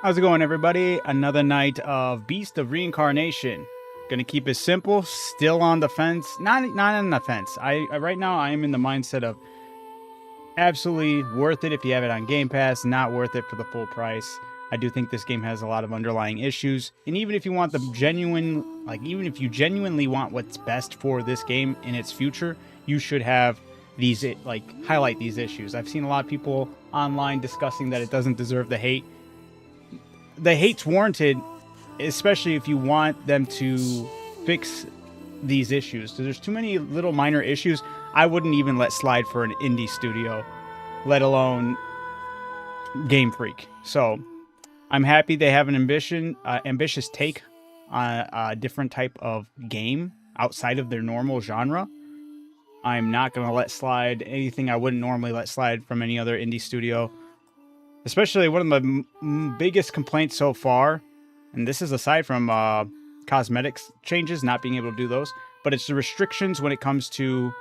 How's it going, everybody? Another night of Beast of Reincarnation. Gonna keep it simple. Still on the fence. Not on the fence. Right now I am in the mindset of absolutely worth it if you have it on Game Pass. Not worth it for the full price. I do think this game has a lot of underlying issues, and even if you want the genuine, even if you genuinely want what's best for this game in its future, you should have these highlight these issues. I've seen a lot of people online discussing that it doesn't deserve the hate. The hate's warranted, especially if you want them to fix these issues. So there's too many little minor issues I wouldn't even let slide for an indie studio, let alone Game Freak. So I'm happy they have an ambitious take on a different type of game outside of their normal genre. I'm not going to let slide anything I wouldn't normally let slide from any other indie studio. Especially one of my biggest complaints so far, and this is aside from cosmetics changes, not being able to do those, but it's the restrictions when it comes to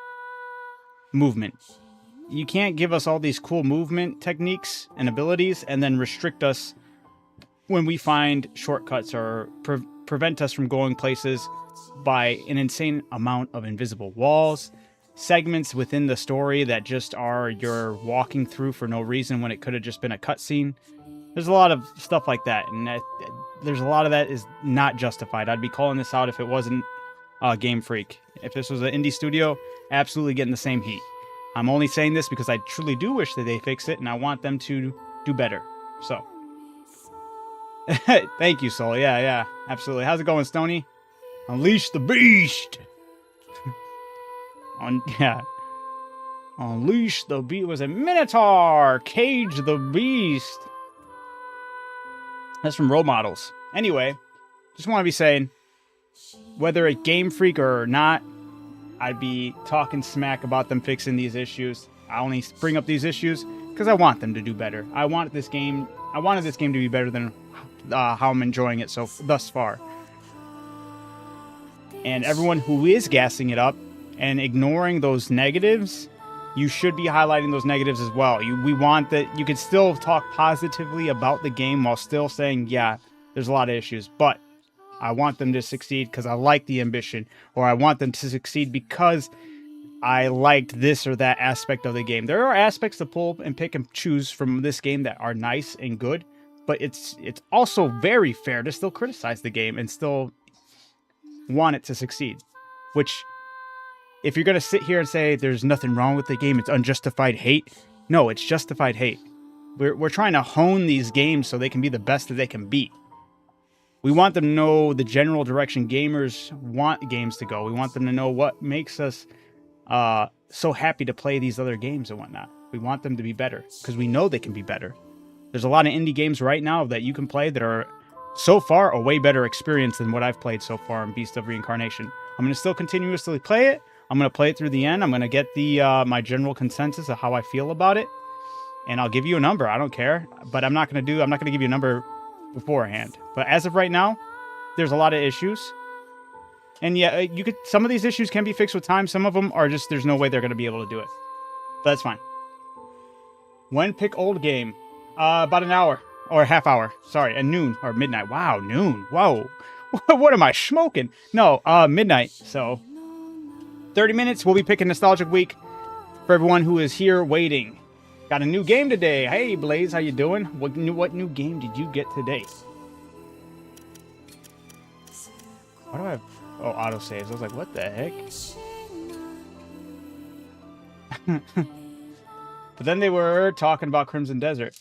movement. You can't give us all these cool movement techniques and abilities and then restrict us when we find shortcuts or prevent us from going places by an insane amount of invisible walls, segments within the story that just are you're walking through for no reason when it could have just been a cutscene. There's a lot of stuff like that, and there's a lot of that is not justified. I'd be calling this out if it wasn't Game Freak. If this was an indie studio, absolutely getting the same heat. I'm only saying this because I truly do wish that they fix it, and I want them to do better. So, thank you, Soul. Yeah, absolutely. How's it going, Stony? Unleash the beast! Unleash the beast. Was a Minotaur. Cage the beast. That's from Role Models. Anyway, just want to be saying, whether a Game Freak or not, I'd be talking smack about them fixing these issues. I only bring up these issues because I want them to do better. I wanted this game to be better than how I'm enjoying it thus far. And everyone who is gassing it up and ignoring those negatives, you should be highlighting those negatives as well. We want that you can still talk positively about the game while still saying, yeah, there's a lot of issues, but I want them to succeed because I like the ambition, or I want them to succeed because I liked this or that aspect of the game. There are aspects to pull and pick and choose from this game that are nice and good, but it's also very fair to still criticize the game and still want it to succeed, which, if you're going to sit here and say there's nothing wrong with the game, it's unjustified hate. No, it's justified hate. We're trying to hone these games so they can be the best that they can be. We want them to know the general direction gamers want games to go. We want them to know what makes us so happy to play these other games and whatnot. We want them to be better because we know they can be better. There's a lot of indie games right now that you can play that are so far a way better experience than what I've played so far in Beast of Reincarnation. I'm going to still continuously play it. I'm going to play it through the end. I'm going to get my general consensus of how I feel about it. And I'll give you a number. I don't care. But I'm not going to give you a number beforehand. But as of right now, there's a lot of issues. And yeah, some of these issues can be fixed with time. Some of them are just, there's no way they're going to be able to do it. But that's fine. When pick old game? About an hour. Or a half hour. Sorry, at noon. Or midnight. Wow, noon. Whoa. What am I smoking? No, midnight. So 30 minutes, we'll be picking Nostalgic Week for everyone who is here waiting. Got a new game today. Hey, Blaze, how you doing? What new game did you get today? Why do I have... Oh, autosaves. I was like, what the heck? But then they were talking about Crimson Desert.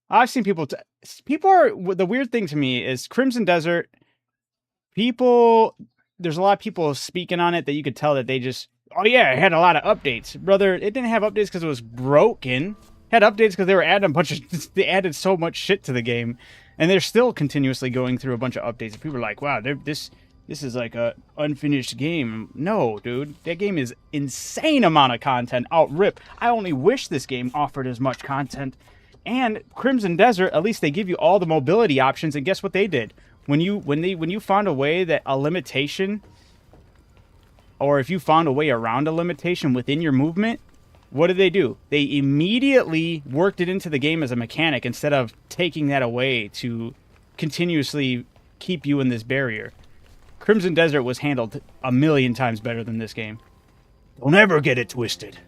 I've seen people... The weird thing to me is Crimson Desert... There's a lot of people speaking on it that you could tell that they just, oh yeah, it had a lot of updates. Brother, it didn't have updates because it was broken. It had updates because they were adding they added so much shit to the game. And they're still continuously going through a bunch of updates. And people are like, wow, this is like a unfinished game. No, dude, that game is insane amount of content. Out rip. I only wish this game offered as much content. And Crimson Desert, at least they give you all the mobility options. And guess what they did? When you found a way that a limitation, or if you found a way around a limitation within your movement, What did they do? They immediately worked it into the game as a mechanic instead of taking that away to continuously keep you in this barrier. Crimson Desert was handled a million times better than this game. Don't ever get it twisted.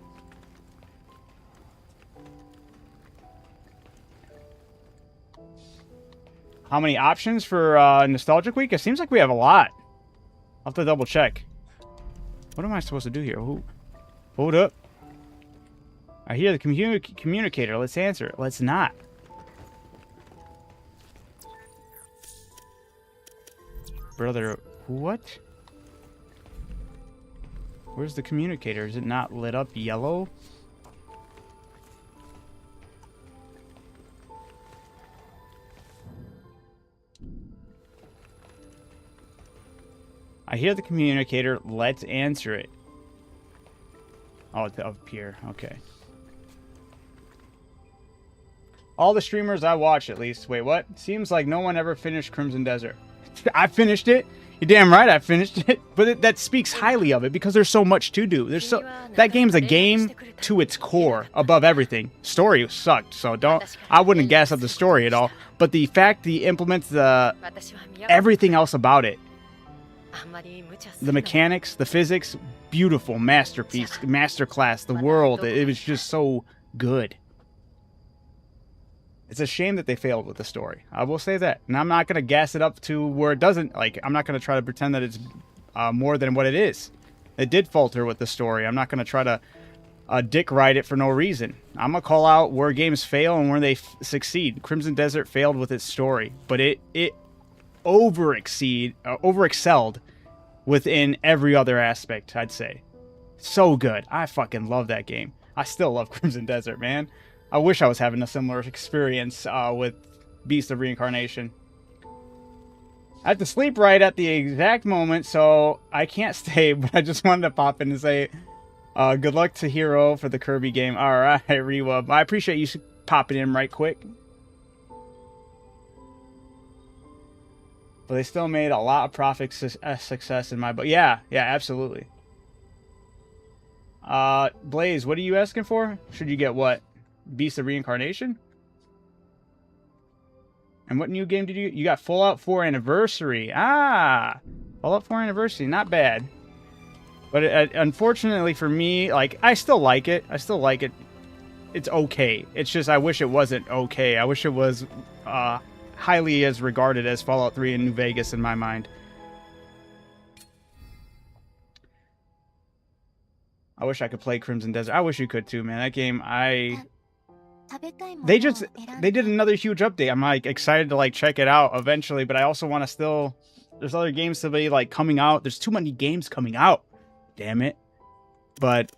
How many options for Nostalgic Week? It seems like we have a lot. I'll have to double check. What am I supposed to do here? Ooh. Hold up. I hear the communicator. Let's answer it. Let's not. Brother, what? Where's the communicator? Is it not lit up yellow? I hear the communicator. Let's answer it. Oh, it's up here. Okay. All the streamers I watch, at least. Wait, what? Seems like no one ever finished Crimson Desert. I finished it. You're damn right I finished it. But that speaks highly of it because there's so much to do. That game's a game to its core above everything. Story sucked, so I wouldn't gas up the story at all. But the fact that he implements everything else about it. The mechanics, the physics, beautiful masterpiece, masterclass, the world. It was just so good. It's a shame that they failed with the story. I will say that. And I'm not going to gas it up to where it doesn't. Like, I'm not going to try to pretend that it's more than what it is. It did falter with the story. I'm not going to try to dick ride it for no reason. I'm going to call out where games fail and where they succeed. Crimson Desert failed with its story. But it overexcelled within every other aspect, I'd say. So good. I fucking love that game. I still love Crimson Desert, man. I wish I was having a similar experience with Beast of Reincarnation. I have to sleep right at the exact moment, so I can't stay, but I just wanted to pop in and say good luck to Hero for the Kirby game. Alright, Rewa. I appreciate you popping in right quick. But they still made a lot of profit success in my book. Yeah, absolutely. Blaze, what are you asking for? Should you get what? Beast of Reincarnation? And what new game did you got? Fallout 4 Anniversary. Ah, Fallout 4 Anniversary, not bad. But unfortunately for me, like, I still like it. It's okay. It's just I wish it wasn't okay. I wish it was highly as regarded as Fallout 3 in New Vegas in my mind. I wish I could play Crimson Desert. I wish you could too, man. That game, they did another huge update. I'm like excited to like check it out eventually, but I also want to there's other games to be like coming out. There's too many games coming out. Damn it. But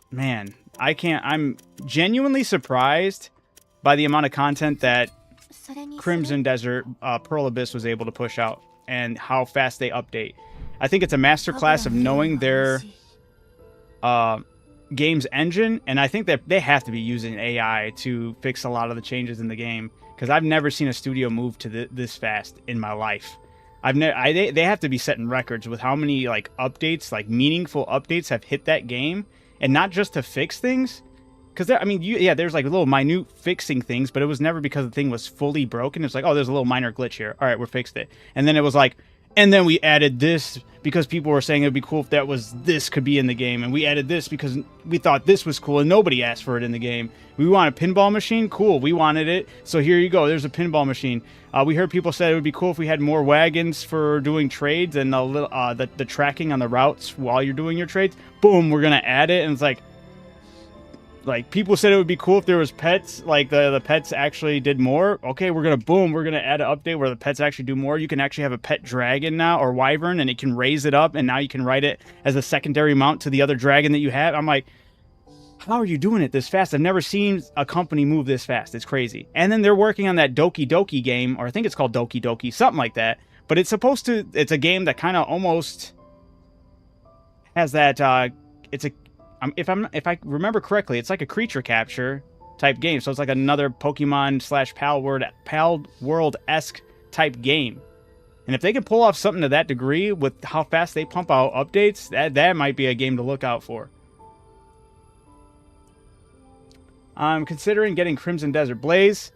man, I'm genuinely surprised by the amount of content that Crimson Desert Pearl Abyss was able to push out and how fast they update. I think it's a masterclass of knowing their game's engine, and I think that they have to be using AI to fix a lot of the changes in the game, because I've never seen a studio move to this fast in my life. They have to be setting records with how many like updates, like meaningful updates, have hit that game, and not just to fix things. Because there's like little minute fixing things, but it was never because the thing was fully broken. It's like, oh, there's a little minor glitch here. All right, we fixed it, and then it was like, and then we added this because people were saying it'd be cool if this could be in the game. And we added this because we thought this was cool and nobody asked for it in the game. We want a pinball machine? Cool, we wanted it. So here you go, there's a pinball machine. We heard people say it would be cool if we had more wagons for doing trades and the tracking on the routes while you're doing your trades. Boom, we're going to add it. And it's like people said it would be cool if there was pets, like the pets actually did more. Okay, we're gonna add an update where the pets actually do more. You can actually have a pet dragon now, or wyvern, and it can raise it up, and now you can ride it as a secondary mount to the other dragon that you have. I'm like, how are you doing it this fast? I've never seen a company move this fast. It's crazy. And then they're working on that Doki Doki game, or I think it's called Doki Doki, something like that. But it's a game that kind of almost has that, if I remember correctly, it's like a creature capture type game. So it's like another Pokemon / Pal World-esque type game. And if they can pull off something to that degree with how fast they pump out updates, that might be a game to look out for. I'm considering getting Crimson Desert Blaze.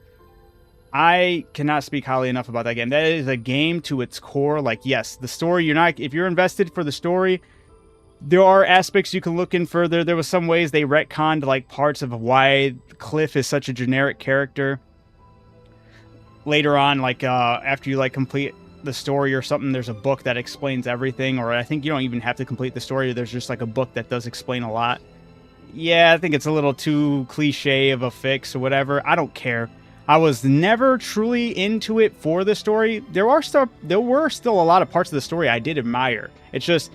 I cannot speak highly enough about that game. That is a game to its core. Like, yes, the story, if you're invested for the story, there are aspects you can look in further. There was some ways they retconned like parts of why Cliff is such a generic character. Later on, like after you like complete the story or something, there's a book that explains everything, or I think you don't even have to complete the story. There's just like a book that does explain a lot. Yeah, I think it's a little too cliche of a fix or whatever. I don't care. I was never truly into it for the story. There were still a lot of parts of the story I did admire. It's just,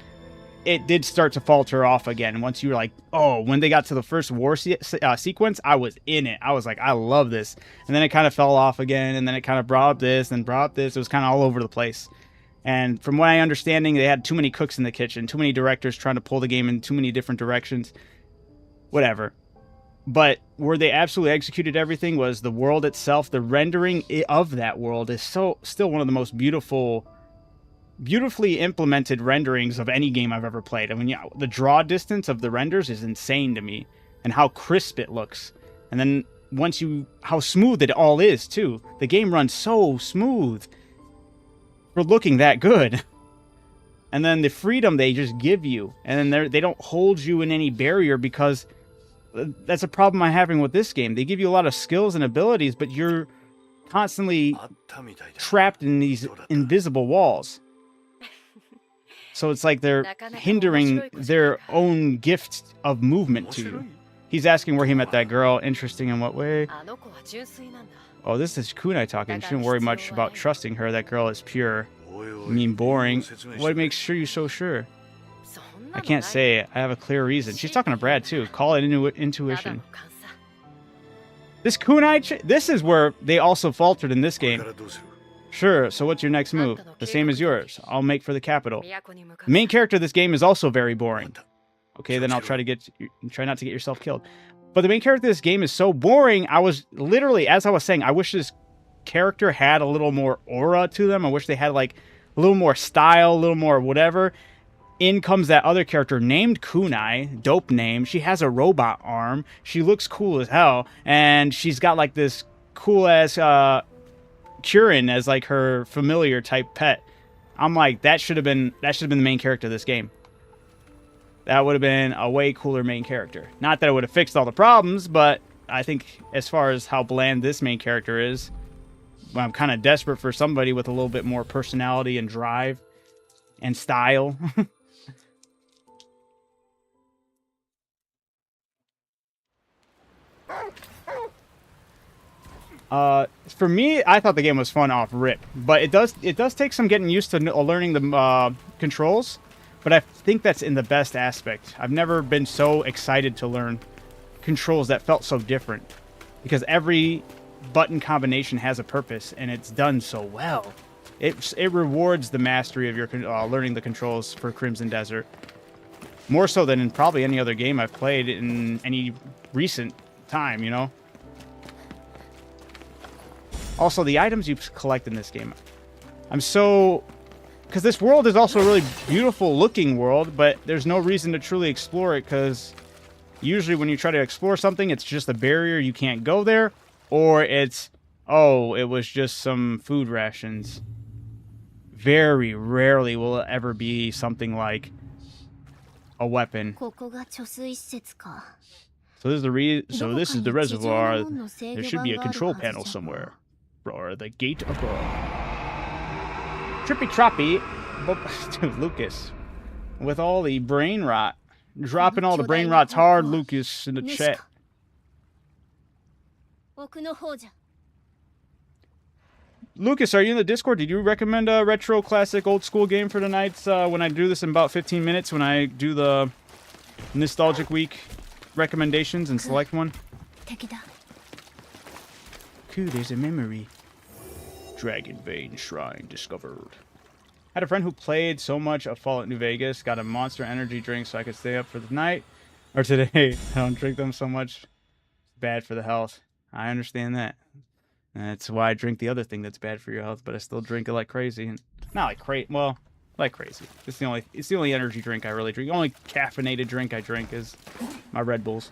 it did start to falter off again. Once you were like, oh, when they got to the first war sequence, I was in it. I was like, I love this. And then it kind of fell off again, and then it kind of brought up this, and brought up this. It was kind of all over the place. And from what I'm understanding, they had too many cooks in the kitchen, too many directors trying to pull the game in too many different directions. Whatever. But where they absolutely executed everything was the world itself. The rendering of that world is still one of the most beautifully implemented renderings of any game I've ever played. I mean, yeah, the draw distance of the renders is insane to me, and how crisp it looks. And then how smooth it all is too. The game runs so smooth for looking that good. And then the freedom they just give you, and then they don't hold you in any barrier, because that's a problem I'm having with this game. They give you a lot of skills and abilities, but you're constantly trapped in these invisible walls. So it's like they're hindering their own gift of movement to you. He's asking where he met that girl. Interesting in what way? Oh, this is Kunai talking. You shouldn't worry much about trusting her. That girl is pure. I mean, boring. What makes you so sure? I can't say it. I have a clear reason. She's talking to Brad, too. Call it intuition. This Kunai... This is where they also faltered in this game. Sure, so what's your next move? The same as yours. I'll make for the capital. The main character of this game is also very boring. Okay, then I'll try not to get yourself killed. But the main character of this game is so boring, I was literally, as I was saying, I wish this character had a little more aura to them. I wish they had like a little more style, a little more whatever. In comes that other character named Kunai, dope name. She has a robot arm. She looks cool as hell, and she's got like this cool ass Kurin as like her familiar type pet. I'm like, that should have been the main character of this game. That would have been a way cooler main character. Not that it would have fixed all the problems, but I think as far as how bland this main character is, I'm kind of desperate for somebody with a little bit more personality and drive and style. For me, I thought the game was fun off rip, but it does take some getting used to learning the controls, but I think that's in the best aspect. I've never been so excited to learn controls that felt so different, because every button combination has a purpose, and it's done so well. It rewards the mastery of your learning the controls for Crimson Desert, more so than in probably any other game I've played in any recent time, you know? Also, the items you collect in this game. Because this world is also a really beautiful looking world, but there's no reason to truly explore it, because usually when you try to explore something, it's just a barrier, you can't go there, or it's, oh, it was just some food rations. Very rarely will it ever be something like a weapon. So this is the reservoir. There should be a control panel somewhere. Or the gate above. Trippy Troppy. Dude, Lucas. With all the brain rot. Dropping all the brain rots hard, Lucas, in the chat. Lucas, are you in the Discord? Did you recommend a retro classic old school game for tonight when I do this in about 15 minutes, when I do the Nostalgic Week recommendations and select one? Cool, there's a memory. Dragon Vein Shrine discovered. Had a friend who played so much of Fallout New Vegas, got a Monster Energy drink so I could stay up for the night. Or today. I don't drink them so much. It's bad for the health. I understand that. That's why I drink the other thing that's bad for your health, but I still drink it like crazy. Not like crazy, well, like crazy. It's the only energy drink I really drink. The only caffeinated drink I drink is my Red Bulls.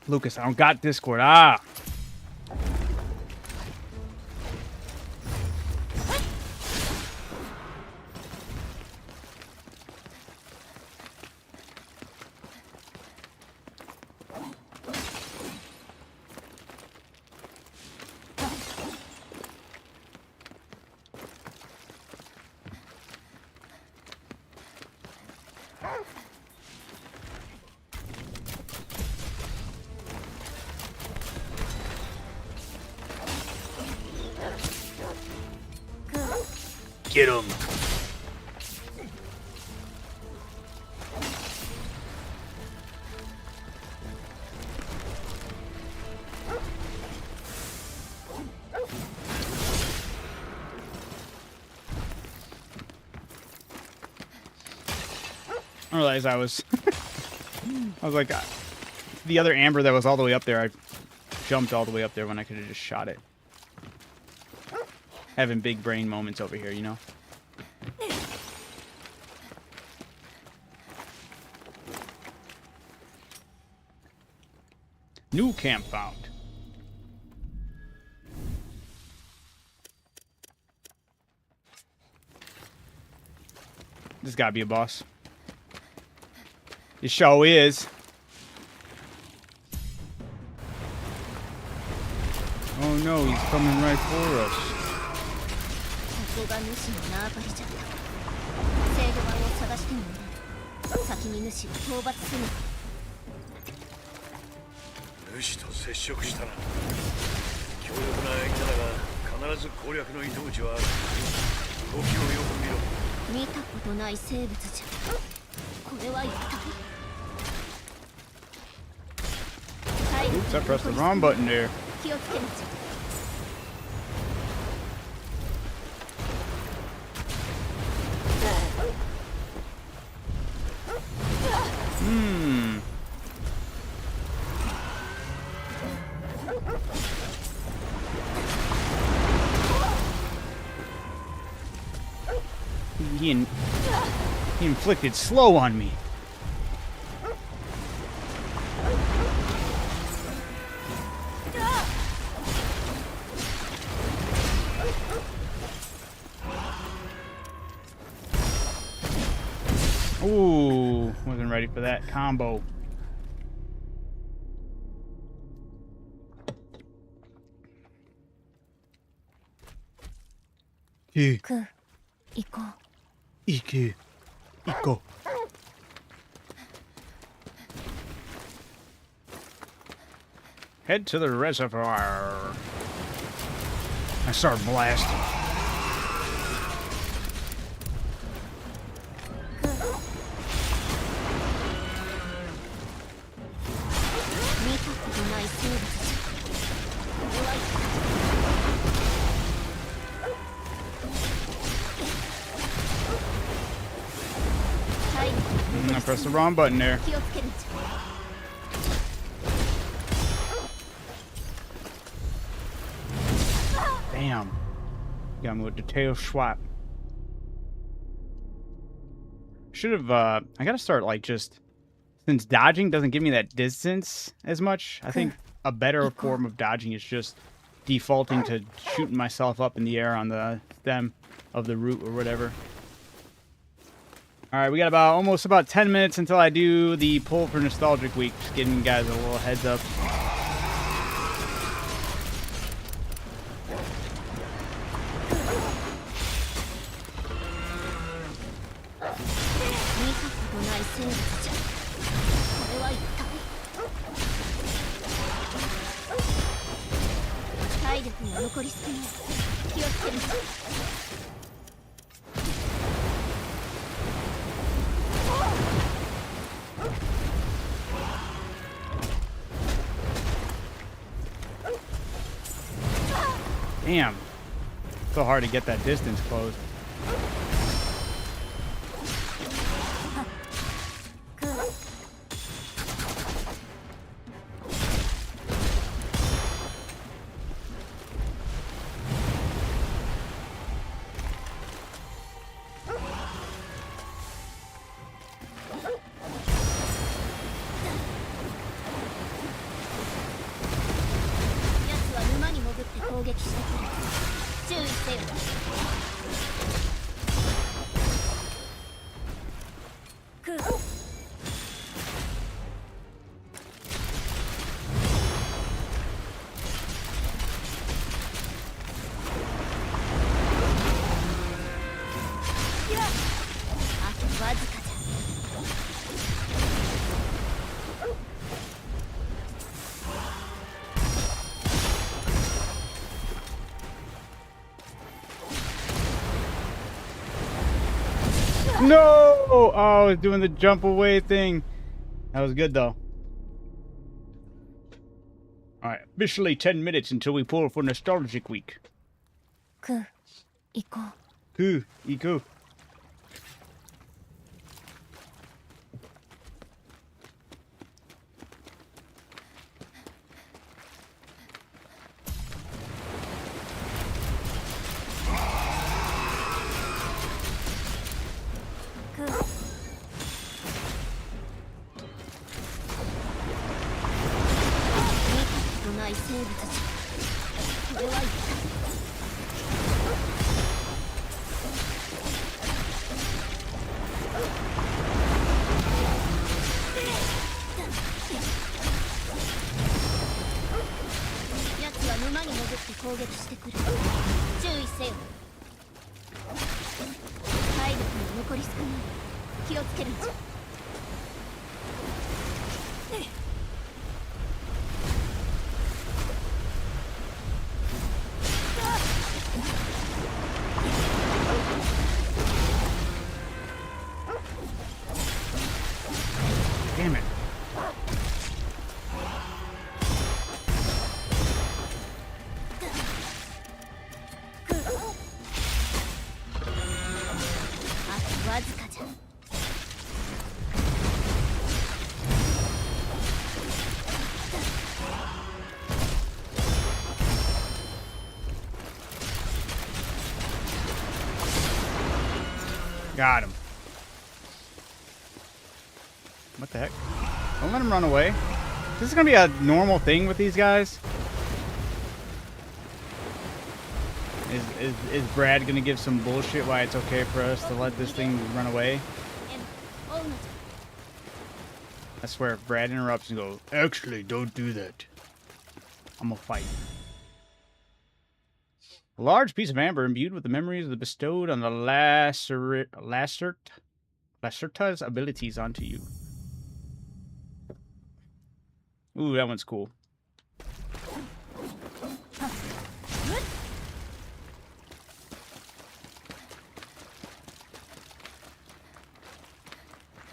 Lucas, I don't got Discord. Ah. Get him. I realized I was like, the other amber that was all the way up there, I jumped all the way up there when I could have just shot it. Having big brain moments over here, you know? New camp found. This gotta be a boss. It sure is. Oh no, he's coming right for us. Oops, I pressed the wrong button there. He inflicted slow on me. Ooh, wasn't ready for that combo. Iko. Head to the reservoir. I start blasting. I pressed the wrong button there. Damn. Got me with the tail swap. Should have, I gotta start, like, just... Since dodging doesn't give me that distance as much, I think a better form of dodging is just defaulting to shooting myself up in the air on the stem of the root or whatever. Alright, we got almost about 10 minutes until I do the pull for Nostalgic Week. Just giving you guys a little heads up. Damn. So hard to get that distance closed. No! Oh, I was doing the jump away thing. That was good, though. Alright, officially 10 minutes until we pull for Nostalgic Week. Ku, Iku. Damn it. Got him. What the heck? Don't let him run away. This is gonna be a normal thing with these guys. Is Brad gonna give some bullshit why it's okay for us to let this thing run away? I swear, if Brad interrupts and goes, "Actually, don't do that. I'm gonna fight." A large piece of amber imbued with the memories of the bestowed on the Lacerta's abilities onto you. Ooh, that one's cool.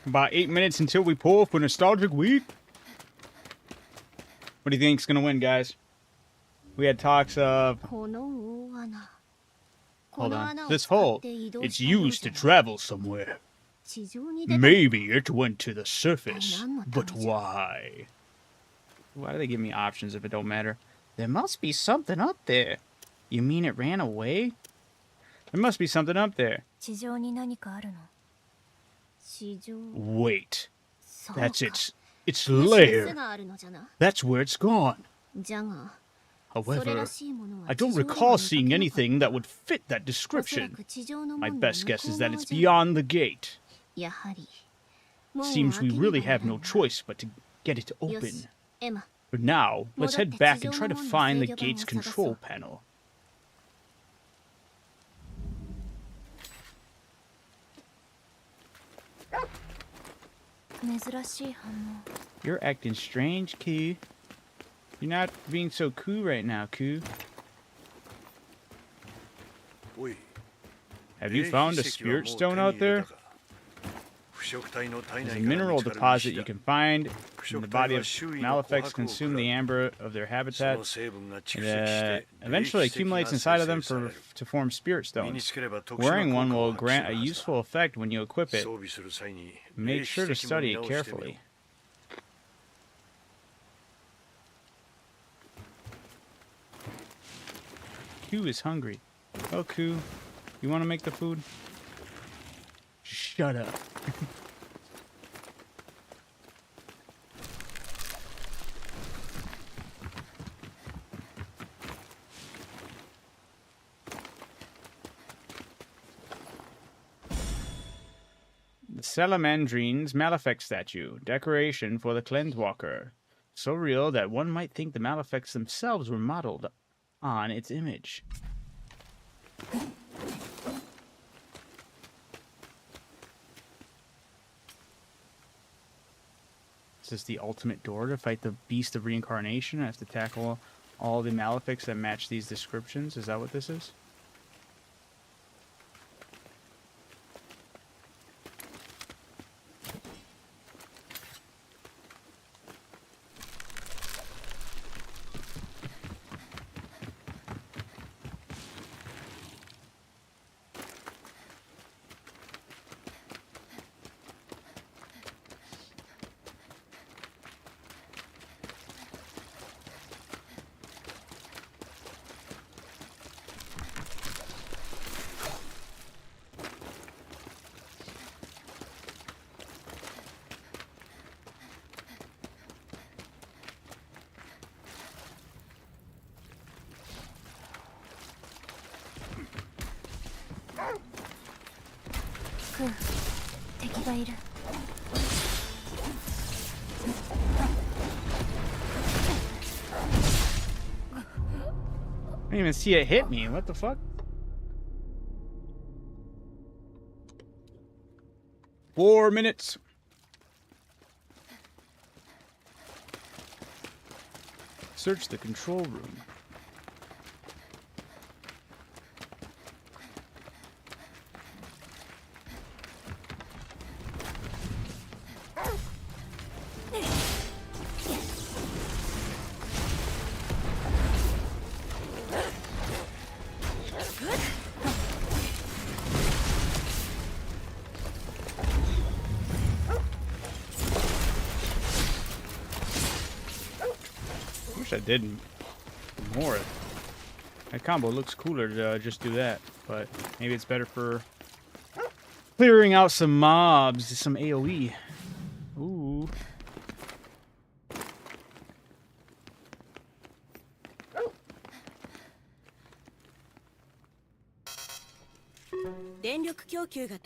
About 8 minutes until we pull for Nostalgic Week. What do you think's gonna win, guys? We had talks of... Hold on. This hole, it's used to travel somewhere. Maybe it went to the surface, but why? Why do they give me options if it don't matter? There must be something up there. You mean it ran away? There must be something up there. Wait. That's its lair. That's where it's gone. However, I don't recall seeing anything that would fit that description. My best guess is that it's beyond the gate. Seems we really have no choice but to get it open. For now, let's head back and try to find the gate's control panel. You're acting strange, Ku. You're not being so cool right now, Ku. Have you found a spirit stone out there? There's a mineral deposit you can find in the body of Malefics consume the amber of their habitat. It eventually accumulates inside of them to form spirit stones. Wearing one will grant a useful effect when you equip it. Make sure to study it carefully. Ku is hungry. Oh, Ku, you want to make the food? Shut up. The Salamandrine's Malefic statue. Decoration for the Cleansewalker. So real that one might think the Malefics themselves were modeled on its image. Is this the ultimate door to fight the Beast of Reincarnation? I have to tackle all the Malefics that match these descriptions. Is that what this is? I didn't even see it hit me. What the fuck? 4 minutes. Search the control room. I did more. That combo looks cooler to just do that, but maybe it's better for clearing out some mobs, some AoE. Ooh.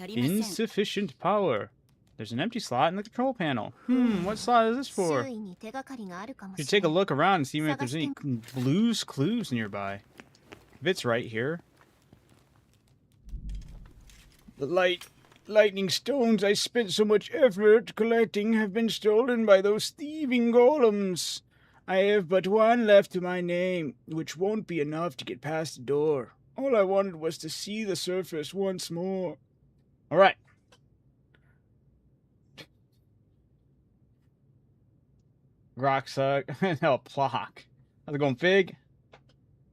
Insufficient power. There's an empty slot in the control panel. What slot is this for? You take a look around and see if there's any clues nearby. If it's right here. The lightning stones I spent so much effort collecting have been stolen by those thieving golems. I have but one left to my name, which won't be enough to get past the door. All I wanted was to see the surface once more. All right. Rocksuck. No, Plock. How's it going, Fig?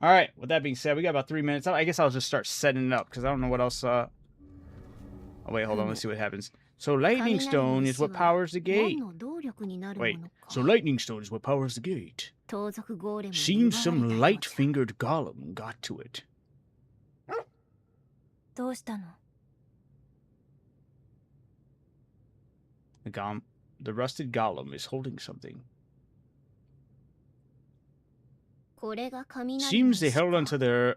Alright, with that being said, we got about 3 minutes. I guess I'll just start setting it up, because I don't know what else, Oh, wait, hold on. Let's see what happens. So, Lightning Stone is what powers the gate. Wait, so Lightning Stone is what powers the gate. Seems some light-fingered golem got to it. The rusted golem is holding something. Seems they held onto their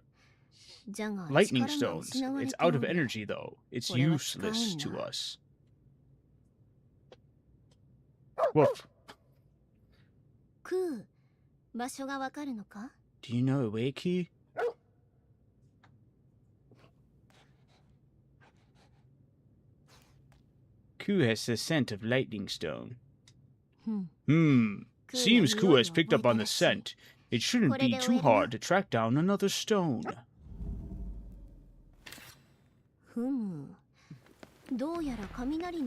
lightning stones. It's out of energy, though. It's useless to us. Woof. Do you know a way key? Ku has the scent of lightning stone. Seems Ku has picked up on the scent. It shouldn't be too hard to track down another stone.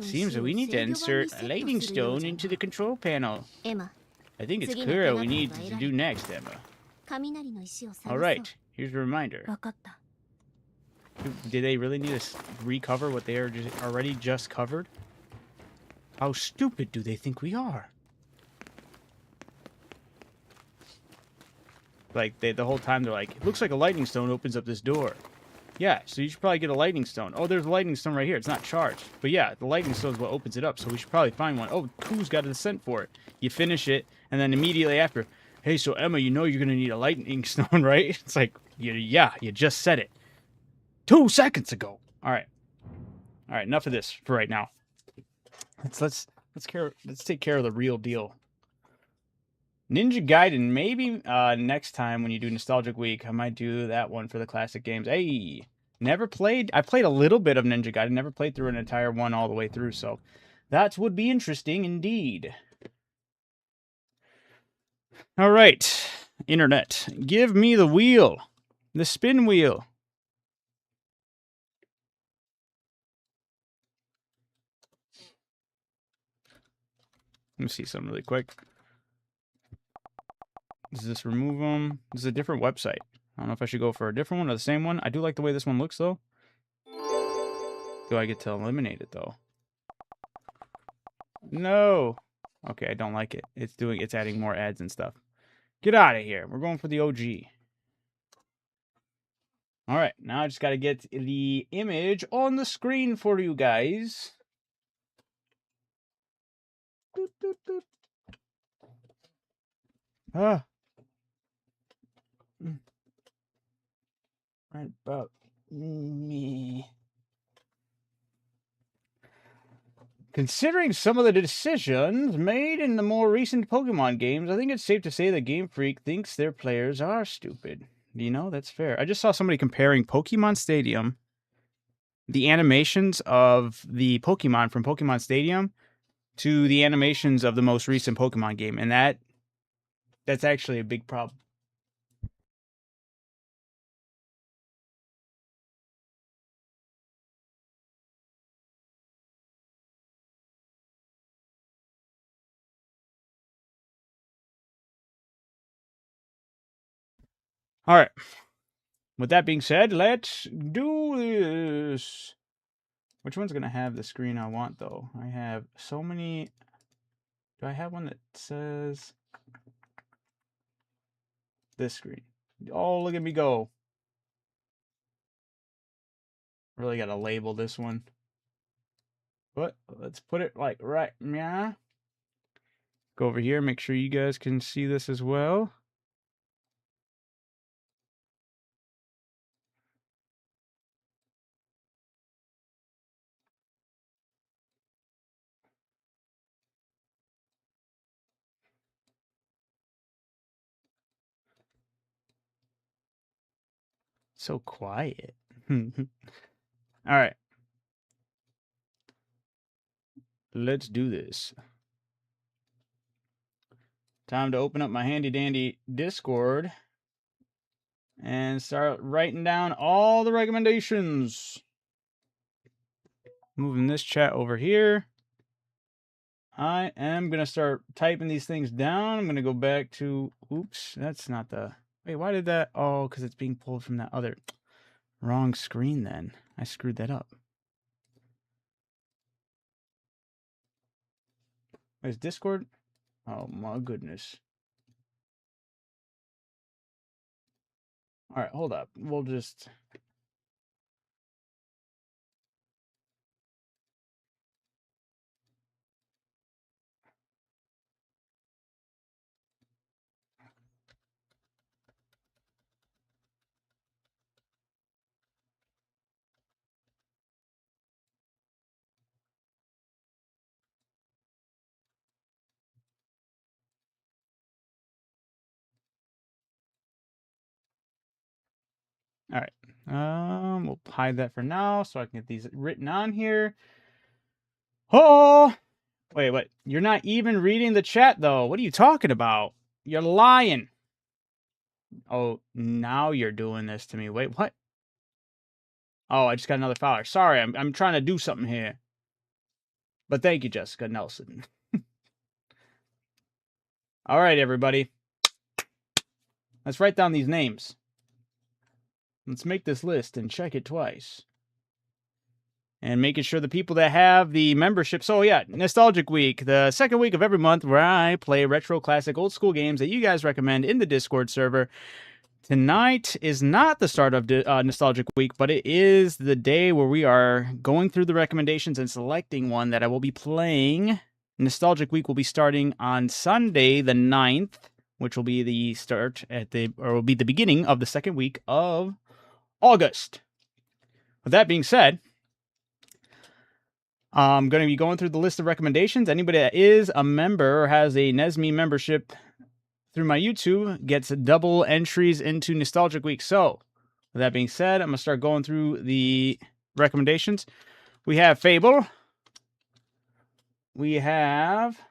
Seems that we need to insert a lightning stone into the control panel. I think it's clear what we need to do next, Emma. Alright, here's a reminder. Did they really need to recover what they are already just covered? How stupid do they think we are? Like, the whole time they're like, it looks like a lightning stone opens up this door. Yeah, so you should probably get a lightning stone. Oh, there's a lightning stone right here. It's not charged. But yeah, the lightning stone is what opens it up, so we should probably find one. Oh, Ku's got a scent for it. You finish it, and then immediately after, hey, so Emma, you know you're going to need a lightning stone, right? It's like, yeah, you just said it. 2 seconds ago. All right, enough of this for right now. Let's take care of the real deal. Ninja Gaiden, maybe next time when you do Nostalgic Week, I might do that one for the classic games. Hey, never played. I played a little bit of Ninja Gaiden, never played through an entire one all the way through, so that would be interesting indeed. All right, Internet, give me the wheel, the spin wheel. Let me see something really quick. Does this remove them? This is a different website. I don't know if I should go for a different one or the same one. I do like the way this one looks, though. Do I get to eliminate it, though? No. Okay, I don't like it. It's adding more ads and stuff. Get out of here. We're going for the OG. All right, now I just got to get the image on the screen for you guys. Doot, doot, doot. Ah. Right about me. Considering some of the decisions made in the more recent Pokemon games, I think it's safe to say that Game Freak thinks their players are stupid. You know, that's fair. I just saw somebody comparing Pokemon Stadium, the animations of the Pokemon from Pokemon Stadium, to the animations of the most recent Pokemon game, and that's actually a big problem. All right. With that being said, let's do this. Which one's going to have the screen I want, though? I have so many. Do I have one that says this screen? Oh, look at me go. Really got to label this one. But let's put it like right. Yeah. Go over here. Make sure you guys can see this as well. So quiet. All right. Let's do this. Time to open up my handy dandy Discord and start writing down all the recommendations. Moving this chat over here. I am going to start typing these things down. I'm going to go back to, oops, that's not the, wait, why did that, oh, because it's being pulled from that other, wrong screen then. I screwed that up. Is Discord? Oh my goodness. All right, hold up. We'll just, all right. We'll hide that for now so I can get these written on here. Oh, wait, what? You're not even reading the chat though. What are you talking about? You're lying. Oh, now you're doing this to me. Wait, what? Oh, I just got another follower. Sorry, I'm trying to do something here. But thank you, Jessica Nelson. All right, everybody. Let's write down these names. Let's make this list and check it twice. And making sure the people that have the membership. So yeah, Nostalgic Week, the second week of every month where I play retro, classic, old school games that you guys recommend in the Discord server. Tonight is not the start of Nostalgic Week, but it is the day where we are going through the recommendations and selecting one that I will be playing. Nostalgic Week will be starting on Sunday the 9th, which will be the start will be the beginning of the second week of August. With that being said, I'm going to be going through the list of recommendations. Anybody that is a member or has a Nesme membership through my YouTube gets double entries into Nostalgic Week. So, with that being said, I'm going to start going through the recommendations. We have Fable. We have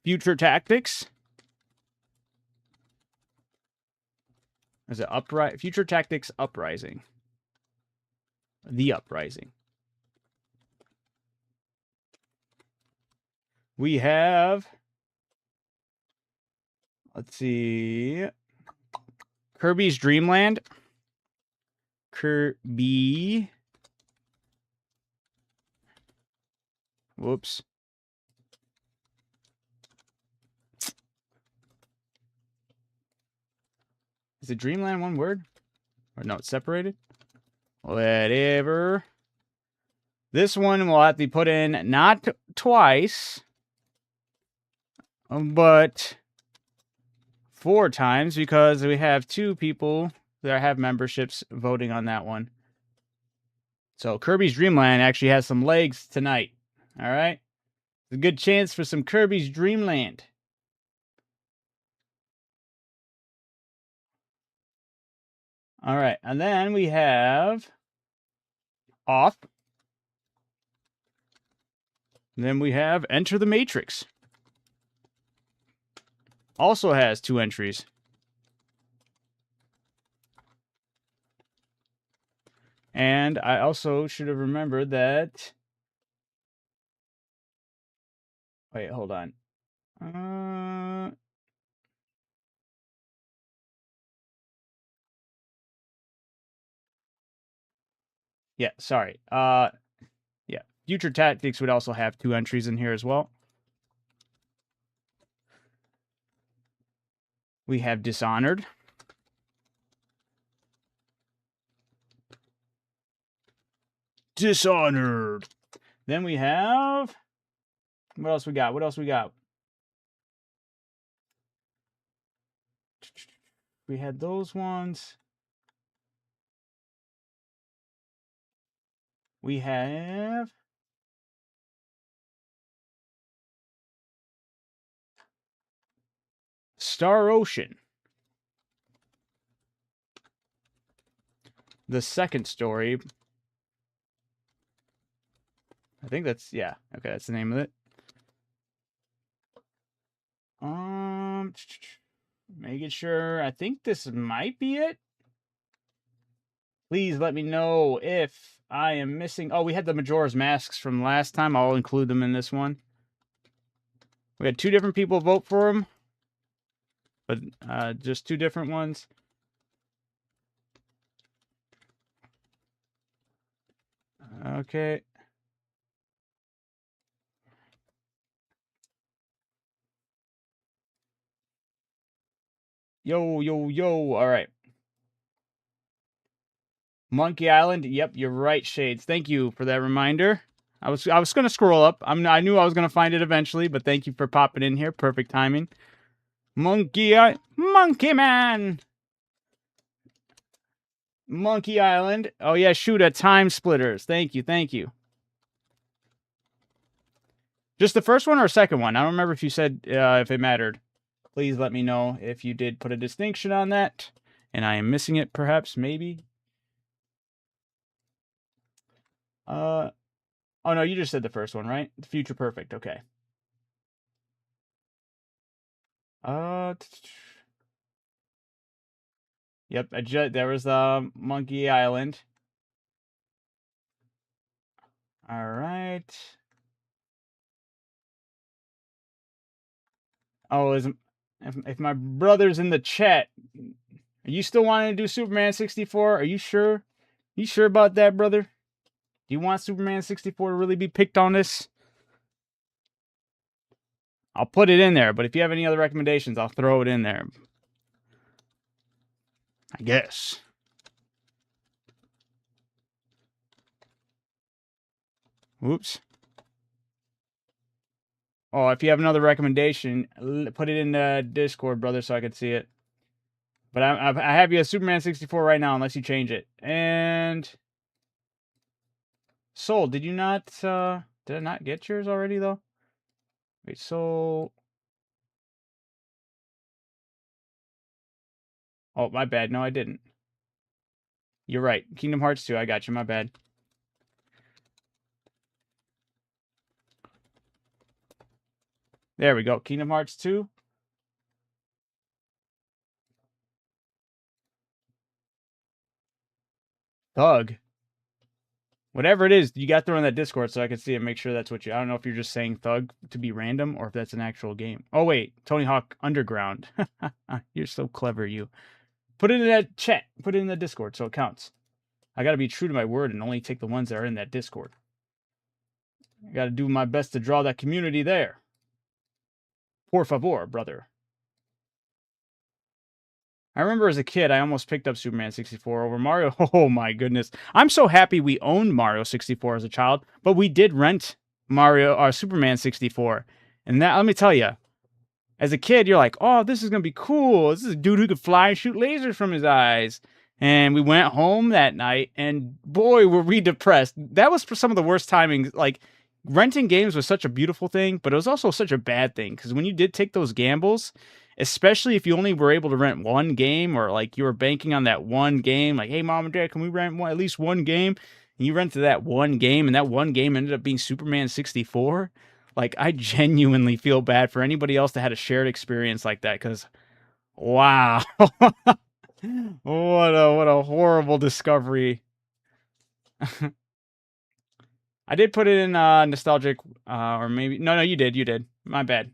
Future Tactics. Is it Future Tactics Uprising? The Uprising. We have, let's see, Kirby's Dream Land. Kirby. Whoops. Is it Dreamland one word? Or no, it's separated? Whatever. This one will have to be put in not twice, but 4 times because we have 2 people that have memberships voting on that one. So Kirby's Dream Land actually has some legs tonight. All right. a good chance for some Kirby's Dream Land. All right, and then we have Off. And then we have Enter the Matrix. Also has 2 entries. And I also should have remembered that... Wait, hold on. Yeah, sorry. Yeah. Future Tactics would also have 2 entries in here as well. We have Dishonored. Dishonored. Then we have... What else we got? What else we got? We had those ones. We have... Star Ocean. The second story. I think that's... Yeah. Okay, that's the name of it. Making sure. I think this might be it. Please let me know if I am missing... Oh, we had the Majora's Masks from last time. I'll include them in this one. We had 2 different people vote for them. But just 2 different ones. Okay. Yo, yo, yo. All right. Monkey Island. Yep, you're right, Shades. Thank you for that reminder. I was going to scroll up. I knew I was going to find it eventually, but thank you for popping in here. Perfect timing. Monkey Man. Monkey Island. Oh yeah, shoot at Time Splitters. Thank you, thank you. Just the first one or second one? I don't remember if you said if it mattered. Please let me know if you did put a distinction on that, and I am missing it, perhaps, maybe. Oh no, you just said the first one, right? Future Perfect. Okay. Yep. There was Monkey Island. All right. Oh, if my brother's in the chat, are you still wanting to do Superman 64? Are you sure? You sure about that, brother? Do you want Superman 64 to really be picked on this? I'll put it in there, but if you have any other recommendations, I'll throw it in there. I guess. Whoops. Oh, if you have another recommendation, put it in the Discord, brother, so I can see it. But I have you as Superman 64 right now, unless you change it. And... Soul, did you not... did I not get yours already, though? Wait, Soul... Oh, my bad. No, I didn't. You're right. Kingdom Hearts 2, I got you. My bad. There we go. Kingdom Hearts 2. Thug. Whatever it is, you got to throw in that Discord so I can see it and make sure that's what you... I don't know if you're just saying Thug to be random or if that's an actual game. Oh, wait. Tony Hawk Underground. You're so clever, you. Put it in that chat. Put it in the Discord so it counts. I got to be true to my word and only take the ones that are in that Discord. I got to do my best to draw that community there. Por favor, brother. I remember as a kid, I almost picked up Superman 64 over Mario. Oh my goodness. I'm so happy we owned Mario 64 as a child, but we did rent Superman 64. And that, let me tell you, as a kid, you're like, oh, this is going to be cool. This is a dude who could fly and shoot lasers from his eyes. And we went home that night, and boy, were we depressed. That was for some of the worst timings. Like, renting games was such a beautiful thing, but it was also such a bad thing because when you did take those gambles, especially if you only were able to rent one game or like you were banking on that one game, like, hey, mom and dad, can we rent at least one game? And you rented that one game, and that one game ended up being Superman 64. Like, I genuinely feel bad for anybody else that had a shared experience like that because, wow. What a horrible discovery. I did put it in nostalgic, or maybe no, you did. My bad.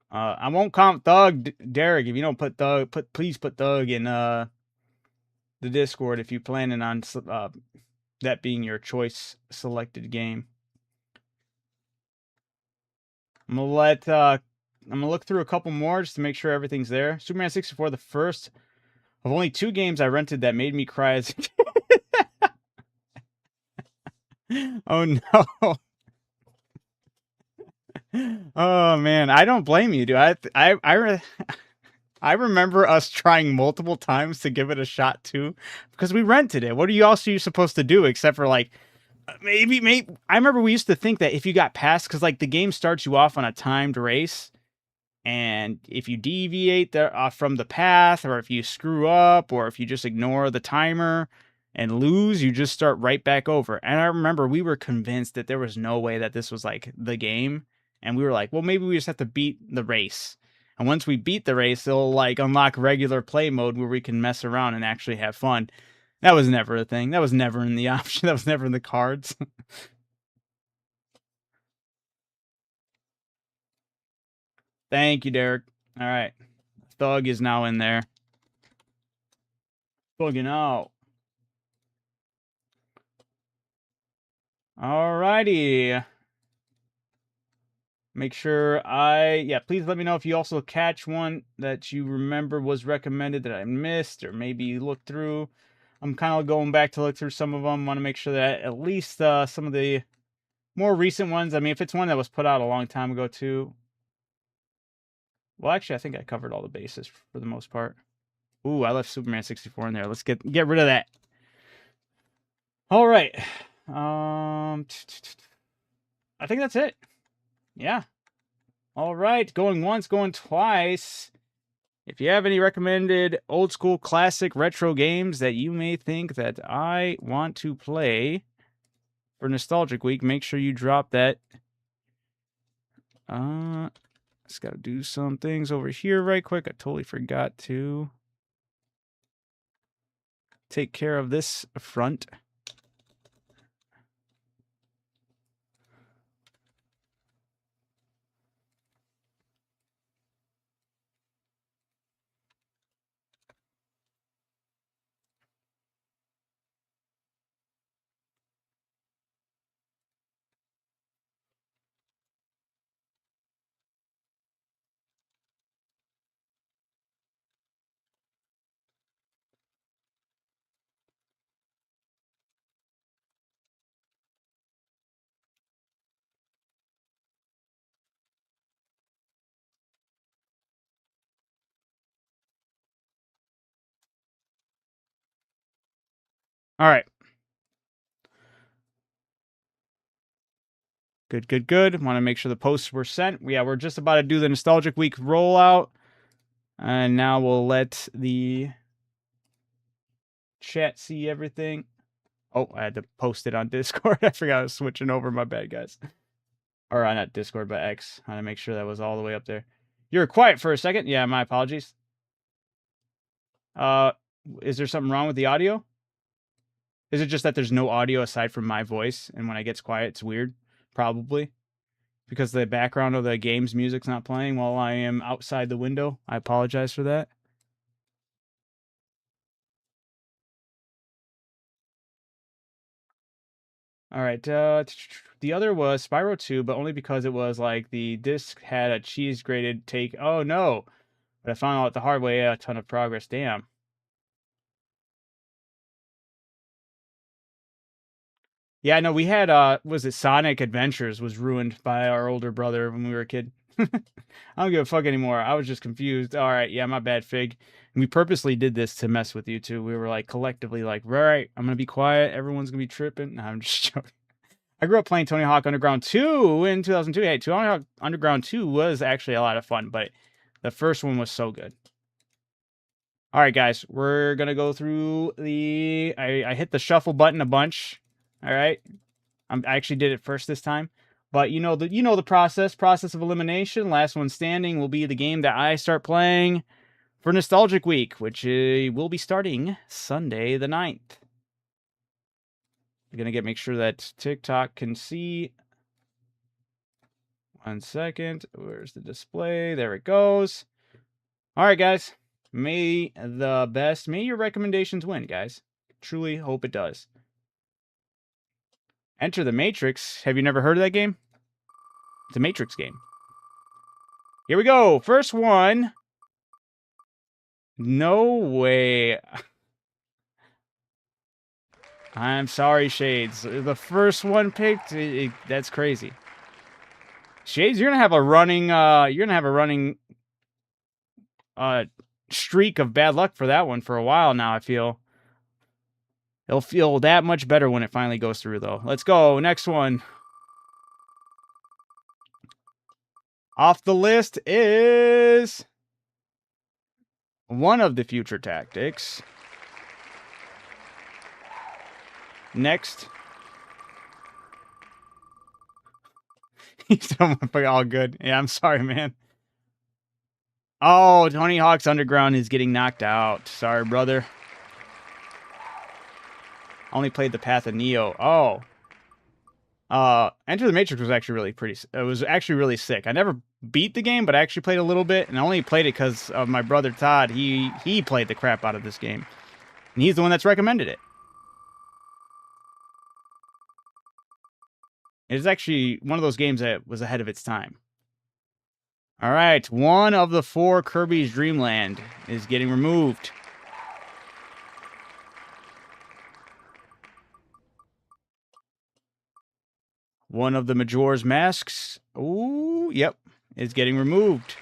I won't comp Thug, Derek. If you don't put Thug, please put Thug in the Discord if you're planning on that being your choice selected game. I'm gonna look through a couple more just to make sure everything's there. Superman 64, the first of only 2 games I rented that made me cry as oh no. Oh man, I don't blame you, dude. I remember us trying multiple times to give it a shot too, because we rented it. What are you else are you supposed to do except for like maybe? I remember we used to think that if you got past, because like the game starts you off on a timed race, and if you deviate from the path, or if you screw up, or if you just ignore the timer and lose, you just start right back over. And I remember we were convinced that there was no way that this was like the game. And we were like, well, maybe we just have to beat the race. And once we beat the race, it'll like unlock regular play mode where we can mess around and actually have fun. That was never a thing. That was never in the option. That was never in the cards. Thank you, Derek. All right. Thug is now in there. Thugging out. Alrighty. Make sure yeah, please let me know if you also catch one that you remember was recommended that I missed or maybe looked through. I'm kind of going back to look through some of them. Want to make sure that at least some of the more recent ones. I mean, if it's one that was put out a long time ago too. Well, actually, I think I covered all the bases for the most part. Ooh, I left Superman 64 in there. Let's get rid of that. All right. I think that's it. Yeah. All right. Going once, going twice. If you have any recommended old school classic retro games that you may think that I want to play for Nostalgic Week, make sure you drop that. Just got to do some things over here right quick. I totally forgot to take care of this front. All right. Good. Want to make sure the posts were sent. Yeah, we're just about to do the Nostalgic Week rollout. And now we'll let the chat see everything. Oh, I had to post it on Discord. I forgot I was switching over. My bad, guys. Or not Discord, but X. I had to make sure that was all the way up there. You were quiet for a second. Yeah, my apologies. Is there something wrong with the audio? Is it just that there's no audio aside from my voice, and when I get quiet, it's weird? Probably. Because the background of the game's music's not playing while I am outside the window. I apologize for that. All right. The other was Spyro 2, but only because it was like the disc had a cheese grated take. Oh no! But I found out the hard way. A ton of progress. Damn. Yeah, no, we had was it Sonic Adventures was ruined by our older brother when we were a kid. I don't give a fuck anymore. I was just confused. All right, yeah, my bad, Fig. And we purposely did this to mess with you two. We were like collectively like, right, I'm gonna be quiet. Everyone's gonna be tripping. No, I'm just joking. I grew up playing Tony Hawk Underground 2 in 2002. Hey, Tony Hawk Underground 2 was actually a lot of fun, but the first one was so good. All right, guys, we're gonna go through the. I hit the shuffle button a bunch. All right, I actually did it first this time, but you know the process of elimination. Last one standing will be the game that I start playing for Nostalgic Week, which will be starting Sunday the 9th. I'm gonna make sure that TikTok can see. 1 second. Where's the display? There it goes. All right, guys. May your recommendations win, guys. Truly hope it does. Enter the Matrix. Have you never heard of that game? It's a Matrix game. Here we go. First one. No way. I'm sorry, Shades. The first one picked. That's crazy. Shades, you're gonna have a running. Streak of bad luck for that one for a while now. I feel. It'll feel that much better when it finally goes through, though. Let's go. Next one. Off the list is one of the future tactics. Next. He's all good. Yeah, I'm sorry, man. Oh, Tony Hawk's Underground is getting knocked out. Sorry, brother. Only played the path of Neo. Oh. Enter the Matrix was actually really sick. I never beat the game, but I actually played a little bit, and I only played it because of my brother Todd. He played the crap out of this game. And he's the one that's recommended it. It's actually one of those games that was ahead of its time. All right, one of the 4 Kirby's Dream Land is getting removed. One of the Majora's Masks, ooh, yep, is getting removed.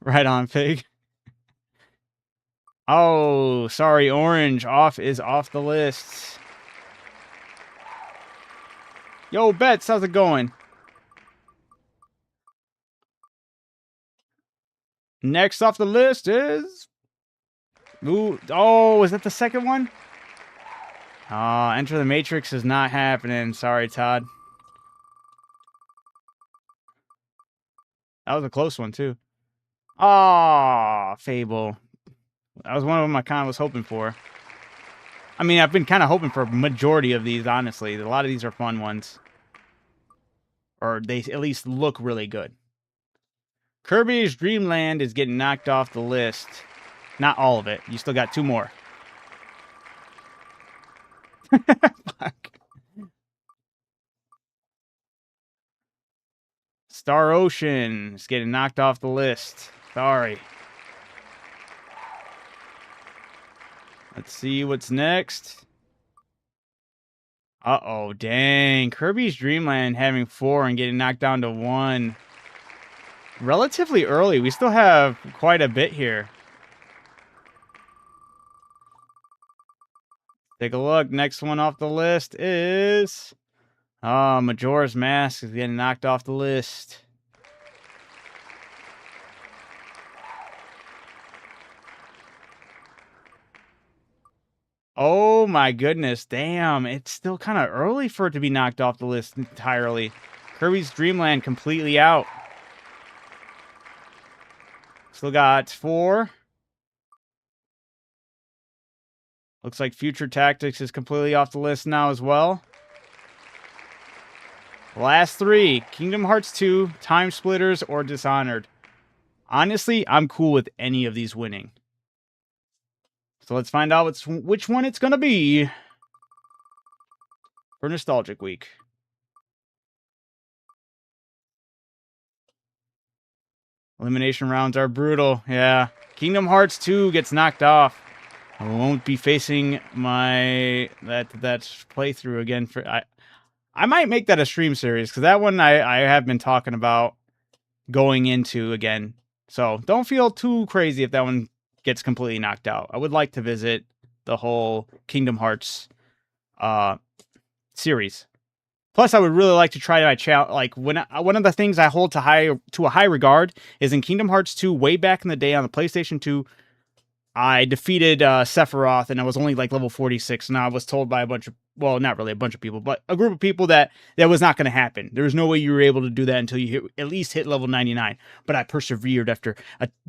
Right on, Pig. Oh, sorry, Orange is off the list. Yo, Bets, how's it going? Next off the list is... Ooh, oh, is that the second one? Enter the Matrix is not happening. Sorry, Todd. That was a close one, too. Ah, Fable. That was one of them I kind of was hoping for. I mean, I've been kind of hoping for a majority of these, honestly. A lot of these are fun ones. Or they at least look really good. Kirby's Dream Land is getting knocked off the list. Not all of it. You still got 2 more. Fuck. Star Ocean is getting knocked off the list. Sorry. Let's see what's next. Uh-oh, dang. Kirby's Dream Land having 4 and getting knocked down to 1. Relatively early. We still have quite a bit here. Take a look. Next one off the list is... Majora's Mask is getting knocked off the list. Oh my goodness, damn. It's still kind of early for it to be knocked off the list entirely. Kirby's Dream Land completely out. Still got 4. Looks like Future Tactics is completely off the list now as well. Last 3, Kingdom Hearts 2, Time Splitters, or Dishonored. Honestly, I'm cool with any of these winning. So let's find out which one it's going to be for Nostalgic Week. Elimination rounds are brutal. Yeah. Kingdom Hearts 2 gets knocked off. I won't be facing my that playthrough again. I might make that a stream series because that one I have been talking about going into again. So don't feel too crazy if that one gets completely knocked out. I would like to visit the whole Kingdom Hearts uh series. Plus, I would really like to try my challenge. Like one of the things I hold to a high regard is in Kingdom Hearts 2, way back in the day on the PlayStation 2. I defeated Sephiroth, and I was only like level 46, and I was told by a bunch of, well, not really a bunch of people, but a group of people that was not going to happen. There was no way you were able to do that until you at least hit level 99. But I persevered after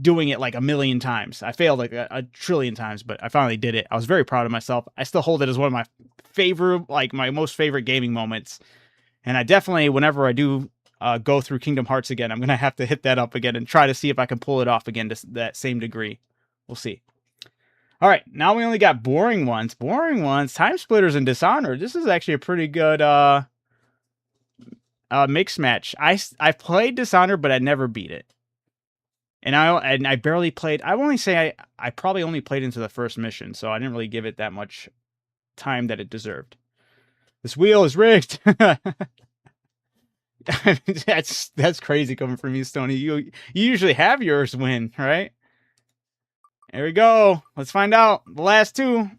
doing it like a million times. I failed like a trillion times, but I finally did it. I was very proud of myself. I still hold it as one of my favorite, like my most favorite gaming moments. And I definitely, whenever I do go through Kingdom Hearts again, I'm going to have to hit that up again and try to see if I can pull it off again to that same degree. We'll see. All right, now we only got boring ones. Boring ones, Time Splitters and Dishonored. This is actually a pretty good mix match. I've played Dishonored, but I never beat it. And I barely played. I only say I probably only played into the first mission, so I didn't really give it that much time that it deserved. This wheel is rigged. That's crazy coming from you, Stoney. You usually have yours win, right? There we go. Let's find out. The last two.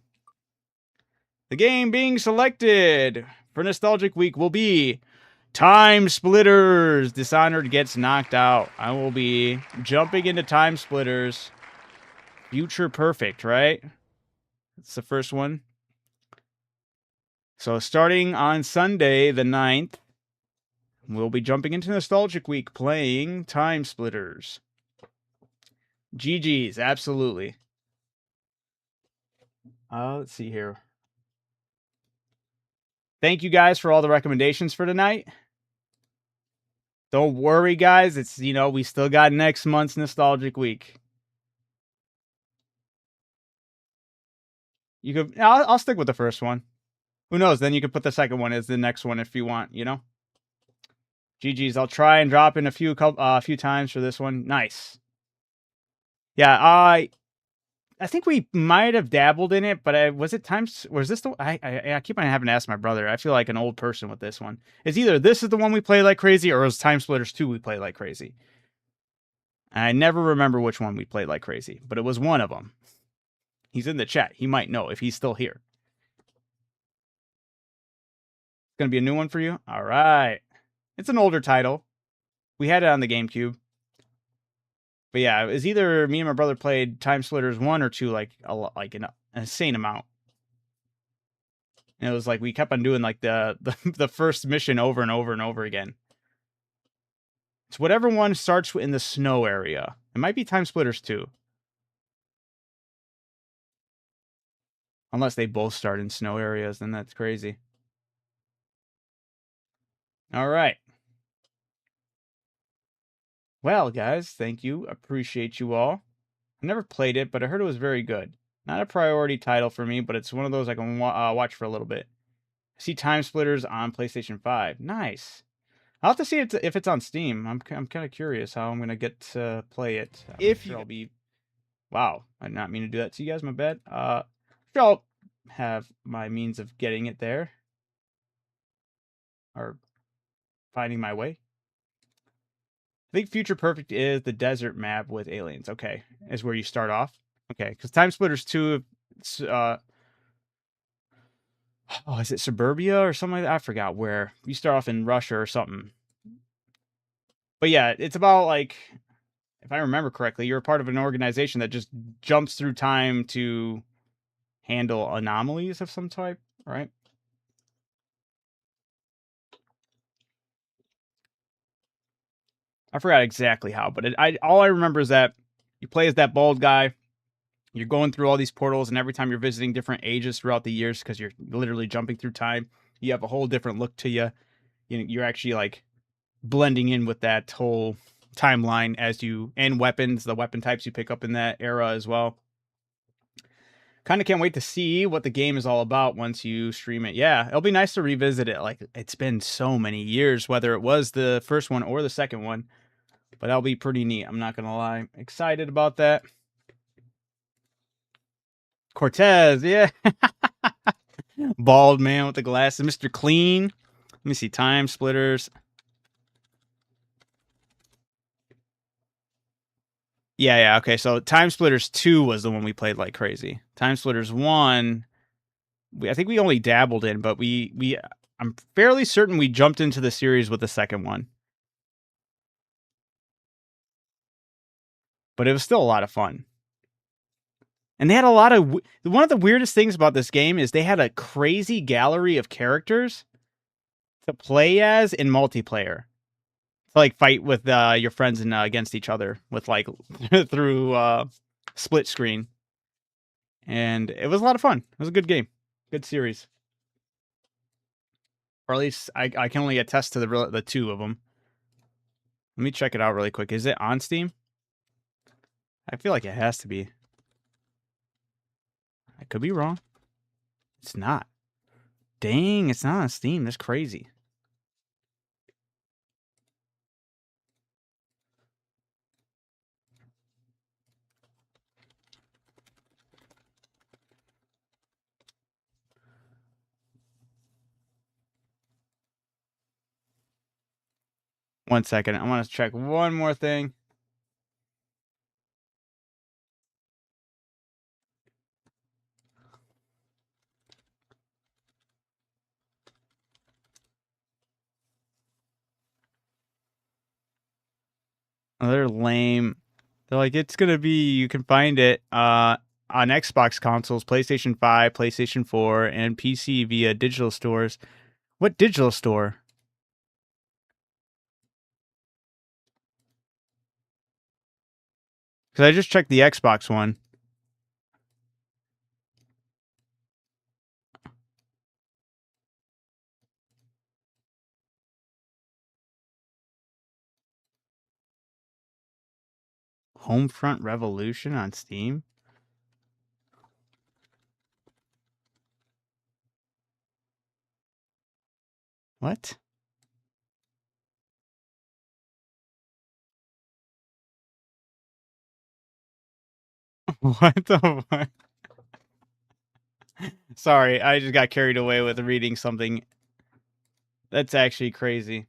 The game being selected for Nostalgic Week will be Time Splitters. Dishonored gets knocked out. I will be jumping into Time Splitters. Future Perfect, right? That's the first one. So starting on Sunday, the 9th, we'll be jumping into Nostalgic Week playing Time Splitters. GG's, absolutely. Let's see here. Thank you guys for all the recommendations for tonight. Don't worry, guys. It's, we still got next month's Nostalgic Week. You could, I'll stick with the first one. Who knows? Then you could put the second one as the next one if you want, GG's. I'll try and drop in a few times for this one. Nice. Yeah, I think we might have dabbled in it, but was it times? Was this the? I keep on having to ask my brother. I feel like an old person with this one. It's either this is the one we play like crazy, or is Time Splitters 2 we play like crazy. I never remember which one we played like crazy, but it was one of them. He's in the chat. He might know if he's still here. It's gonna be a new one for you. All right. It's an older title. We had it on the GameCube. But yeah, it was either me and my brother played Time Splitters 1 or 2 like an insane amount. And it was like we kept on doing like the first mission over and over and over again. It's whatever one starts in the snow area. It might be Time Splitters 2. Unless they both start in snow areas, then that's crazy. All right. Well, guys, thank you. Appreciate you all. I never played it, but I heard it was very good. Not a priority title for me, but it's one of those I can watch for a little bit. I see Time Splitters on PlayStation 5. Nice. I'll have to see if it's on Steam. I'm kind of curious how I'm going to get to play it. If sure I'll be... Wow, I did not mean to do that to you guys, my bad. Sure I'll have my means of getting it there. Or finding my way. I think Future Perfect is the desert map with aliens. Okay, is where you start off. Okay, because Time Splitters 2, is it Suburbia or something like that? I forgot where. You start off in Russia or something. But yeah, it's about like, if I remember correctly, you're a part of an organization that just jumps through time to handle anomalies of some type, right? I forgot exactly how, but all I remember is that you play as that bald guy. You're going through all these portals, and every time you're visiting different ages throughout the years, because you're literally jumping through time, you have a whole different look to you. You're actually like blending in with that whole timeline and weapons, the weapon types you pick up in that era as well. Kind of can't wait to see what the game is all about once you stream it. Yeah, it'll be nice to revisit it. Like, it's been so many years, whether it was the first one or the second one. But that'll be pretty neat. I'm not going to lie. Excited about that. Cortez, yeah. Bald man with the glasses. Mr. Clean. Let me see. Time Splitters. Yeah. Okay. So Time Splitters 2 was the one we played like crazy. Time Splitters 1, I think we only dabbled in, but I'm fairly certain we jumped into the series with the second one. But it was still a lot of fun. And they had a lot of... One of the weirdest things about this game is they had a crazy gallery of characters to play as in multiplayer. To like fight with your friends and against each other with like through split screen. And it was a lot of fun. It was a good game. Good series. Or at least I can only attest to the two of them. Let me check it out really quick. Is it on Steam? I feel like it has to be. I could be wrong. It's not. Dang, it's not on Steam. That's crazy. One second. I want to check one more thing. They're lame. They're like, it's going to be, you can find it on Xbox consoles, PlayStation 5, PlayStation 4, and PC via digital stores. What digital store? Because I just checked the Xbox one. Homefront Revolution on Steam? What? What the fuck? Sorry, I just got carried away with reading something. That's actually crazy.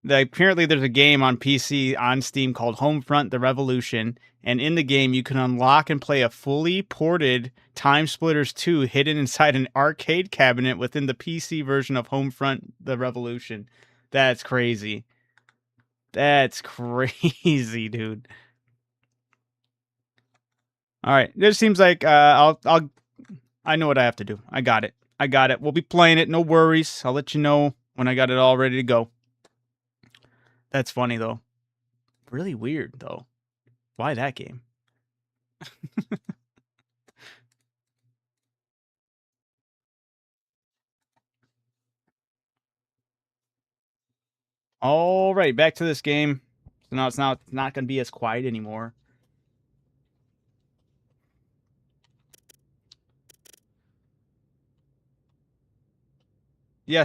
Apparently, there's a game on PC on Steam called Homefront: The Revolution, and in the game, you can unlock and play a fully ported Time Splitters 2 hidden inside an arcade cabinet within the PC version of Homefront: The Revolution. That's crazy. That's crazy, dude. All right, this seems like I know what I have to do. I got it. We'll be playing it. No worries. I'll let you know when I got it all ready to go. That's funny, though. Really weird, though. Why that game? All right, back to this game. So now it's not going to be as quiet anymore. Yeah,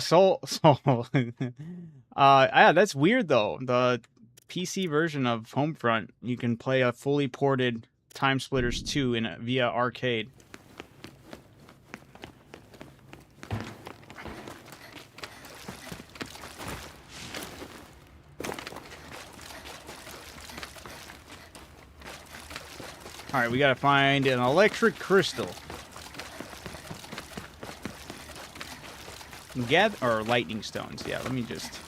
yeah, that's weird though. The PC version of Homefront, you can play a fully ported Time Splitters 2 via arcade. All right, we got to find an electric crystal. Or lightning stones. Yeah, let me just...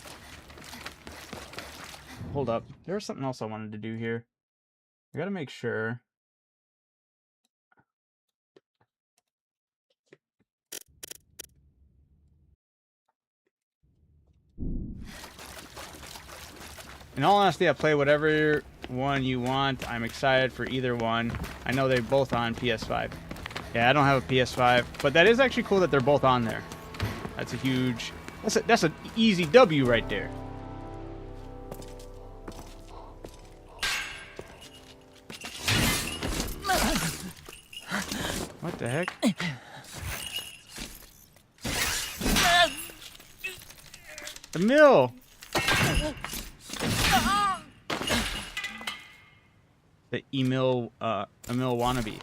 Hold up. There was something else I wanted to do here. I gotta make sure. In all honesty, I play whatever one you want. I'm excited for either one. I know they're both on PS5. Yeah, I don't have a PS5, but that is actually cool that they're both on there. That's a huge... That's an easy W right there. What the heck? The mill! The Emil wannabe.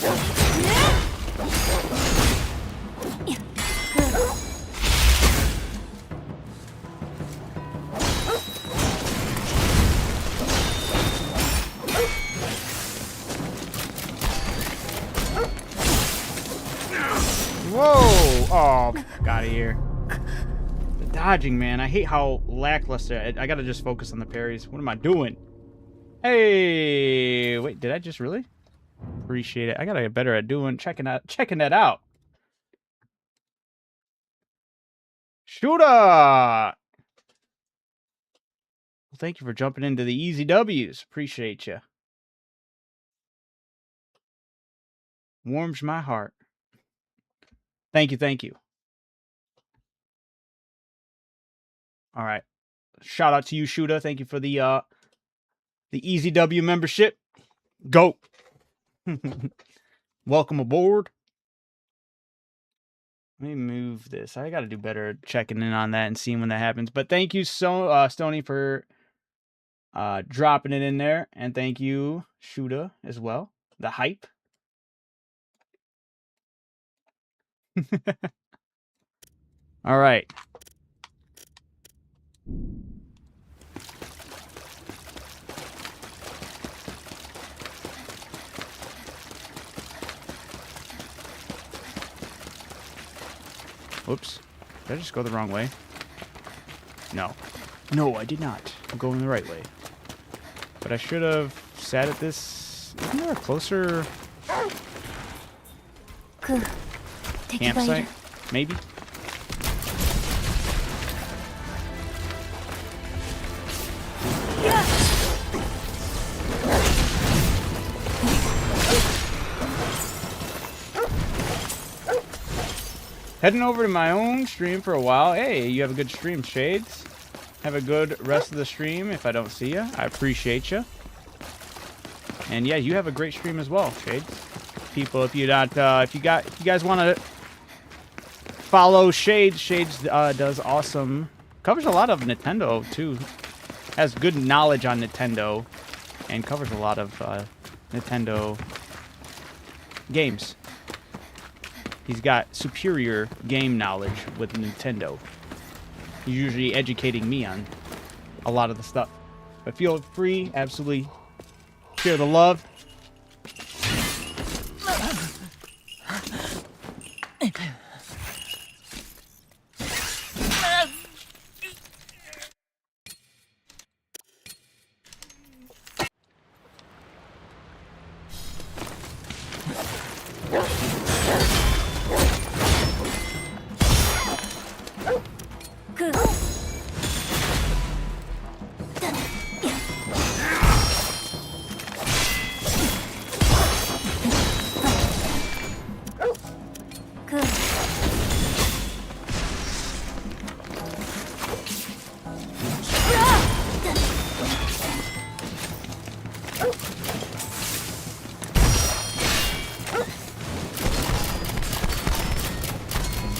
Whoa! Oh, got out of here. The dodging, man. I hate how lackluster. I gotta just focus on the parries. What am I doing? Hey! Wait, did I just really? Appreciate it. I gotta get better at checking that out. Shooter! Well, thank you for jumping into the easy W's. Appreciate you. Warms my heart. Thank you, thank you. All right. Shout out to you, Shooter. Thank you for the Easy W membership. Go. Welcome aboard. Let me move this. I got to do better at checking in on that and seeing when that happens. But thank you, Stony, for dropping it in there. And thank you, Shooter, as well. The hype. All right. Whoops. Did I just go the wrong way? No. No, I did not. I'm going the right way. But I should have sat at this... Isn't there a closer... campsite? Maybe? Heading over to my own stream for a while. Hey, you have a good stream, Shades. Have a good rest of the stream if I don't see you. I appreciate you. And yeah, you have a great stream as well, Shades. People, if you guys want to follow Shades, Shades does awesome. Covers a lot of Nintendo too. Has good knowledge on Nintendo and covers a lot of Nintendo games. He's got superior game knowledge with Nintendo. He's usually educating me on a lot of the stuff. But feel free, absolutely share the love.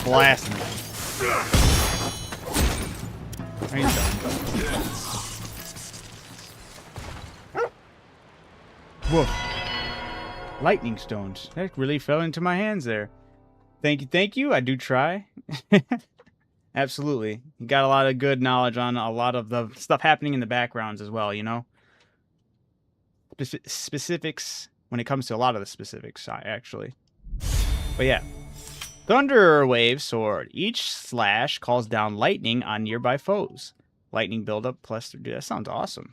Blasting it. He's done. Whoa. Lightning stones. That really fell into my hands there. Thank you, thank you. I do try. Absolutely. You got a lot of good knowledge on a lot of the stuff happening in the backgrounds as well, you know? Specifics, when it comes to a lot of the specifics, actually. But yeah. Thunder Wave Sword. Each slash calls down lightning on nearby foes. Lightning buildup plus 3. Dude, that sounds awesome.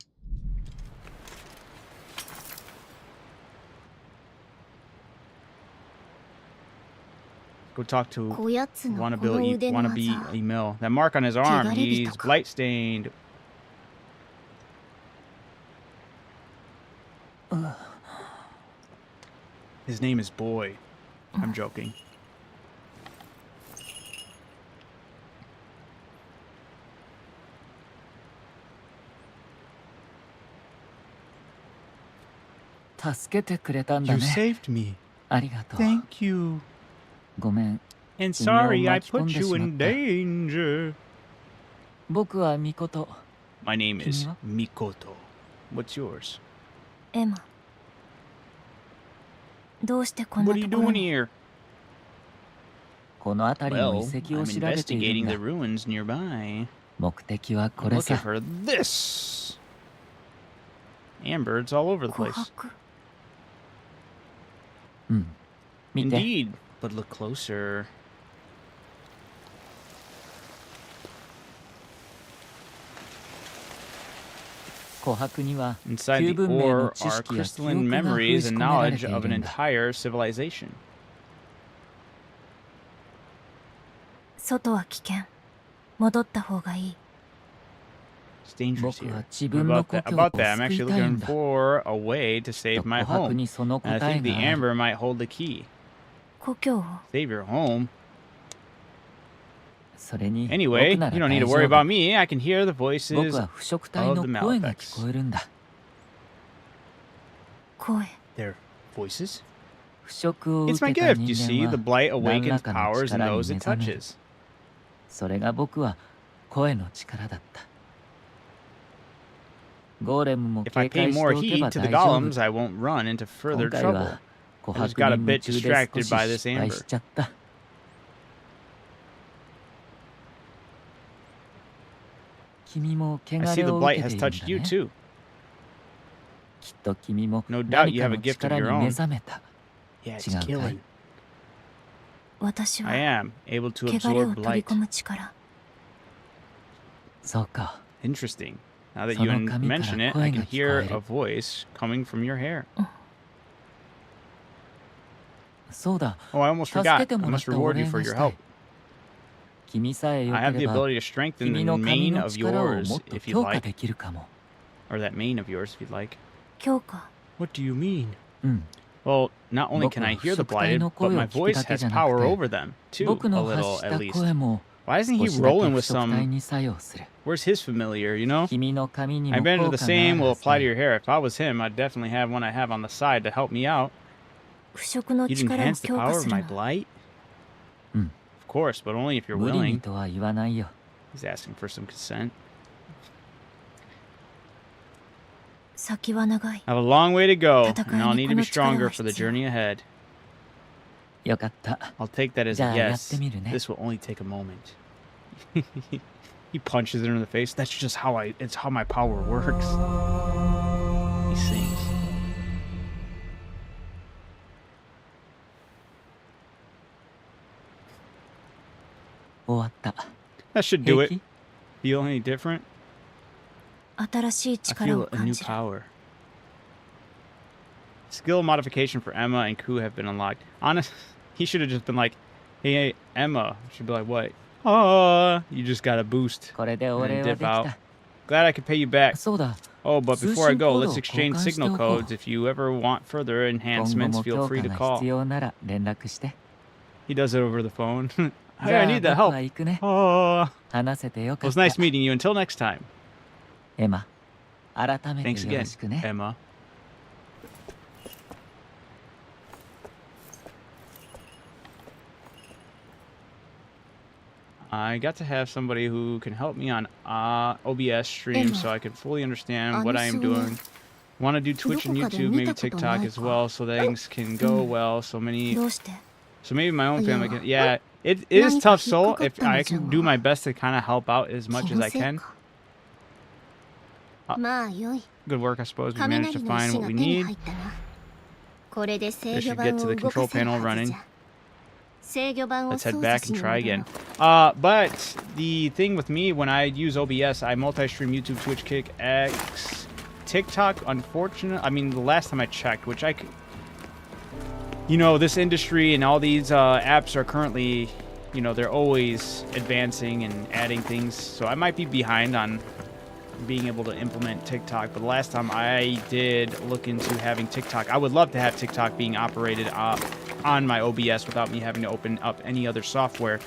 Go talk to wannabe Emil. That mark on his arm, he's blight stained. His name is Boy. I'm joking. You saved me. Thank you. And sorry I put you in danger. My name is Mikoto. What's yours? Emma. What are you doing here? この辺りの遺 Well, 跡を I'm 調べている investigating ん the だ。 ruins nearby. 目的はこ I'm れ looking さ。 for this. Ambirds all over the place. うん。見て。 Indeed, but look closer. 琥珀には Inside 旧 the 文明の ore 知 are 識や記 crystalline 憶が封 memories じ and 込められ knowledge てい of る an んだ。 entire civilization. 外は危険。戻った方がいい。 It's dangerous 僕 here. は自分の About 故 that, 郷 about を that, I'm 救 actually いたいん looking だ。 for a way to と save my 琥珀 home. にその And I 答え think the がある。 amber might hold the key. 故郷を。 Save your home. それに Anyway, 僕なら you don't 大 need to 丈 worry 夫。 about me. I can hear the 僕 voices は腐食体の of the 声が Malefics. 聞こえるんだ。声。 Their voices? 腐食を It's 受 my けた gift. You 人 see, 間 the は blight 何ら awakens かの powers in 力に those 目 it 覚める。 touches. それが僕は声の力だった。ゴーレムも If I 警 pay 戒して more おけ heed ば to the 大丈夫。 golems, I won't run into 今 further 回 trouble. は琥 I just got a 珀に bit 夢中で distracted 少 by し this 失敗 amber. しちゃった。君も I 汚 see れ the を受 blight け has ているん touched だ you ね。 too. きっと君も No doubt 何 you か have a の gift of 力 your に own. 目覚めた。 Yeah, it's 違うかい？ killing. 私は I am able to 汚れを absorb 取り blight. 込む力。そうか。 Interesting. Now that そ you の髪から mention it, 声 I が can 聞こ hear え a る。 voice coming from your hair. そうだ。 Oh, I almost 助け forgot. て I もらっ must たお reward you 礼 for がし your た help. い。君さえよ I け have れ the ば ability to strengthen 君 the の髪 mane の of 力をも yours っと if you'd 強化 like. できるかも。 Or that mane of yours if you'd like. 強化。 What do you mean? うん。 Well, not only 僕 can は I 腐 hear the 食体 blighted, の but 声を my 聞く voice だけ has じゃな power く over them, て、 too, 僕 a の発 little し at た least. 声も Why isn't 少 he しだけ rolling 腐 with 食体 some... に作用する。 Where's his familiar, you know? 君の髪に I も bet 効 the 果があ same る will はず apply だ to your hair. If I was him, I'd definitely have one I have on the side to help me out. 腐食の You'd 力を enhance the 強 power 化 of する my の。 blight? うん。 Of course, but only if you're 無理に willing. とは言わないよ。 He's asking for some consent. 先は長い。 I have a long way to go, and 戦いに I'll need to be この力は stronger for the 必要。 journey ahead. よかった。 I'll take that as じゃ a あやっ yes. てみるね。 This will only take a moment. He punches her in the face. That's just how it's how my power works. He sings. 終わった。 That should do 平 it. 気？ Feel any different? 新しい I 力を feel a 感 new じる。 power. Skill modification for Emma and Ku have been unlocked. Honest, he should have just been like, hey, Emma. She'd be like, what? You just got a boost. これでお And 礼 then は dip でき out. た。 Glad I could pay you back. そうだ。 Oh, but before I go, let's exchange 通信コードを交換しておこう。 signal codes. If you ever want further 今後 enhancements, も feel 強 free 化 to が call. 必要なら連絡して。 He does it over the phone. じ Hey, I ゃあ need that 僕 help. は行くね。 Oh, 話せてよ it かっ was た。 nice meeting you. Until next time. エマ、改め Thanks てよろ again, しくね。 Emma. I got to have somebody who can help me on OBS stream Emma. so I can fully understand what I am doing. Want to do Twitch and どこかで YouTube, 見 maybe たこと TikTok ない as か。 well, so things can go well. So どうして？ maybe my own family can. Yeah, it 何 is か tough. So 引っかかっ if たの I じゃ can わ。 do my best to kind of help out as 気 much の as I せい can. か。まあよい。 Good work, I suppose. We managed 雷 to の find 石 what が we 手に need. 入ったな。これで制 This 御 should 盤 get を to the 動 control かせる panel はず running. じゃ。制御盤を Let's 操 head 作 back し and に try 戻ろ again. う。 But the thing with me when I use OBS, I multi-stream YouTube, Twitch, Kick, X, TikTok. Unfortunately, I mean the last time I checked, which I could, you know, this industry and all these apps are currently, you know, they're always advancing and adding things. So I might be behind on being able to implement TikTok. But the last time I did look into having TikTok, I would love to have TikTok being operated on my OBS without me having to open up any other software.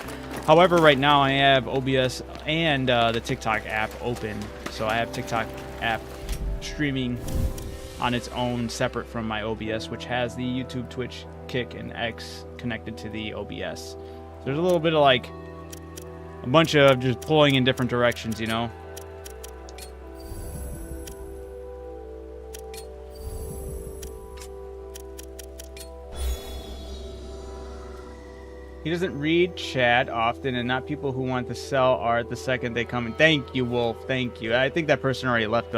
However, right now I have OBS and the TikTok app open. So I have TikTok app streaming on its own separate from my OBS, which has the YouTube, Twitch, Kick, and X connected to the OBS. So there's a little bit of like a bunch of just pulling in different directions, you know? He doesn't read chat often, and not people who want to sell art the second they come in. Thank you, Wolf. Thank you. I think that person already left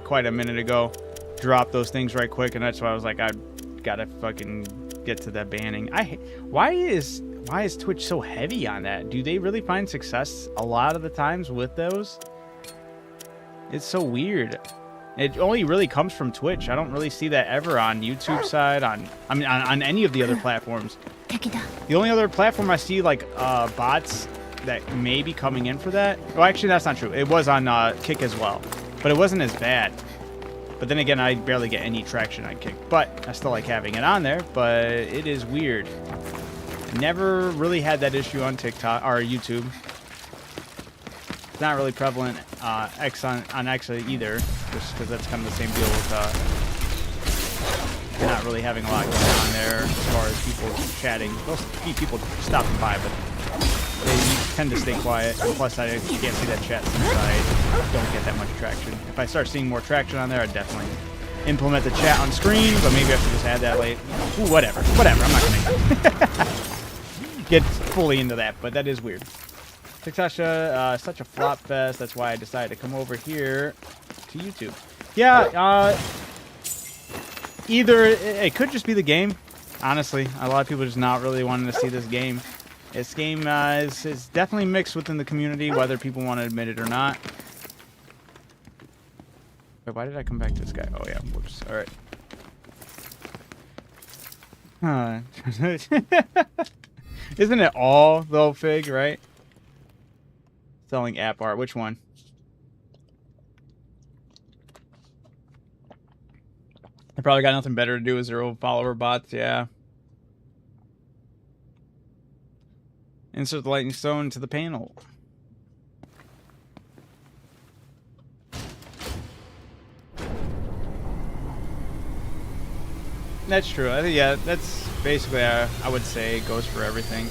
quite a minute ago. Dropped those things right quick, and that's why I was like, I gotta fucking get to that banning. Why is Twitch so heavy on that? Do they really find success a lot of the times with those? It's so weird. It only really comes from Twitch. I don't really see that ever on YouTube side, on any of the other platforms. The only other platform I see like bots that may be coming in for that. Oh, actually, that's not true. It was on Kick as well, but it wasn't as bad. But then again, I barely get any traction on Kick, but I still like having it on there. But it is weird. Never really had that issue on TikTok or YouTube. It's not really prevalent X on X either, just because that's kind of the same deal with not really having a lot going on there as far as people chatting. There'll be people stopping by, but they tend to stay quiet. And plus, I can't see that chat since I don't get that much traction. If I start seeing more traction on there, I'd definitely implement the chat on screen, but maybe I should just add that late. Ooh, whatever. I'm not going to get fully into that, but that is weird. TikTok, such a flop fest. That's why I decided to come over here to YouTube. Yeah, either it could just be the game. Honestly, a lot of people just not really wanting to see this game. This game is definitely mixed within the community, whether people want to admit it or not. Wait, why did I come back to this guy? Oh yeah, whoops. All right. Isn't it all though, Fig? Right? Selling app art. Which one? I probably got nothing better to do with 0 follower bots. Yeah. Insert the lightning stone to the panel. That's true. I think, yeah, that's basically, I would say, goes for everything.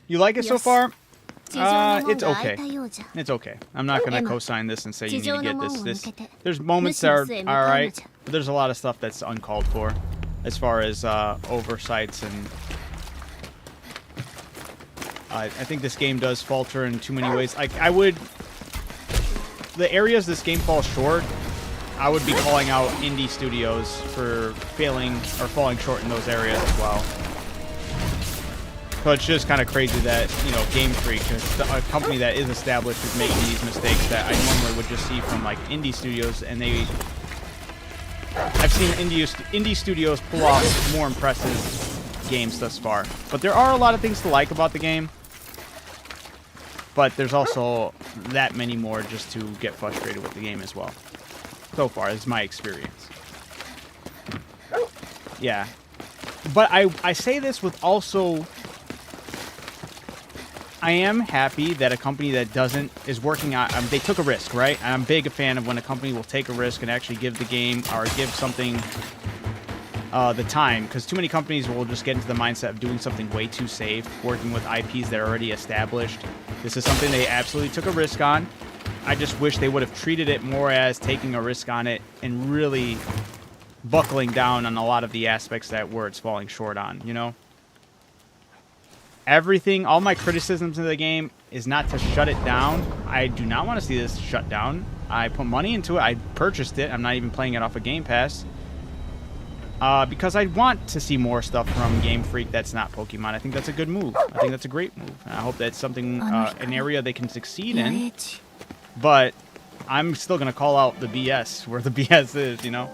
You like it so far? It's okay. It's okay. I'm not going to co-sign this and say you need to get this. There's moments that are alright, but there's a lot of stuff that's uncalled for as far as oversights, and I think this game does falter in too many ways. Like, the areas this game falls short, I would be calling out indie studios for failing or falling short in those areas as well. So it's just kind of crazy that, you know, Game Freak, a company that is established, is making these mistakes that I normally would just see from, like, indie studios, and I've seen indie studios pull off more impressive games thus far. But there are a lot of things to like about the game, but there's also that many more just to get frustrated with the game as well. So far, is my experience. Yeah. But I say this with also... I am happy that a company that is working on, they took a risk, right? And I'm big a fan of when a company will take a risk and actually give the game or give something the time, because too many companies will just get into the mindset of doing something way too safe, working with IPs that are already established. This is something they absolutely took a risk on. I just wish they would have treated it more as taking a risk on it and really buckling down on a lot of the aspects that where it's falling short on, you know? Everything, all my criticisms of the game is not to shut it down. I do not want to see this shut down. I put money into it. I purchased it. I'm not even playing it off of Game Pass. Because I want to see more stuff from Game Freak that's not Pokemon. I think that's a good move. I think that's a great move. I hope that's something, an area they can succeed in. But I'm still going to call out the BS where the BS is, you know?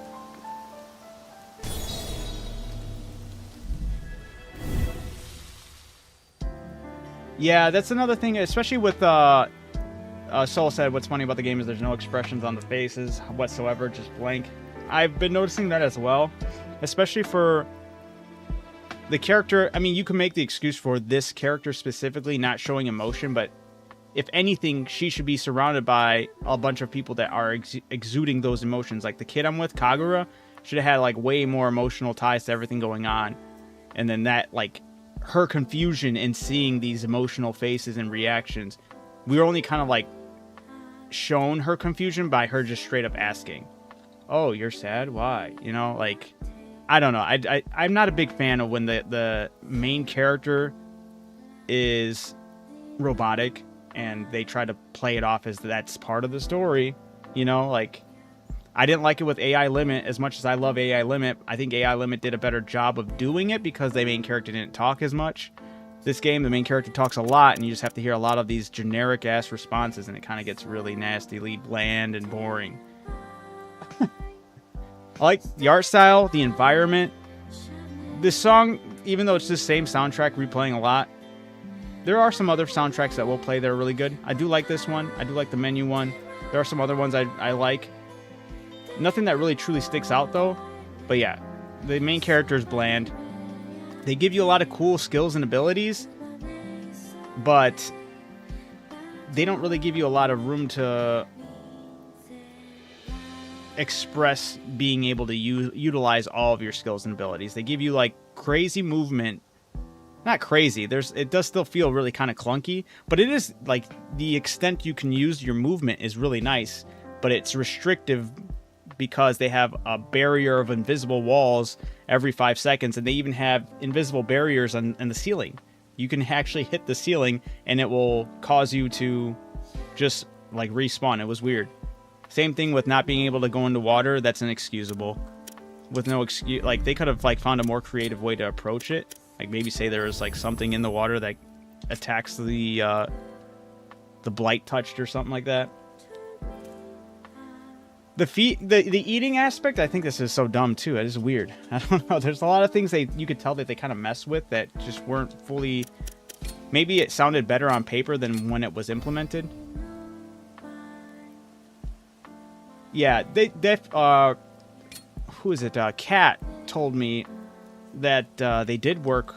Yeah, that's another thing, especially with, Soul said what's funny about the game is there's no expressions on the faces whatsoever, just blank. I've been noticing that as well, especially for the character. I mean, you can make the excuse for this character specifically not showing emotion, but if anything, she should be surrounded by a bunch of people that are exuding those emotions. Like the kid I'm with, Kagura, Should have had like way more emotional ties to everything going on. And then that, like, her confusion in seeing these emotional faces and reactions, we were only kind of like shown her confusion by her just straight up asking, "Oh, you're sad? Why?" You know, like, I don't know. I'm not a big fan of when the main character is robotic and they try to play it off as that's part of the story. You know, like, I didn't like it with AI Limit as much as I love AI Limit. I think AI Limit did a better job of doing it because the main character didn't talk as much. This game, the main character talks a lot, and you just have to hear a lot of these generic-ass responses, and it kind of gets really nastily bland and boring. I like the art style, the environment. This song, even though it's the same soundtrack replaying a lot, there are some other soundtracks that will play that are really good. I do like this one. I do like the menu one. There are some other ones I like. Nothing that really truly sticks out, though. But yeah, the main character is bland. They give you a lot of cool skills and abilities, but they don't really give you a lot of room to express being able to utilize all of your skills and abilities. They give you like crazy movement. Not crazy. It does still feel really kind of clunky, but it is like the extent you can use your movement is really nice, but it's restrictive because they have a barrier of invisible walls every 5 seconds, and they even have invisible barriers on the ceiling. You can actually hit the ceiling and it will cause you to just like respawn. It was weird. Same thing with not being able to go into water. That's inexcusable. With no excuse, like they could have like found a more creative way to approach it. Like maybe say there was like something in the water that attacks the blight touched or something like that. The eating aspect, I think this is so dumb too. It is weird. I don't know. There's a lot of things you could tell that they kind of mess with that just weren't fully. Maybe it sounded better on paper than when it was implemented. Yeah, who is it? Kat told me that they did work.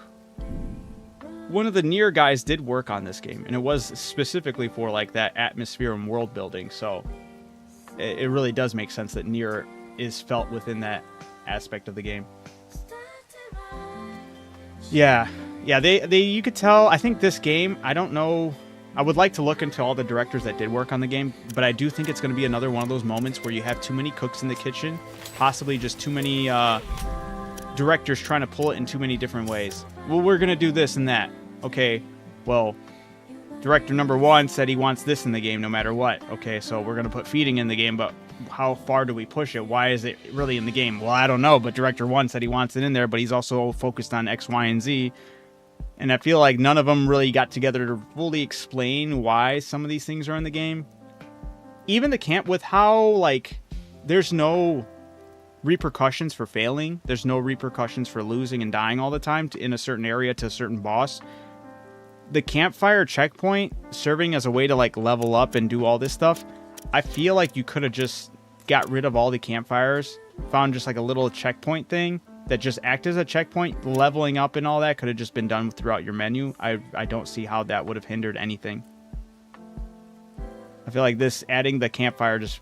One of the Nier guys did work on this game, and it was specifically for like that atmosphere and world building. So it really does make sense that Nier is felt within that aspect of the game. Yeah, they you could tell. I think this game, I don't know. I would like to look into all the directors that did work on the game, but I do think it's going to be another one of those moments where you have too many cooks in the kitchen, possibly just too many directors trying to pull it in too many different ways. Well, we're going to do this and that. Okay, well, director number 1 said he wants this in the game no matter what. Okay, so we're going to put feeding in the game, but how far do we push it? Why is it really in the game? Well, I don't know, but director 1 said he wants it in there, but he's also focused on X, Y, and Z. And I feel like none of them really got together to fully explain why some of these things are in the game. Even the camp, with how, like, there's no repercussions for failing. There's no repercussions for losing and dying all the time in a certain area to a certain boss. The campfire checkpoint serving as a way to, like, level up and do all this stuff. I feel like you could have just got rid of all the campfires, found just, like, a little checkpoint thing that just act as a checkpoint. Leveling up and all that could have just been done throughout your menu. I don't see how that would have hindered anything. I feel like this adding the campfire just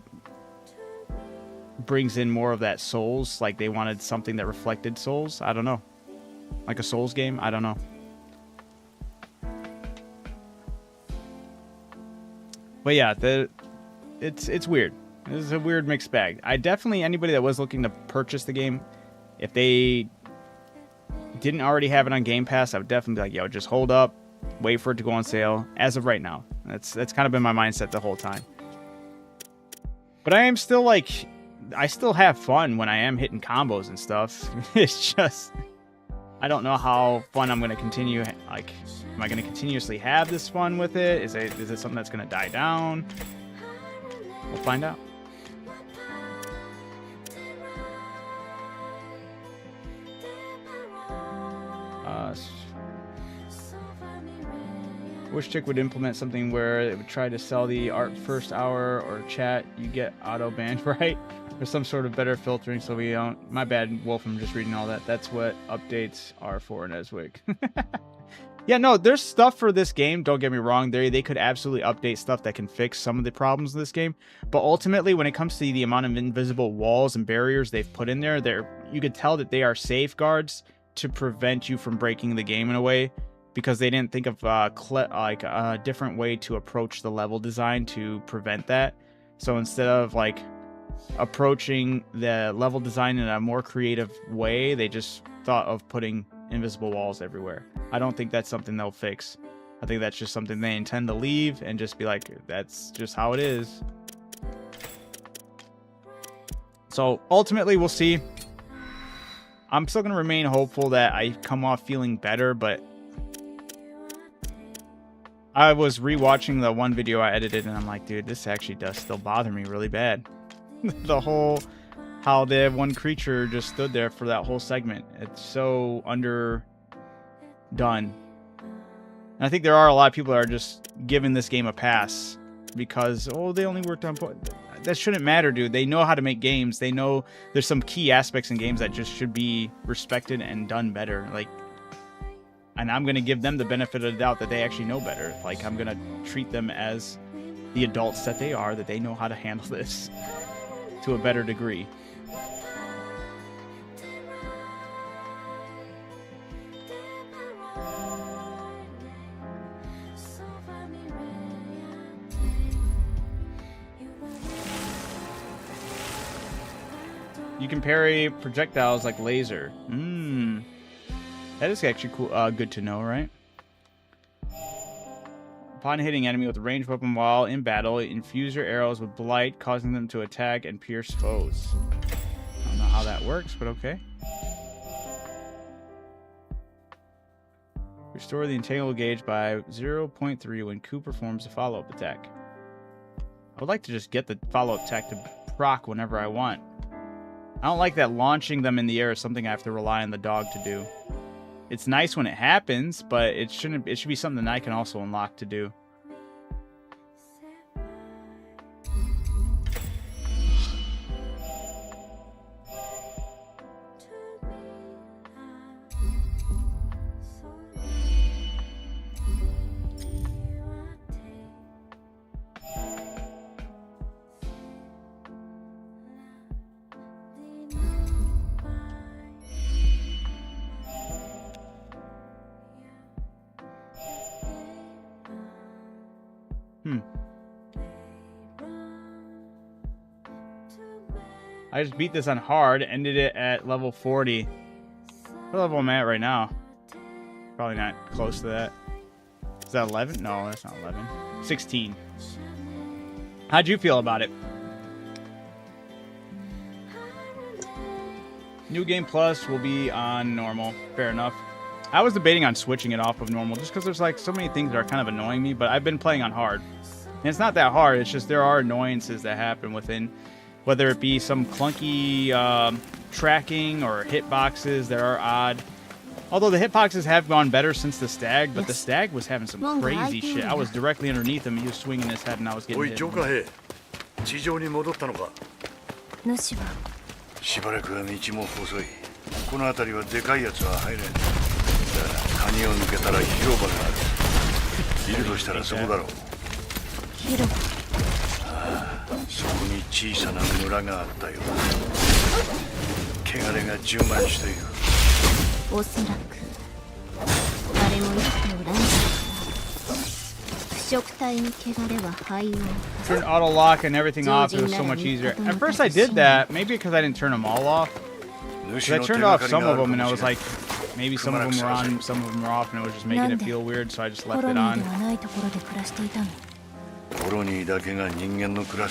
brings in more of that Souls. Like they wanted something that reflected Souls. I don't know. Like a Souls game. I don't know. But yeah, it's weird. This is a weird mixed bag. Anybody that was looking to purchase the game, if they didn't already have it on Game Pass, I would definitely be like, yo, just hold up, wait for it to go on sale. As of right now, that's kind of been my mindset the whole time. But I am still like, I still have fun when I am hitting combos and stuff. It's just, I don't know how fun I'm going to continue. Like, am I going to continuously have this fun with it? Is it something that's going to die down? We'll find out. Wish Chick would implement something where it would try to sell the art first hour or chat, you get auto banned, right? Or some sort of better filtering so we don't... My bad, Wolf, I'm just reading all that. That's what updates are for in Eswick. Yeah, no, there's stuff for this game, don't get me wrong. They could absolutely update stuff that can fix some of the problems in this game. But ultimately, when it comes to the amount of invisible walls and barriers they've put in there, you could tell that they are safeguards to prevent you from breaking the game in a way. Because they didn't think of a different way to approach the level design to prevent that. So instead of like approaching the level design in a more creative way, they just thought of putting invisible walls everywhere. I don't think that's something they'll fix. I think that's just something they intend to leave and just be like, that's just how it is. So ultimately, we'll see. I'm still going to remain hopeful that I come off feeling better, but I was rewatching the one video I edited, and I'm like, dude, this actually does still bother me really bad. The whole, how the one creature just stood there for that whole segment. It's so underdone. And I think there are a lot of people that are just giving this game a pass because, oh, they only worked on... That shouldn't matter, dude. They know how to make games. They know there's some key aspects in games that just should be respected and done better. Like, and I'm going to give them the benefit of the doubt that they actually know better. Like, I'm going to treat them as the adults that they are, that they know how to handle this to a better degree. You can parry projectiles like laser. That is actually cool. Good to know, right? Upon hitting enemy with a ranged weapon while in battle, infuse your arrows with blight, causing them to attack and pierce foes. I don't know how that works, but okay. Restore the entangle gauge by 0.3 when Q performs a follow-up attack. I would like to just get the follow-up attack to proc whenever I want. I don't like that launching them in the air is something I have to rely on the dog to do. It's nice when it happens, but it should be something that I can also unlock to do. I just beat this on hard, ended it at level 40. What level am I at right now? Probably not close to that. Is that 11? No, that's not 11. 16. How'd you feel about it? New Game Plus will be on normal. Fair enough. I was debating on switching it off of normal just because there's like so many things that are kind of annoying me, but I've been playing on hard. And it's not that hard, it's just there are annoyances that happen within, whether it be some clunky tracking or hitboxes that are odd. Although the hitboxes have gone better since the stag, but the stag was having some crazy shit. I was directly underneath him, he was swinging his head and I was getting hit. 地上に戻ったのか。主はしばらくは道も細い。この辺りはでかいやつは入れん。だが谷を抜けたら広場がある。いるとしたらそこだろう。広場。ああ、そこに小さな村があったよ。汚れが充満している。おそらく誰も生きておらんから腐食体に汚れは肺を Turn auto lock and everything off, it was so much easier. At first I did that, maybe because I didn't turn them all off. Because I turned off some of them and I was like, maybe some of them were on, some of them were off, and it was just making it feel weird, so I just left it on.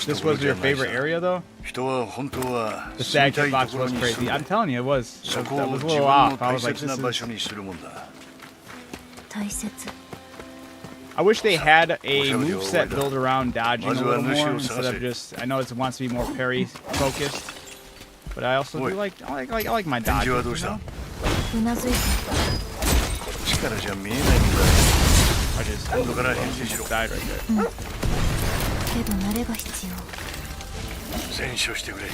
This was your favorite area though? The stag hitbox was crazy. I'm telling you, it was. That was a little off. I was like, this is... I wish they had a moveset built around dodging a little more instead of just... I know it wants to be more parry focused, but I also do like my dodges, you know? I just 今度から編成しろ。 died right there. けど慣れが必要。選手してくれ。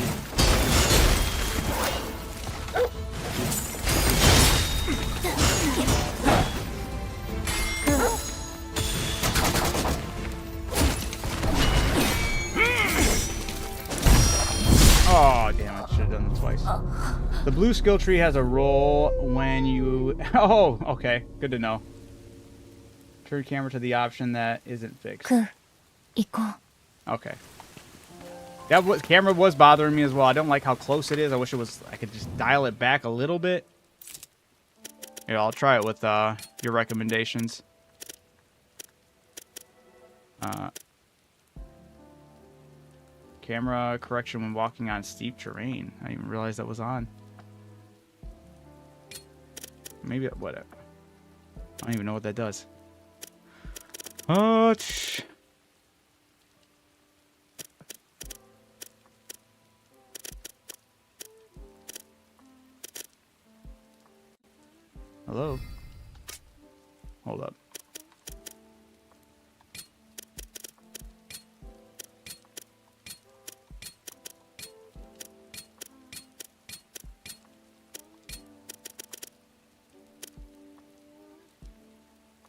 Oh, damn, I should have done it twice. The blue skill tree has a roll when you... Oh, okay. Good to know. Turn camera to the option that isn't fixed. 行こう。 Okay. That was, camera was bothering me as well. I don't like how close it is. I wish it was... I could just dial it back a little bit. Here, I'll try it with your recommendations. Camera correction when walking on steep terrain. I didn't even realize that was on. Maybe whatever. I don't even know what that does. Hello? Hold up.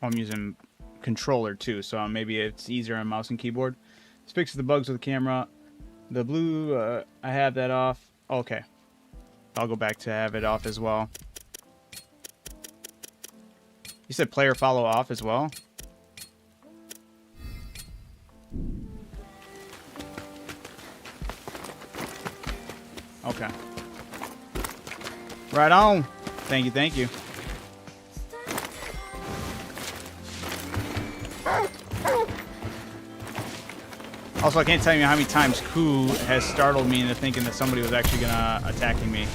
I'm using controller too, so maybe it's easier on mouse and keyboard. This fixes the bugs with the camera. The blue, I have that off. Okay. I'll go back to have it off as well. You said player follow off as well? Okay. Right on. Thank you, thank you. Also, I can't tell you how many times Ku has startled me into thinking that somebody was actually gonna attacking me.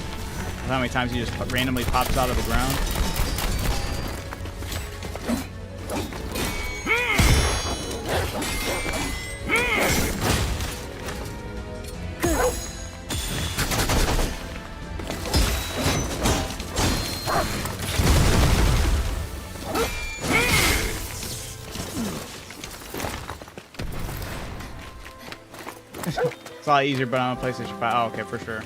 How many times he just randomly pops out of the ground. It's a lot easier, but on a PlayStation 5. Oh, okay, for sure.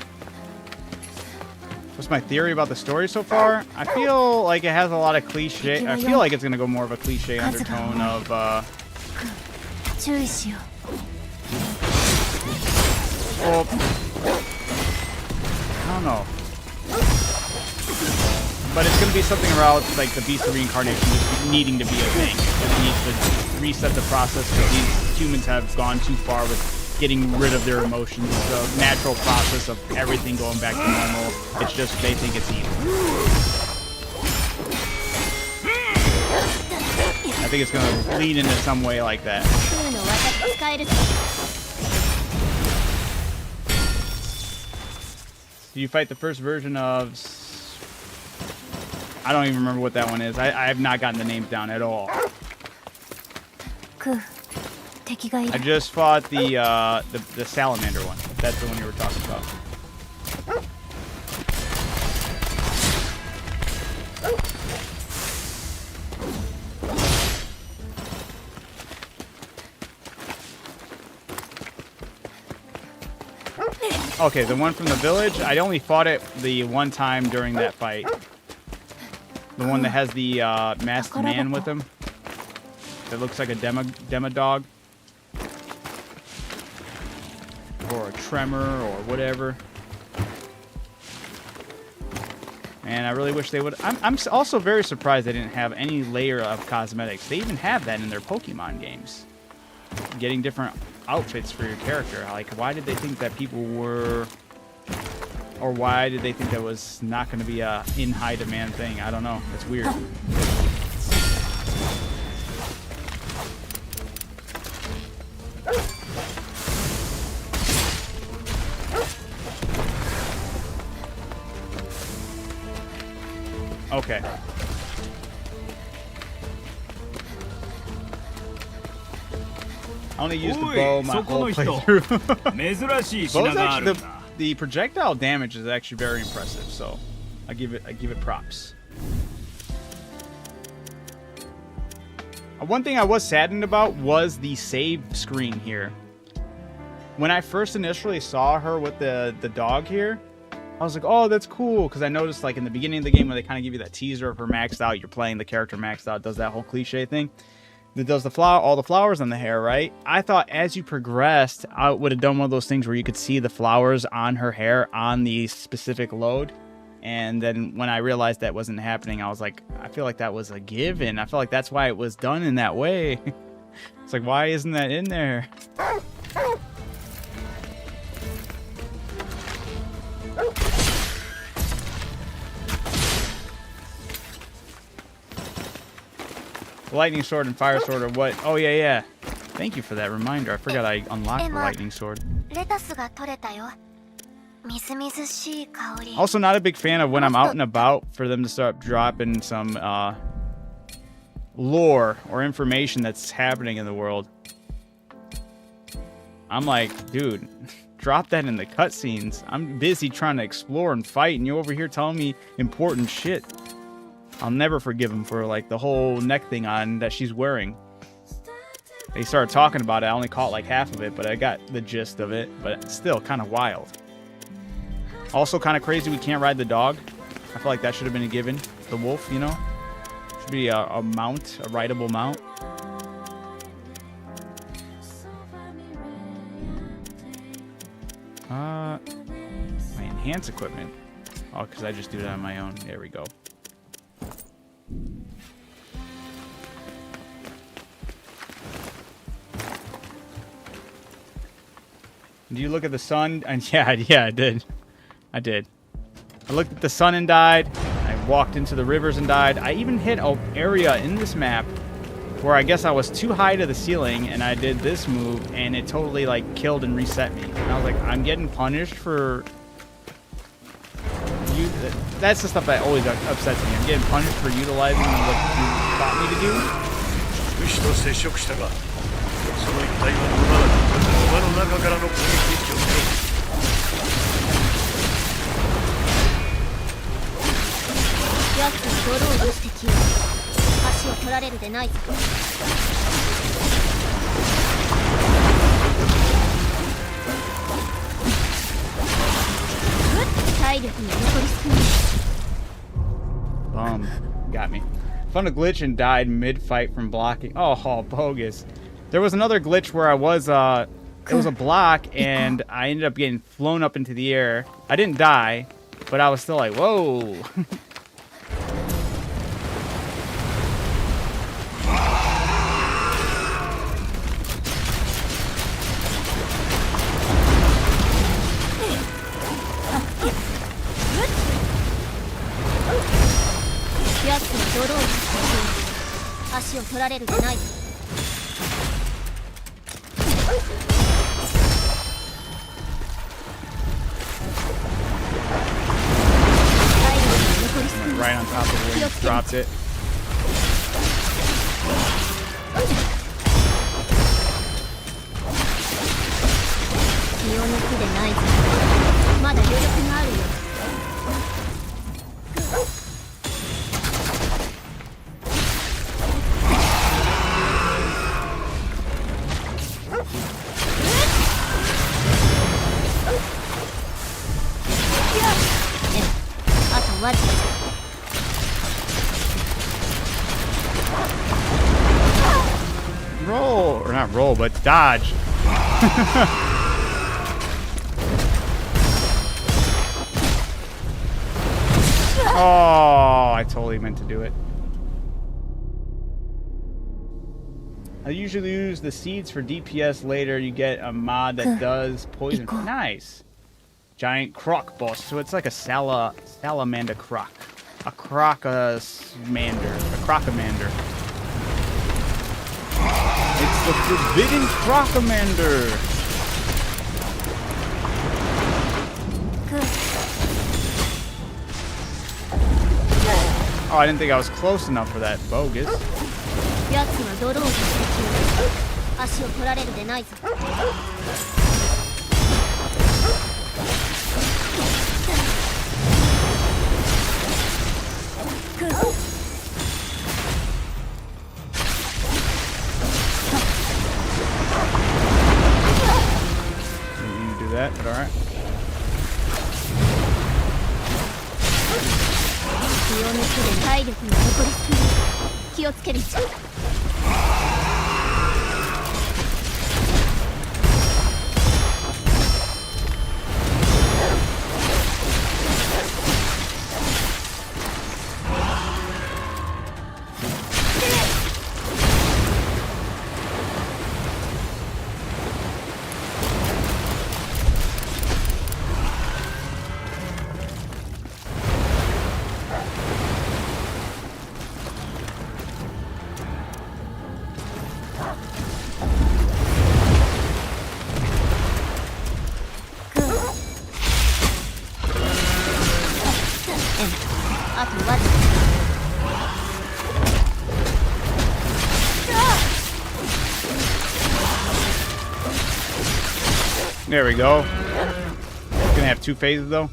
What's my theory about the story so far? I feel like it has a lot of cliche. I feel like it's gonna go more of a cliche undertone of. Well, I don't know. But it's gonna be something around like the Beast of Reincarnation just needing to be a thing. It needs to reset the process because these humans have gone too far with getting rid of their emotions. The natural process of everything going back to normal. It's just they think it's evil. I think it's gonna lead into some way like that. Did you fight the first version of... I don't even remember what that one is. I have not gotten the names down at all. I just fought the salamander one. That's the one you were talking about. Okay, the one from the village, I only fought it the one time during that fight. The one that has the masked man with him. That looks like a demo dog. Or a tremor or whatever. And I really wish they would. I'm also very surprised they didn't have any layer of cosmetics. They even have that in their Pokemon games. Getting different outfits for your character. Like, why did they think that people were... Or why did they think that was not going to be a in high demand thing? I don't know. It's weird. Okay. I only used the bow my whole playthrough. Bow's actually, the projectile damage is actually very impressive, so I give it props. One thing I was saddened about was the save screen here. When I first initially saw her with the dog here, I was like, oh, that's cool. Because I noticed, like, in the beginning of the game, when they kind of give you that teaser of her maxed out, you're playing the character maxed out, does that whole cliche thing. That does all the flowers on the hair, right? I thought as you progressed, I would have done one of those things where you could see the flowers on her hair on the specific load. And then when I realized that wasn't happening, I was like, I feel like that was a given. I feel like that's why it was done in that way. It's like, why isn't that in there? Lightning sword and fire sword are what? Oh, yeah. Thank you for that reminder. I forgot I unlocked the lightning sword. レタスが取れたよ。みずみずしい香り。 Also, not a big fan of when I'm out and about for them to start dropping some lore or information that's happening in the world. I'm like, dude, drop that in the cutscenes. I'm busy trying to explore and fight, and you over here telling me important shit. I'll never forgive him for, like, the whole neck thing on that she's wearing. They started talking about it. I only caught like half of it, but I got the gist of it. But it's still kind of wild. Also kind of crazy we can't ride the dog. I feel like that should have been a given. The wolf, you know? Should be a mount, a rideable mount. My enhance equipment. Oh, because I just do that on my own. There we go. Do you look at the sun? And yeah, I did. I looked at the sun and died. I walked into the rivers and died. I even hit an area in this map where I guess I was too high to the ceiling, and I did this move, and it totally like killed and reset me. And I was like, I'm getting punished for you. That's the stuff that always upsets me. I'm getting punished for utilizing what you taught me to do. 虫と接触したが、その一体は沼の中からの攻撃状況。奴にドローをしてきよ。足を取られるでないぞ。体力に残り少ない。Got me. Found a glitch and died mid-fight from blocking. Oh, bogus. There was another glitch where I was, it was a block, and I ended up getting flown up into the air. I didn't die, but I was still like, whoa. Right on top of where you dropped it. Roll, or not roll, but dodge. Oh, I totally meant to do it. I usually use the seeds for DPS later. You get a mod that does poison. Nice. Giant croc boss. So it's like a salamander croc. A crocamander. A crocamander. It's the forbidden crocamander. Oh, I didn't think I was close enough for that. Bogus. that, but alright. 気を抜くで体力が残りすぎる。気をつける。あとわずか。There we go. Gonna have 2 phases though.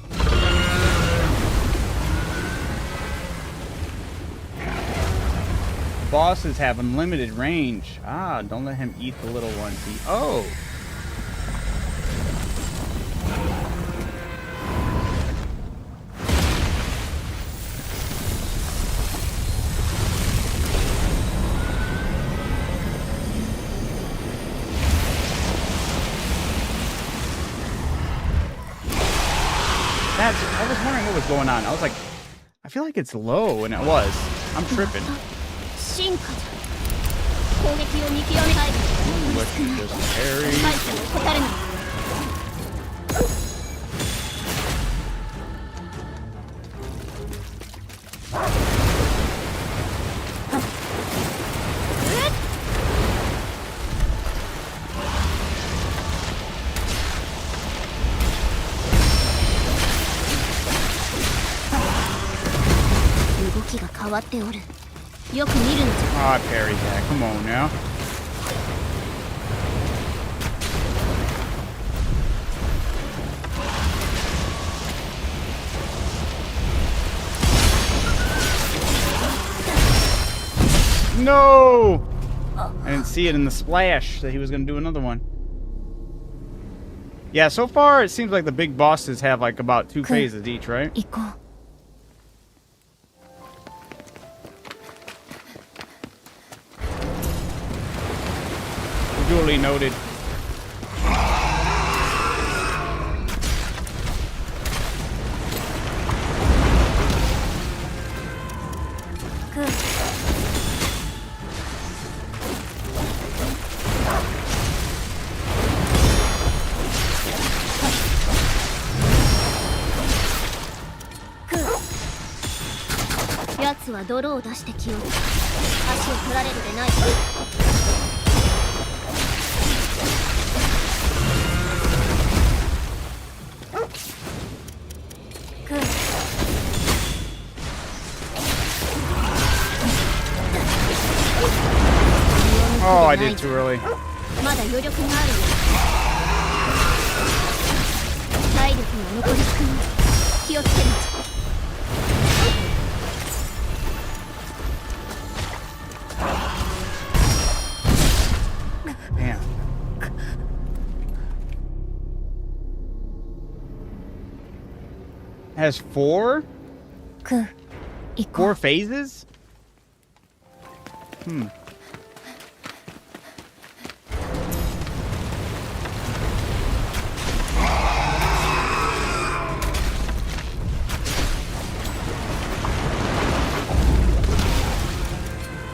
Bosses have unlimited range. Ah, don't let him eat the little ones. Oh. I was wondering what was going on. I was like, I feel like it's low, and it was. I'm tripping. 進化じゃ。攻撃を見極めたい。 Let's just parry. 敗者を怠るな。動きが変わっておる。よく見るのじゃ。 Ah, I parried that. Come on now. No! I didn't see it in the splash that he was going to do another one. Yeah, so far it seems like the big bosses have like about 2 phases each, right? 行こう。 Duly noted. Good. 奴は泥を出してきよう。足を取られるでない。 Oh, I did too early. まだ余力があるよ。体力が残り少ない。気をつける。 Damn. Has 4? くん、行こ 4 う。 phases? Hmm.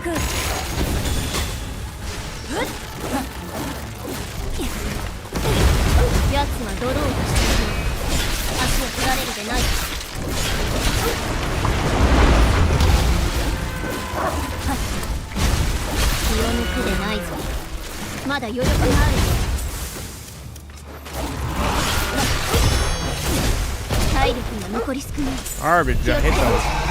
Good. 奴は泥を出している。足を取られるでない。気を抜くでないぞ。まだ余力があるよ。体力が残り少ない。 Garbage. I hit those.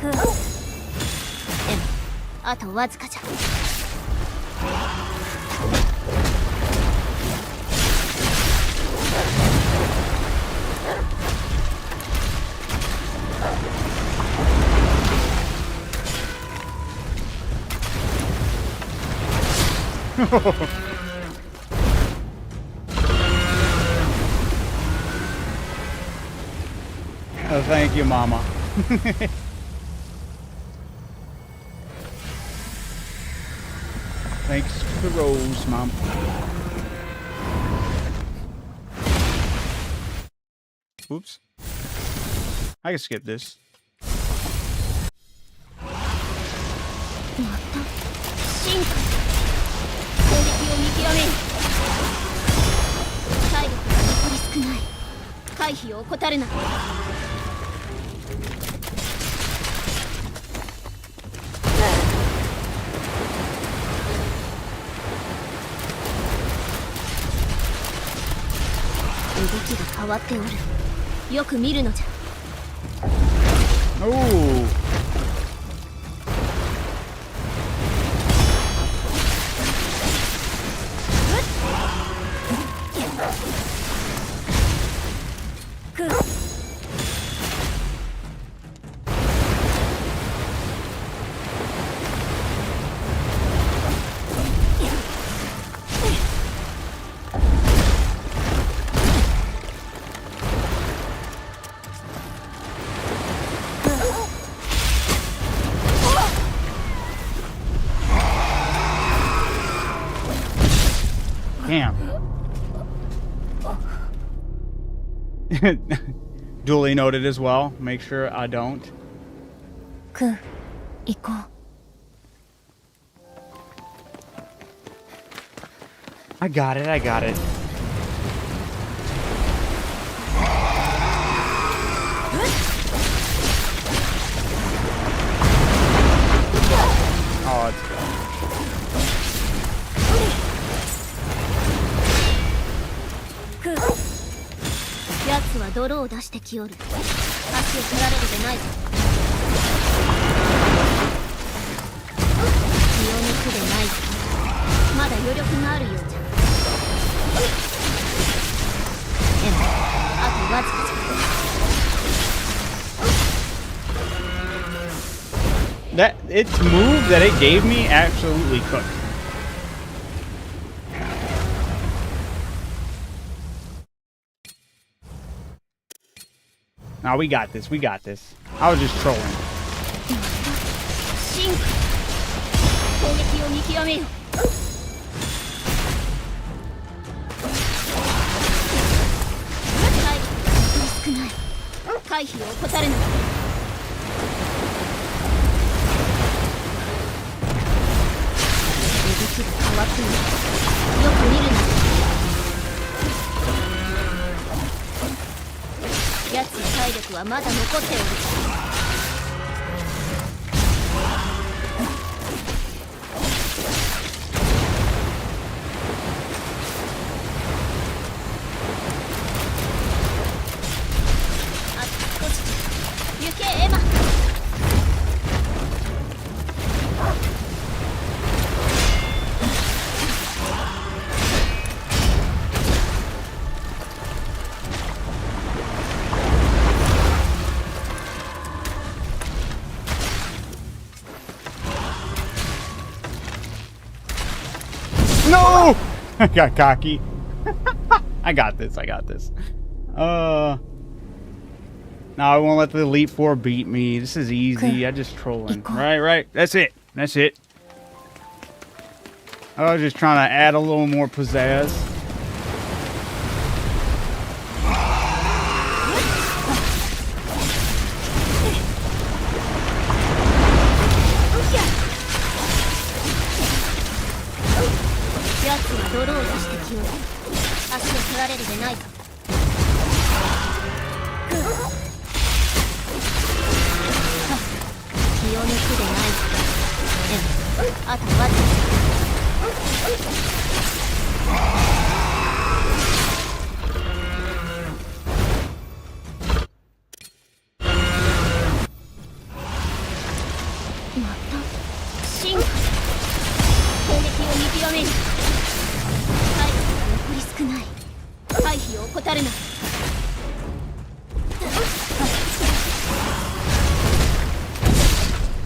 Good. でも、あとわずかじゃ。 Damn. Oh, thank you, Mama. Thanks for the rose, Mom. Oops. I can skip this. また進化攻撃を見極める体力が残り少ない回避を怠るな動きが変わっておるよく見るのじゃ Oh. Damn. Duly noted as well. Make sure I don't. クー行こう I got it. I got it. Oh, it's good. クー奴は泥を出してきよる足を取られるでないぞ気を抜くでないぞまだ余力があるようじゃでもあとわずかじゃ That its move that it gave me absolutely cooked. Now we got this. We got this. I was just trolling. 進化攻撃を見極めよ体力が残り少ない回避を怠るな動きが変わっているよく見るな奴の体力はまだ残っておるあと少し行けエマ No! I got cocky. I got this. I got this. Now I won't let the Elite Four beat me. This is easy. I just trolling. Right. That's it. That's it. I was just trying to add a little more pizzazz.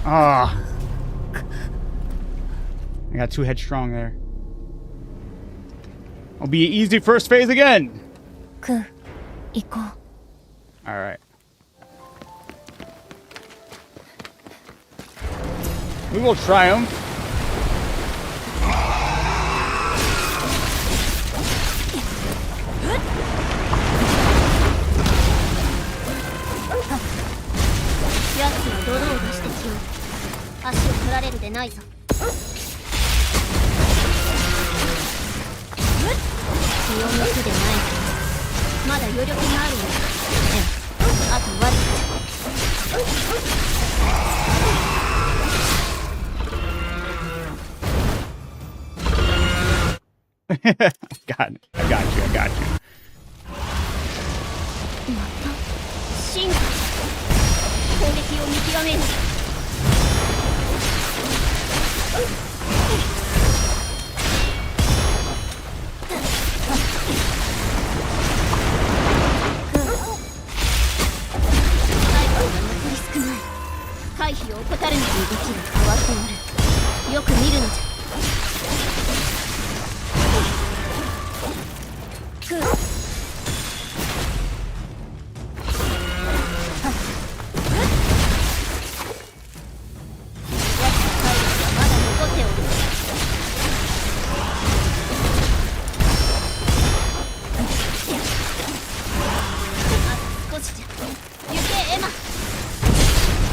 Ah, I got too headstrong there. It'll be easy first phase again. クー行こう。 All right. We will triumph. Yatsu は泥を出してきよう。足を取られるでないぞ。気を抜くでないぞ。まだ余力があるの。あとわずgot it. I got you. I got you. また進化。攻撃を見極める。回避を怠るのに動きが変わっておる。よく見るのじゃ。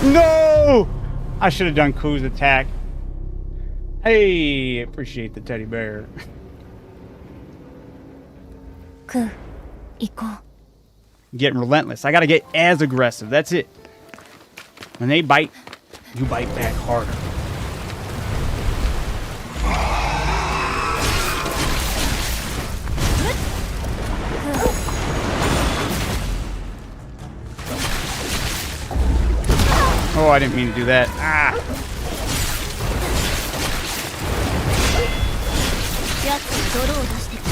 No! I should have done Ku's attack. Hey, appreciate the teddy bear. クー行こう。 Getting relentless. I gotta get as aggressive. That's it. When they bite, you bite back harder. Oh, I didn't mean to do that. Ah! やつに泥を出してくる。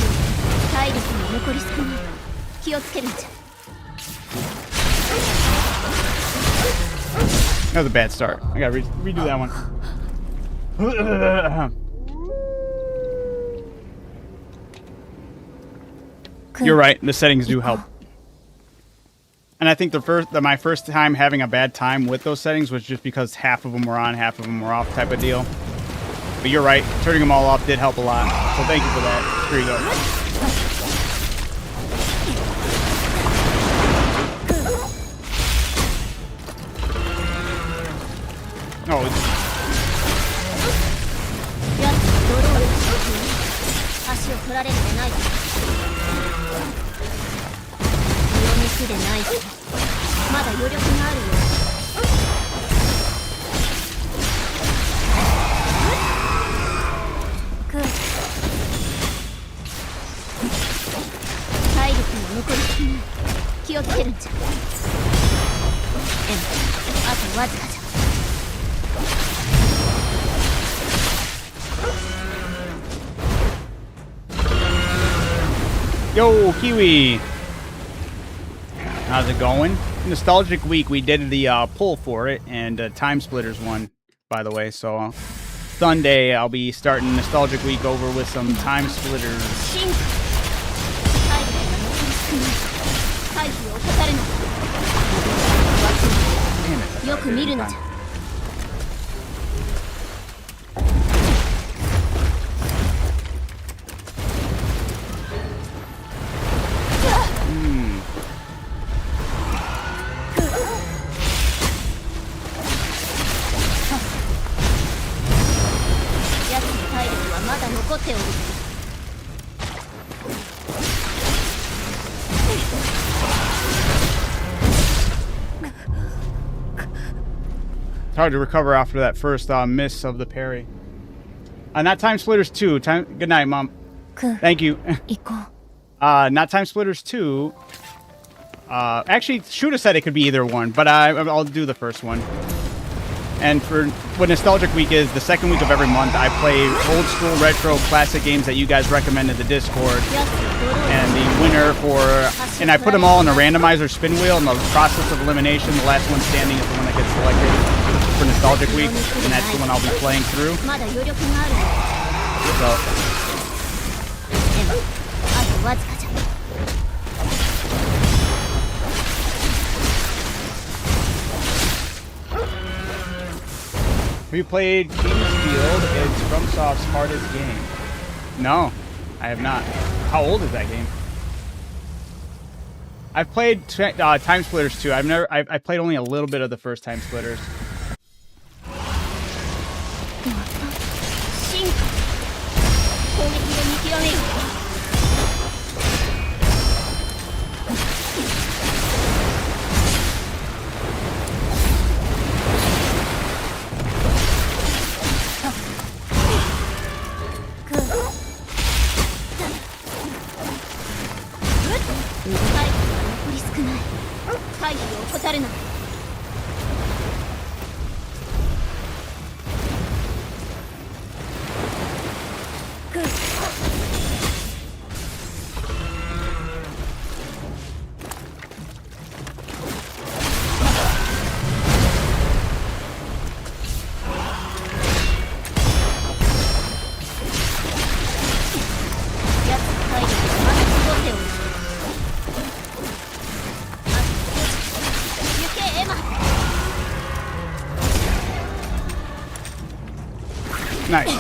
体力も残り少ない。気をつけるんじゃ。 That was a bad start. I gotta redo that one. You're right. The settings do help. And I think my first time having a bad time with those settings was just because half of them were on, half of them were off type of deal. But you're right. Turning them all off did help a lot. So thank you for that. Here you go. Oh, it's... やつに泥を出してくる。足を取られるでないぞ。気を抜くでないぞ。まだ余力があるよ。クー体力も残り少ない。気をつけるんじゃ。あとわずかじゃ。 Yo, Kiwi! How's it going? Nostalgic Week, we did the pull for it, and Time Splitters won, by the way, so Sunday I'll be starting Nostalgic Week over with some Time Splitters. Damn it. It's hard to recover after that first miss of the parry. Not Time Splitters 2. Good night, Mom. Thank you. Not Time Splitters 2. Actually, Shooter said it could be either one, but I'll do the first one. And for what Nostalgic Week is, the second week of every month, I play old school, retro, classic games that you guys recommend in the Discord. And the winner and I put them all in a randomizer spin wheel. In the process of elimination, the last one standing is the one that gets selected for Nostalgic Week, and that's the one I'll be playing through. So. わずかじゃ。 Have you played Kingsfield? It's FromSoft's hardest game. No, I have not. How old is that game? I've played Time Splitters too. I played only a little bit of the first Time Splitters. 進化。攻撃で見極めよ。 回避を怠るな。 Nice.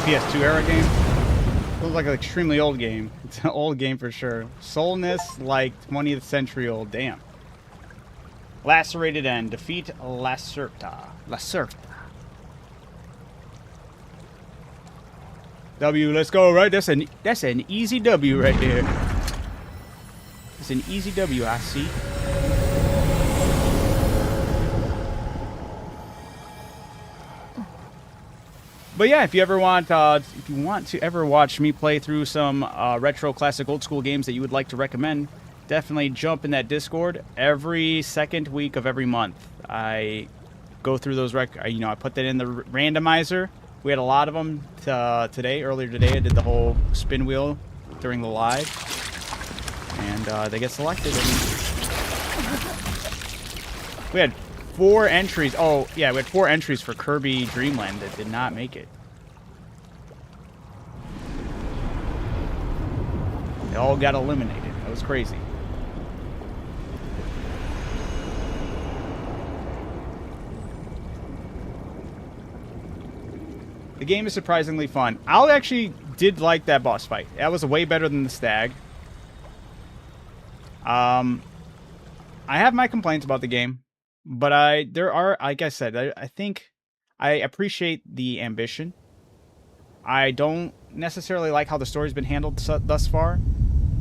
PS2 era game. Feels like an extremely old game. It's an old game for sure. Soulness like 20th century old. Damn. Lacerated End. Defeat Lacerta. W, let's go, right? That's an easy W right there. It's an easy W, I see. But yeah, if you want to ever watch me play through some retro, classic, old school games that you would like to recommend, definitely jump in that Discord. Every second week of every month, I go through those I put that in the randomizer. We had a lot of them earlier today. I did the whole spin wheel during the live, and they get selected. We had 4 entries. Oh yeah, we had 4 entries for Kirby Dream Land that did not make it. They all got eliminated. That was crazy. The game is surprisingly fun. I actually did like that boss fight. That was way better than the stag. I have my complaints about the game, but there are, like I said, I think I appreciate the ambition. I don't necessarily like how the story's been handled thus far,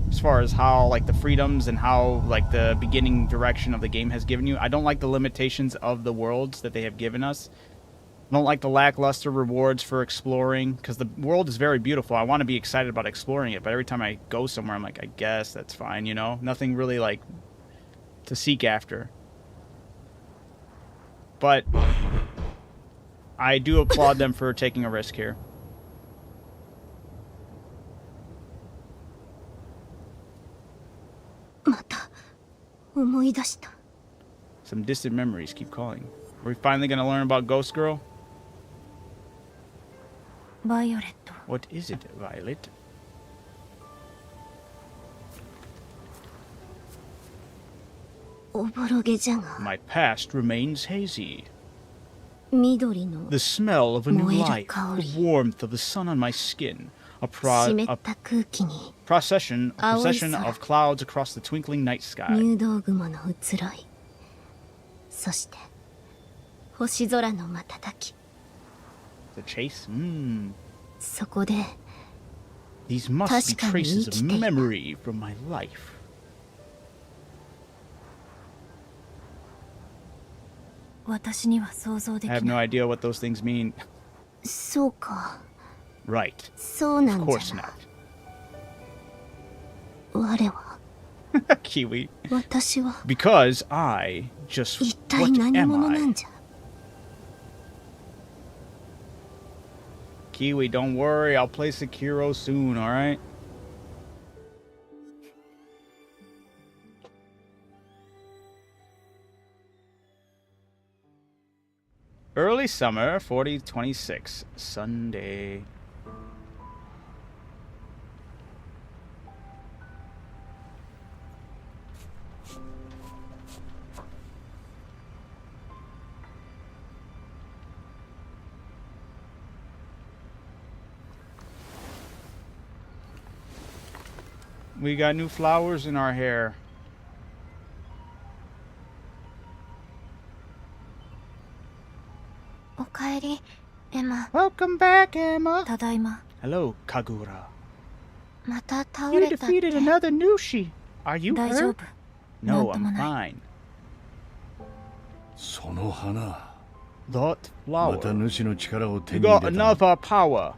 as far as how like the freedoms and how like the beginning direction of the game has given you. I don't like the limitations of the worlds that they have given us. I don't like the lackluster rewards for exploring, because the world is very beautiful. I want to be excited about exploring it, but every time I go somewhere, I'm like, I guess that's fine, you know? Nothing really, like, to seek after. But I do applaud them for taking a risk here. Some distant memories keep calling. Are we finally going to learn about Ghost Girl? Violet. What is it, Violet? My past remains hazy. The smell of a new life, the warmth of the sun on my skin, a procession of clouds across the twinkling night sky. The chase? These must be traces of memory from my life. I have no idea what those things mean. Right. Of course not. Kiwi. Because I just... What am I? Kiwi, don't worry. I'll play Sekiro soon, alright? Early summer, 4026, Sunday. We got new flowers in our hair. Okaeri, Emma. Welcome back, Emma. Tadaima. Hello, Kagura. また倒 You れたって defeated another Nushi. Are you 大丈 hurt? 夫。 No, なんとも I'm ない fine. その花 That また flower. 主の力を手 You に入 got れた another power.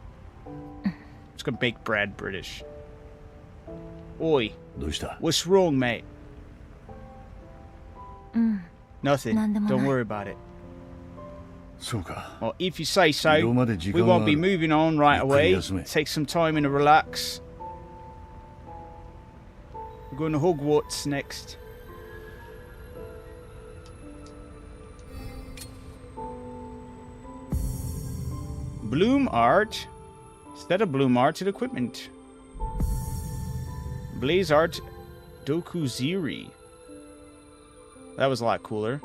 Just gonna make Brad British. Oi, どうした what's wrong, mate? うん Nothing. なんでもない Don't worry about it. そうか Well, if you say 移 so, 動まで時 we 間があ won't be る moving on right ゆっくり away. 休め Take some time and relax. We're going to Hogwarts next. Bloom art. Instead of bloom art, to equipment. Blaze art Dokuziri. That was a lot cooler.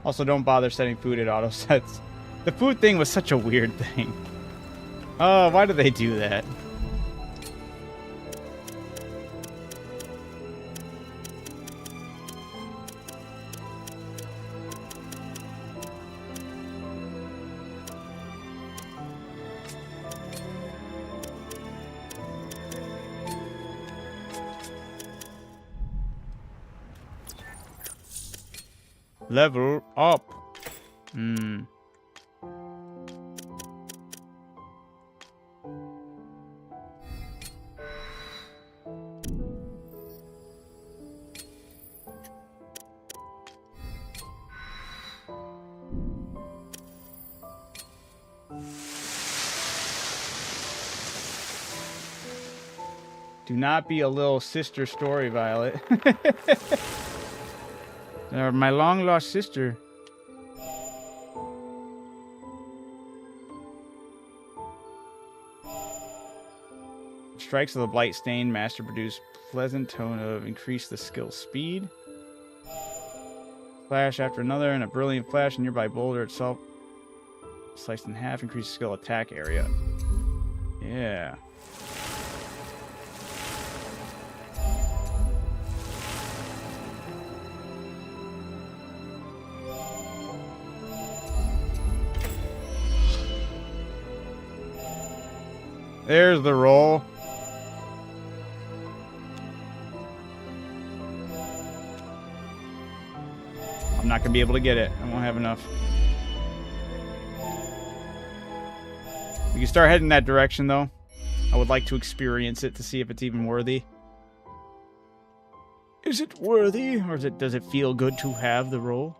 Also, don't bother setting food at auto sets. The food thing was such a weird thing. Oh, why do they do that? Level up. Hmm. Do not be a little sister story, Violet. My long lost sister. Strikes of the blight stain, master produce pleasant tone of increase the skill speed. Flash after another, and a brilliant flash, and nearby boulder itself sliced in half, increase skill attack area. Yeah. There's the roll. I'm not gonna be able to get it. I won't have enough. We can start heading that direction, though. I would like to experience it to see if it's even worthy. Is it worthy, or does it feel good to have the roll?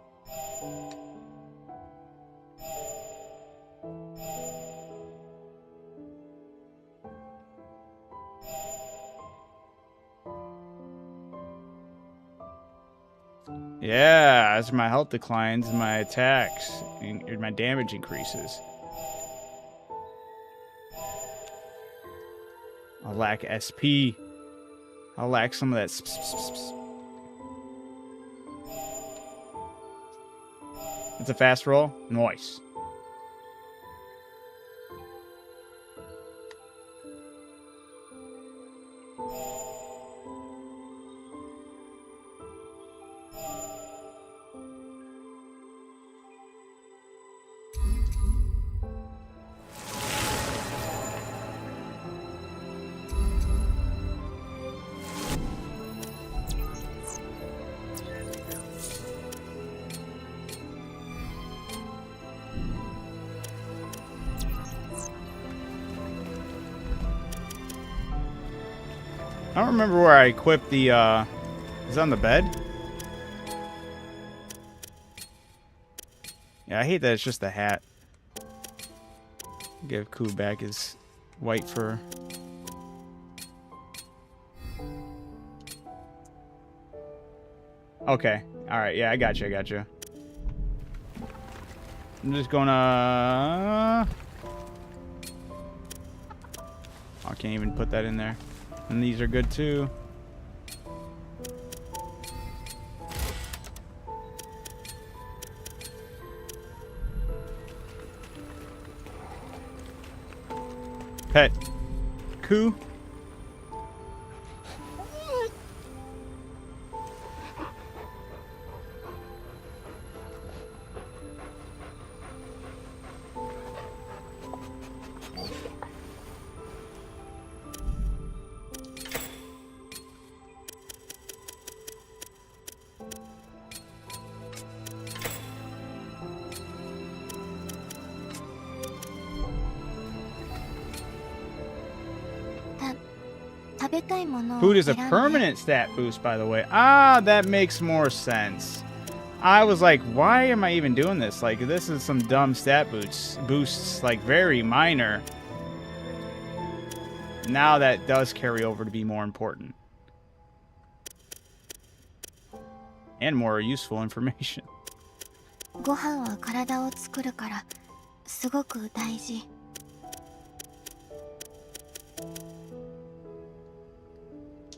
Yeah, as my health declines, my attacks and my damage increases. I'll lack SP. I'll lack some of that. It's a fast roll. Nice. I don't remember where I equipped the Is it on the bed? Yeah, I hate that it's just the hat. Give Ku back his white fur. Okay. Alright, yeah, I got you. I'm just gonna... I can't even put that in there. And these are good too. Pet. Ku. Food is a permanent stat boost, by the way. Ah, that makes more sense. I was like, why am I even doing this? Like, this is some dumb stat boosts, like, very minor. Now that does carry over to be more important. And more useful information. ご飯は体を作るからすごく大事。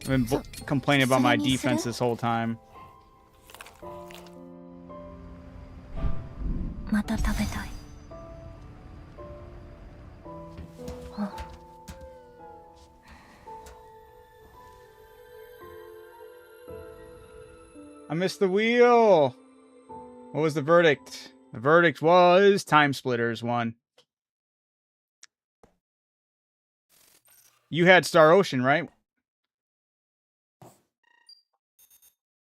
I've been complaining about my defense this whole time. また食べたい。I missed the wheel. What was the verdict? The verdict was Time Splitters won. You had Star Ocean, right?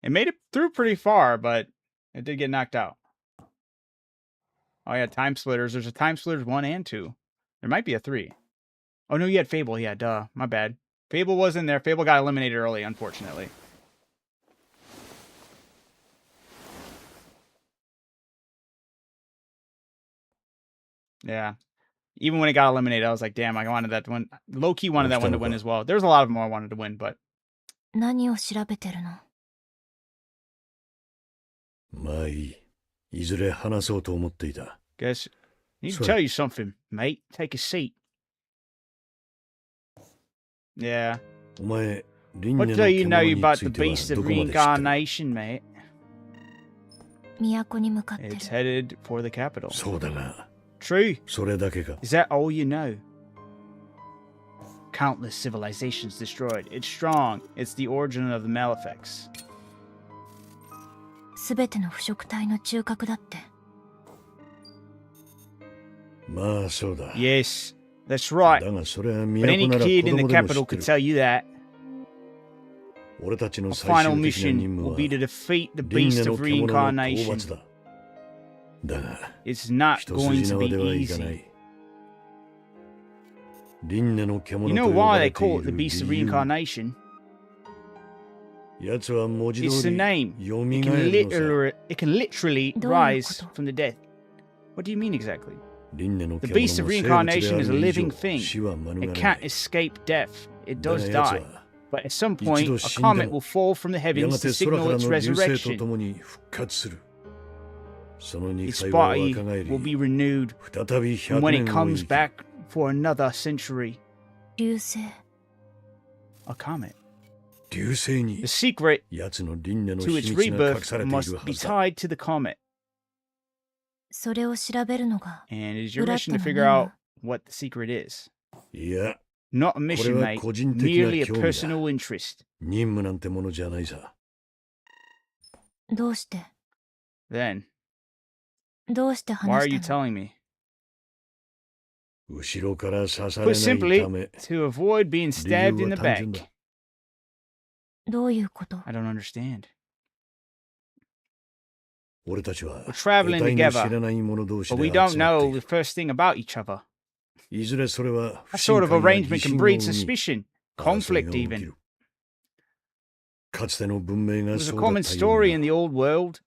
It made it through pretty far, but it did get knocked out. Oh, yeah, Time Splitters. There's a Time Splitters 1 and 2. There might be a 3. Oh, no, you had Fable. Yeah, duh. My bad. Fable was in there. Fable got eliminated early, unfortunately. Yeah. Even when it got eliminated, I was like, damn, I wanted that one. Low-key wanted that one to win as well. There's a lot of them I wanted to win, but... 何を調べてるの? まあいい。いずれ話そうと思っていた。 Guess, I need to tell you something, mate. Take a seat. Yeah. お前、 What do you know about the beast of reincarnation, mate? 都に向かってる。 It's headed for the capital. そうだが、 True. それだけか。 Is that all you know? Countless civilizations destroyed. It's strong. It's the origin of the Malefics. すべての腐食体の中核だって。まあそうだ。 Yes, that's right. だがそれは But any 都なら kid 子 in the 供でも知 capital って could る。 tell you that. 俺たちの Our 最 final 終的な mission 任務 will は be to defeat the 輪 beast 廻の of 獣の討 reincarnation. 伐だ。だが、 It's not 一 going 筋 to 縄 be ではいかな easy. い。輪廻の You 獣 know と呼ば why れ they てい call it the る beast of 理由。 reincarnation? 奴は文字 It's 通 the り name. 蘇 It るのさ。 can literally どういうこと？ rise from the dead. What do you mean exactly? 輪廻の The 獣 beast も of 生物で reincarnation あ is a る以 living 上、 thing. 死は免れ It な can't い。 escape death. It だが does 奴 die. は But at some 一 point, 度 a 死んで comet も will fall from the やが heavens て to 空か signal ら its の流星と resurrection. ともに復活する。その Its 肉体は body 若返り、 will be renewed. 再び And 100 when it 年を comes 生き、 back for another century, 流星。a comet. 流星に The secret 奴の輪廻の to its 秘密が隠 rebirth されている must は be ずだ。 tied to the comet. それを調べるのが And it is your 裏 mission 手 to の figure 任 out 務。 what the secret is. いや、 Not a mission, これは mate. 個人的な Merely a 興味だ。 personal interest. 任務なんてものじゃないさ。どうして Then, どうして why are 話 you したの？ telling me? 後ろから刺され Put ない simply, ため、 to avoid being stabbed in the 理由は単純 back. だ。どういうこと？ I don't understand. 俺たちは We're traveling 得体の知 together, らない者同士 but で we 集ま don't ってい know る。 the first thing about each other. いずれそれは不 That 信 sort of 感や疑 arrangement 心 can を breed 生み、 suspicion, 争い conflict が起き even. る。かつての文明 It が was a そうだっ common たよう story に in the old world.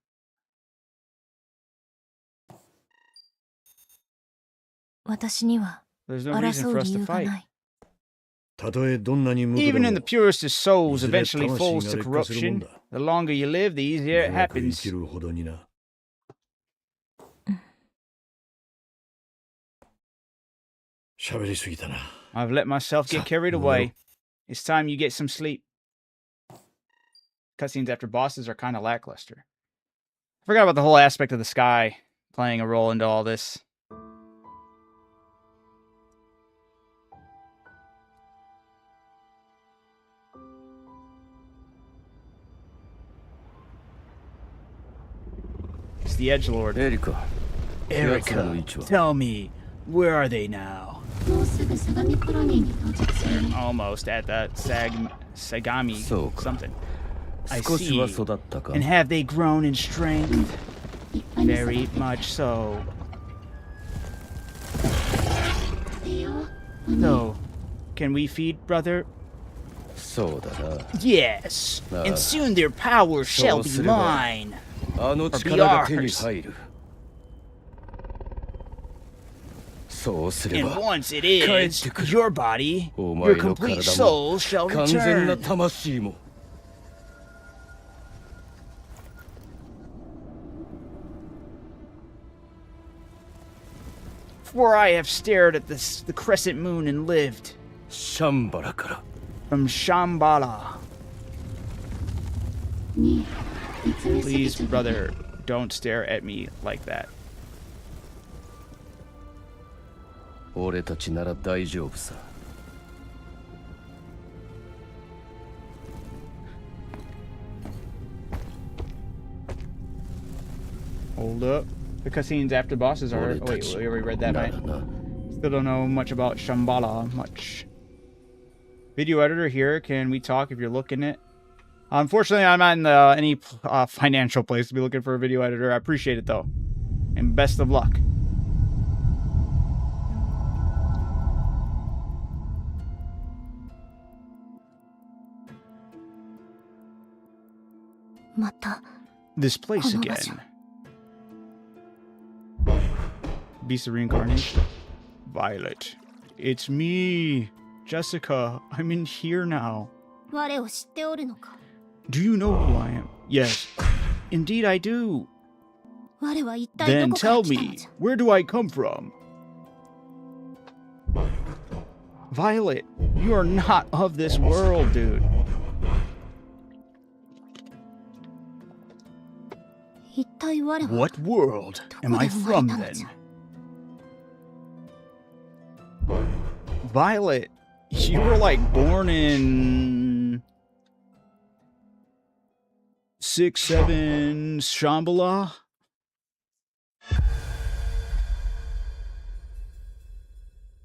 私には There's no reason 争 for う us 理 to 由が fight. ない。たとえどんなに無垢で Even in the も purest of souls いずれ eventually 魂 falls が to 劣化するもん corruption. だ The longer you live, the easier it 長く生 happens. きるほどにな喋りすぎたな I've let myself get carried away. It's time you get some sleep. Cutscenes after bosses are kind of lackluster. I forgot about the whole aspect of the sky playing a role into all this. It's the edgelord. エリカ Erica, tell me, where are they now? もうすぐ相模コロニーに到着するね。 Almost at that Sagami So, something. I 少しは see. 育ったか And have they grown in strength? 立派に Very much so. 育てよう。 So, can we feed, brother? そうだ Yes. Ah. And soon their power shall be そうすれば。 mine. なあの力が手に入るそうすれ And ば once it 帰 is ってくる。 your body, お your 前の complete 体も soul shall 完全な return. 魂も For I have stared at the crescent moon and lived. シャンバラから From Shambhala. ねえ、見つめすぎ Please, ちゃダメ。 brother, don't stare at me like that. 俺たちなら大丈夫さ Hold up. The cutscenes after bosses are... Oh, wait, we already read that, な right? らな Still don't know much about Shambhala, much. Video editor here, can we talk if you're looking at... Unfortunately, I'm not in any financial place to be looking for a video editor. I appreciate it, though. And best of luck. This place again. Beast of Reincarnation. Violet. It's me. Jessica. I'm in here now. 我を知っておるのか。 Do you know who I am? Yes. Indeed I do. 我は一体ど Then こから tell 来たの me, じゃ。 where do I come from? Violet, you are not of this world, dude. 一体我は What world am I from then? Violet, you were like born in 6-7 Shambhala?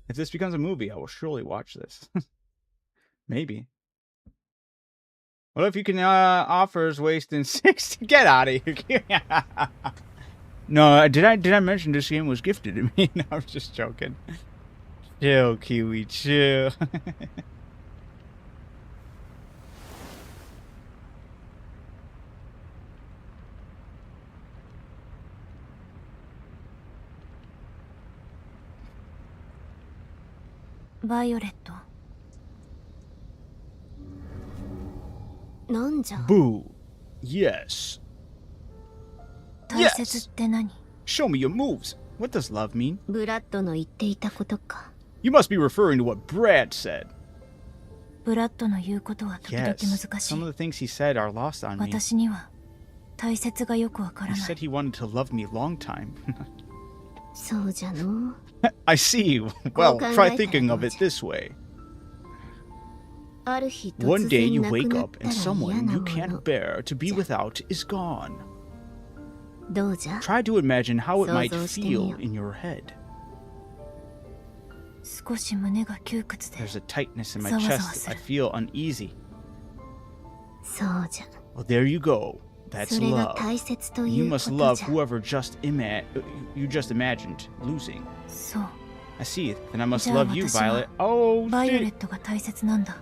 If this becomes a movie, I will surely watch this. Maybe. What if you can offers wasting 60? Get out of here. No, did I mention this game was gifted to me? No, I'm just joking. Chill, Kiwi, chill. Violet. なんじゃ。 Boo. Yes. 大切って何？ Show me your moves. What does love mean? ブラッドの言っていたことか。 You must be referring to what Brad said. ブラッドの言うことは時々 Yes. 難しい Some。of the things he said are lost on me. 私には大切がよくわから He な said い。 he wanted to love me long time. そうじゃの。 I see. Well, try thinking of it this way. ある日突 One day 然 you なく wake なっ up たら and 嫌 someone な you も can't の。 bear to be without is gone. どうじゃ？ Try to imagine how it might 想像してみよう。 feel in your head. 少し胸が窮屈で。 There's a tightness in my ざわざわ chest. す I る。 feel uneasy. そうじゃ。 Well, there you go. そ That's れが love. 大切とい You うこ must と love じゃ。 whoever you just imagined losing. そう。 I see. Then I must じゃあ love you, 私は Violet. Oh, バイオレッ shit. トが大切なんだ。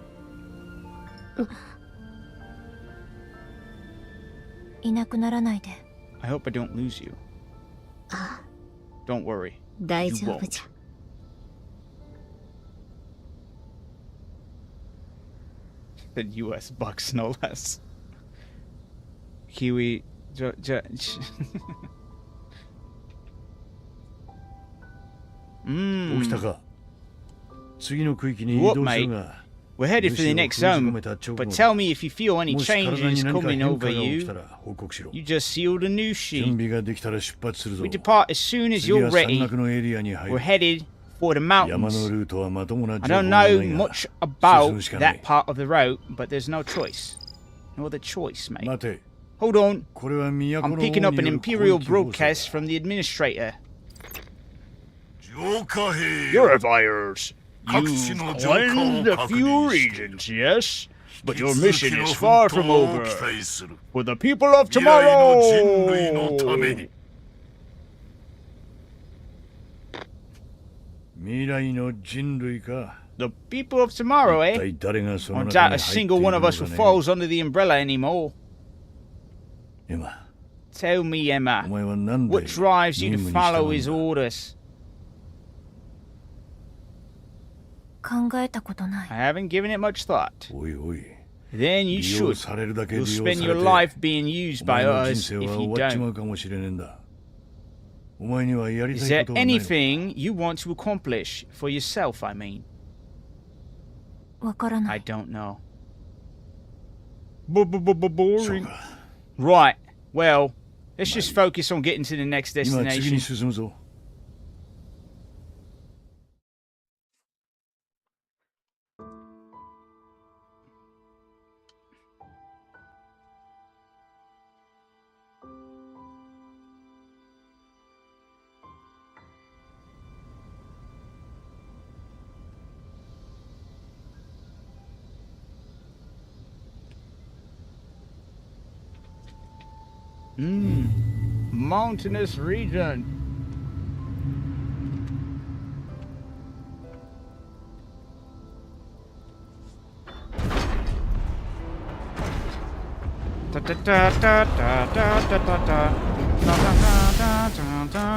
いなくならないで。 I hope I don't lose you. ああ、 Don't worry. 大丈夫じゃ。 The U.S. bucks, no less. Kiwi. どうしたか。次の区域に移動するが。 We're headed for the next zone, but tell me if you feel any もし体 changes に何か coming 変化 over が起き you. たら報告しろ。 You just sealed a new 準 sheet. 備ができたら出発するぞ。 We depart as soon as 次 you're は山 ready. 岳のエリアに入 We're る。 headed for the 山の mountains. ルートはまともな I 情報 don't がな know いが much about 進むしかない that part of the route, but there's no choice. No other choice, mate. 待て。 Hold on. これは都 I'm の王 picking up に an よる imperial 攻撃放送だ broadcast from the administrator. 浄化兵 Purifiers. 各地の浄化を確認している。 yes, but your 引き mission 続きの is 奮 far 闘 from を over. 期待する。 For the people of 未来の人類 tomorrow. のために。未来の人類か。 The people of tomorrow, 一 eh? 体誰がその I 中 doubt に a 入っている single の one of か us who ね。 falls under the umbrella anymore. 今、 Tell me, お Emma, 前は何で what drives you 任 to 務に follow 従 his うんだ。 orders? 考えたことない。 I haven't given it much thought. おいおい。 Then you 利用 should. されるだけ利 You'll 用 spend さ your れて、 life being used お by 前の us 人生 if は you 終わっちま don't. うかもしれねえんだ。お前にはやり Is たい there ことはないのか。 anything you want to accomplish for yourself, I mean? わからな I い。 don't know. そう Boring. か。 Right. Well, let's just focus on getting to the next 今次に destination. 進むぞ。 Mountainous region.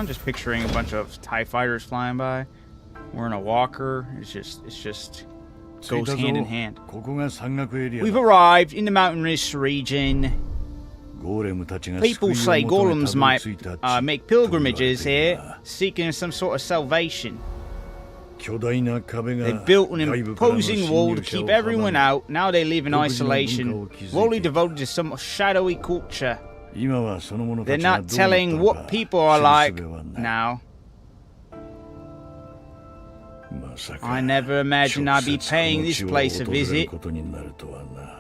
Just picturing a bunch of TIE fighters flying by. We're in a walker. It's just 着い goes たぞ hand in hand. ここが山岳エリア We've だ。 arrived in the mountainous region. ゴーレムたちが People 救 say いを求め golems たど might り着いた地 make pilgrimages と言 here, われているな。 seeking some sort of salvation. 巨大な壁が They built an 外部からの侵 imposing 入 wall to 者 keep を everyone 阻む out. Now they live in 独自の文化を isolation, 築いている。 wholly devoted to some shadowy culture. 今はその者 They're たちが not どうなった telling の what か people are 知 like る術はない。 now. まさか I never imagined I'd be 直接 paying this この地 place a を訪れる visit. ことになるとはな。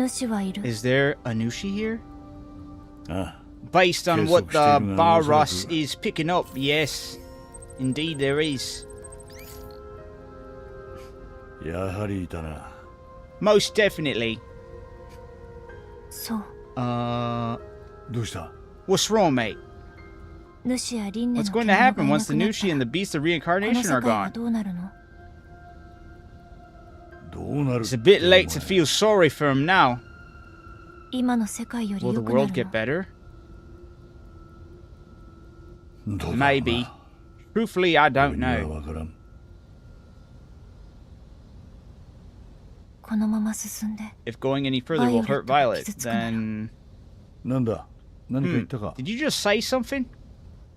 主はいる。 Is there a Nushi here? ああ Based on Yes, what the Steven, Barus also- is picking up, yes. Indeed there is. やはりいたな。 Most definitely. そう どうした？ What's wrong, mate? 主や輪廻 What's の going to 獣が happen いな once the くなった Nushi and the Beast of この Reincarnation 世 are 界は gone? どうなるの？どうなる？ It's a bit late to feel sorry for him now. 今の世界より Will the 良くな world る get の？ better? どうだろうな Maybe. Truthfully, I 俺 don't には know. わからん。このまま進んで If going any further will hurt Violet, Violet が傷つくなら。 then... なんだ？何か言ったか？ Did you just say something?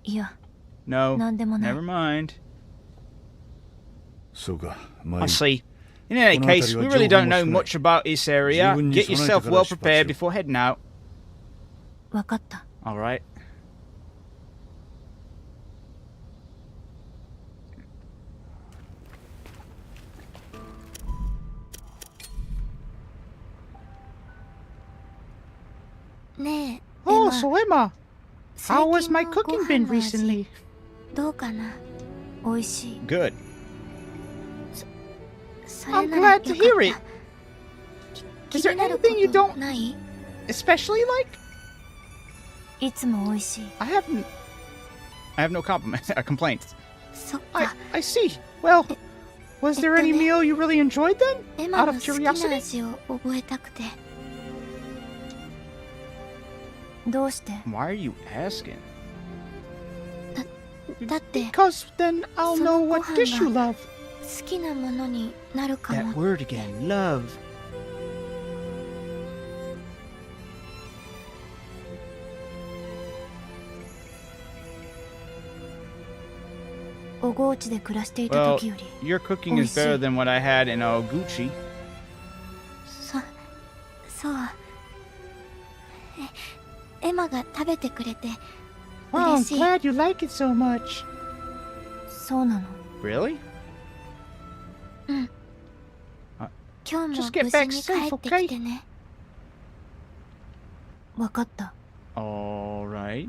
いや No. なんでもない Never mind. そうか。まあい I い。 see. In any case, we really don't know much about this area. Get yourself well prepared before heading out. 分かった。 Alright. Oh, so Emma, how has my cooking been recently? どうかな？美味しい。 Good. それ I'm なら glad to よか hear っ it. た。 Is there 気になるこ anything you と don't ない？ especially like? いつも美味しい。 I have no compliment, complaints. そっ I か。 see. Well, Was there any meal you really enjoyed then? エマ Out の of 好きな curiosity? 味を覚えたくて。どうして Why are you asking? だって Because then I'll know what dish you love. 好きなものになるか That も。 word again, love. 小河内で暮らしていた Well, 時より your cooking is better than what I had in Gucci. そうエマが食べてくれて Wow, 嬉 I'm しい。 glad you like it so much. そうなの。 Really? 今日も Just get 無 back 事に safe, 帰ってきてね。わかった。 All right.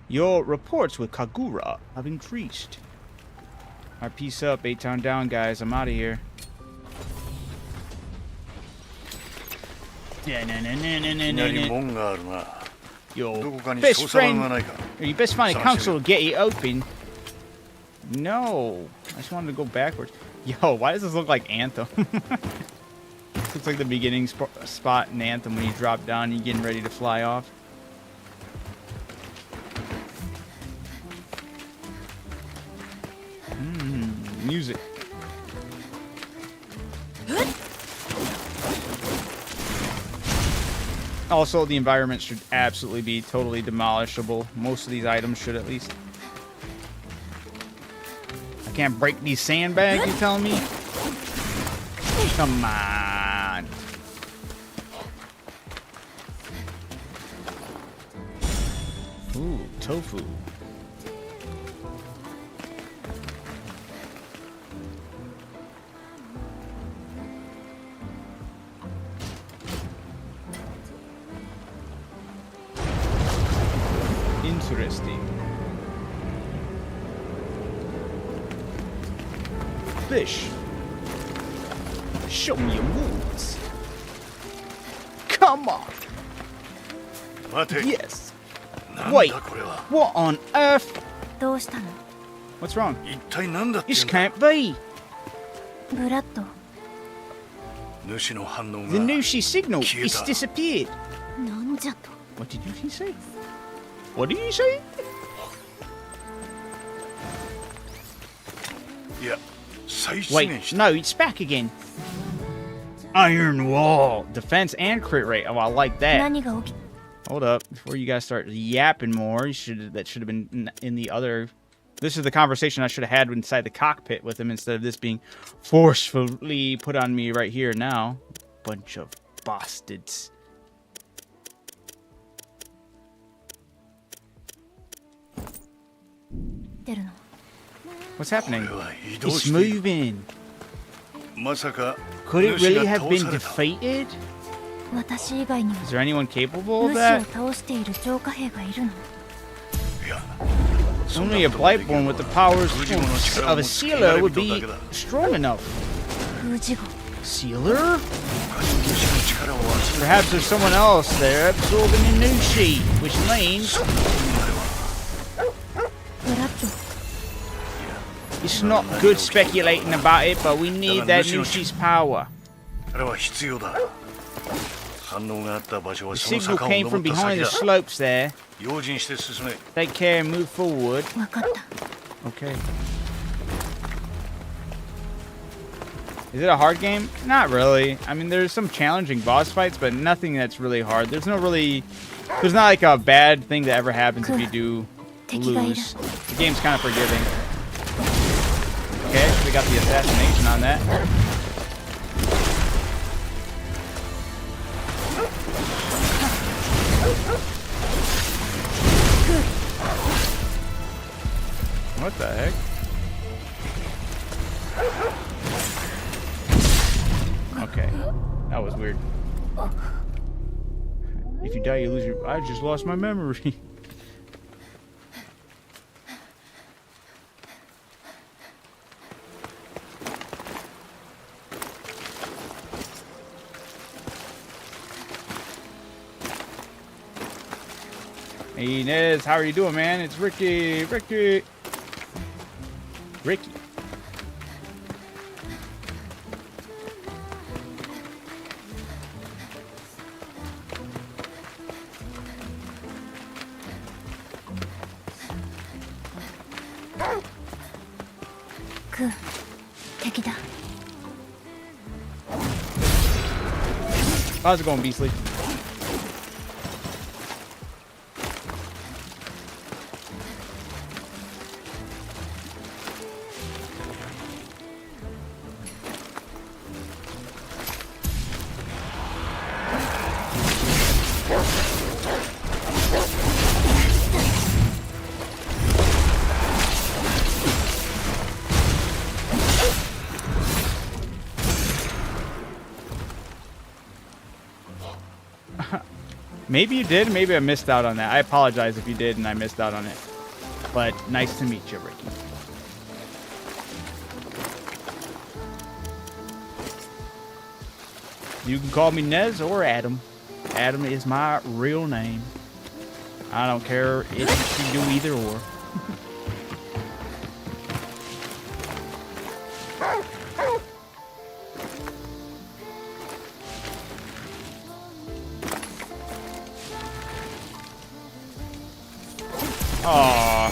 Your reports with Kagura have increased. Alright, peace up, 8-town down, guys. I'm out of here. いきなり門があるな。 Your どこかに best 操作盤 friend, がないか。 your best friend at Sounds council will get you open. No, I just wanted to go backwards. Yo, why does this look like Anthem? This looks like the beginning spot in Anthem when you drop down and you're getting ready to fly off. Music. Also, the environment should absolutely be totally demolishable. Most of these items should, at least. I can't break these sandbags, you telling me? Come on. Ooh, tofu. Interesting. Fish. Show me your moves. Come on. 待て。 Yes. なん Wait. だこれは。 What on earth? どうしたの？ What's wrong? 一体なんだってい This うんだ。 can't be. ブラッド。主の反応 The が。 Nushi signal. Cute. It's disappeared. なんじゃと。 What did he say? What did he say? いや、再出 Wait, 現した。 no, it's back again. Iron Wall. Defense and crit rate. Oh, I like that. 何が起き Hold up. Before you guys start yapping more, that should have been in the other... This is the conversation I should have had inside the cockpit with him instead of this being forcefully put on me right here now. Bunch of bastards. What's happening? これは移動 It's している。 moving. まさか Could it 主 really が have 倒 been された。 defeated? 私以外にも Is there anyone capable of 主を that? 倒している浄化兵がいるの。いや、そんな Only a ことができる Blightborn の with は the powers 封じ物の力 of を a 持つ sealer would 人 be だけだ。 strong enough. 封じ後。 Sealer? 他に主の力を集め Perhaps there's someone else there absorbing the Nushi, which means ブラッド。 it's not good speculating about it, but we need that Nushi's power. あれは必要だ。反応があった場所は The その signal 坂を came 登 from った behind 先 the だ。 slopes there. 用心して進め。 Take care and move forward. わかった。 Okay. Is it a hard game? Not really. I mean, there's some challenging boss fights, but nothing that's really hard. There's not like a bad thing that ever happens if you do lose. The game's kind of forgiving. Okay, we got the assassination on that. What the heck? Okay, that was weird. If you die, you lose your... I just lost my memory. Hey Nez, how are you doing, man? It's Ricky. Ricky.くん、敵だ。 How's it going, Beastly? Maybe you did, maybe I missed out on that. I apologize if you did and I missed out on it. But nice to meet you, Ricky. You can call me Nez or Adam. Adam is my real name. I don't care if you do either or. Aww.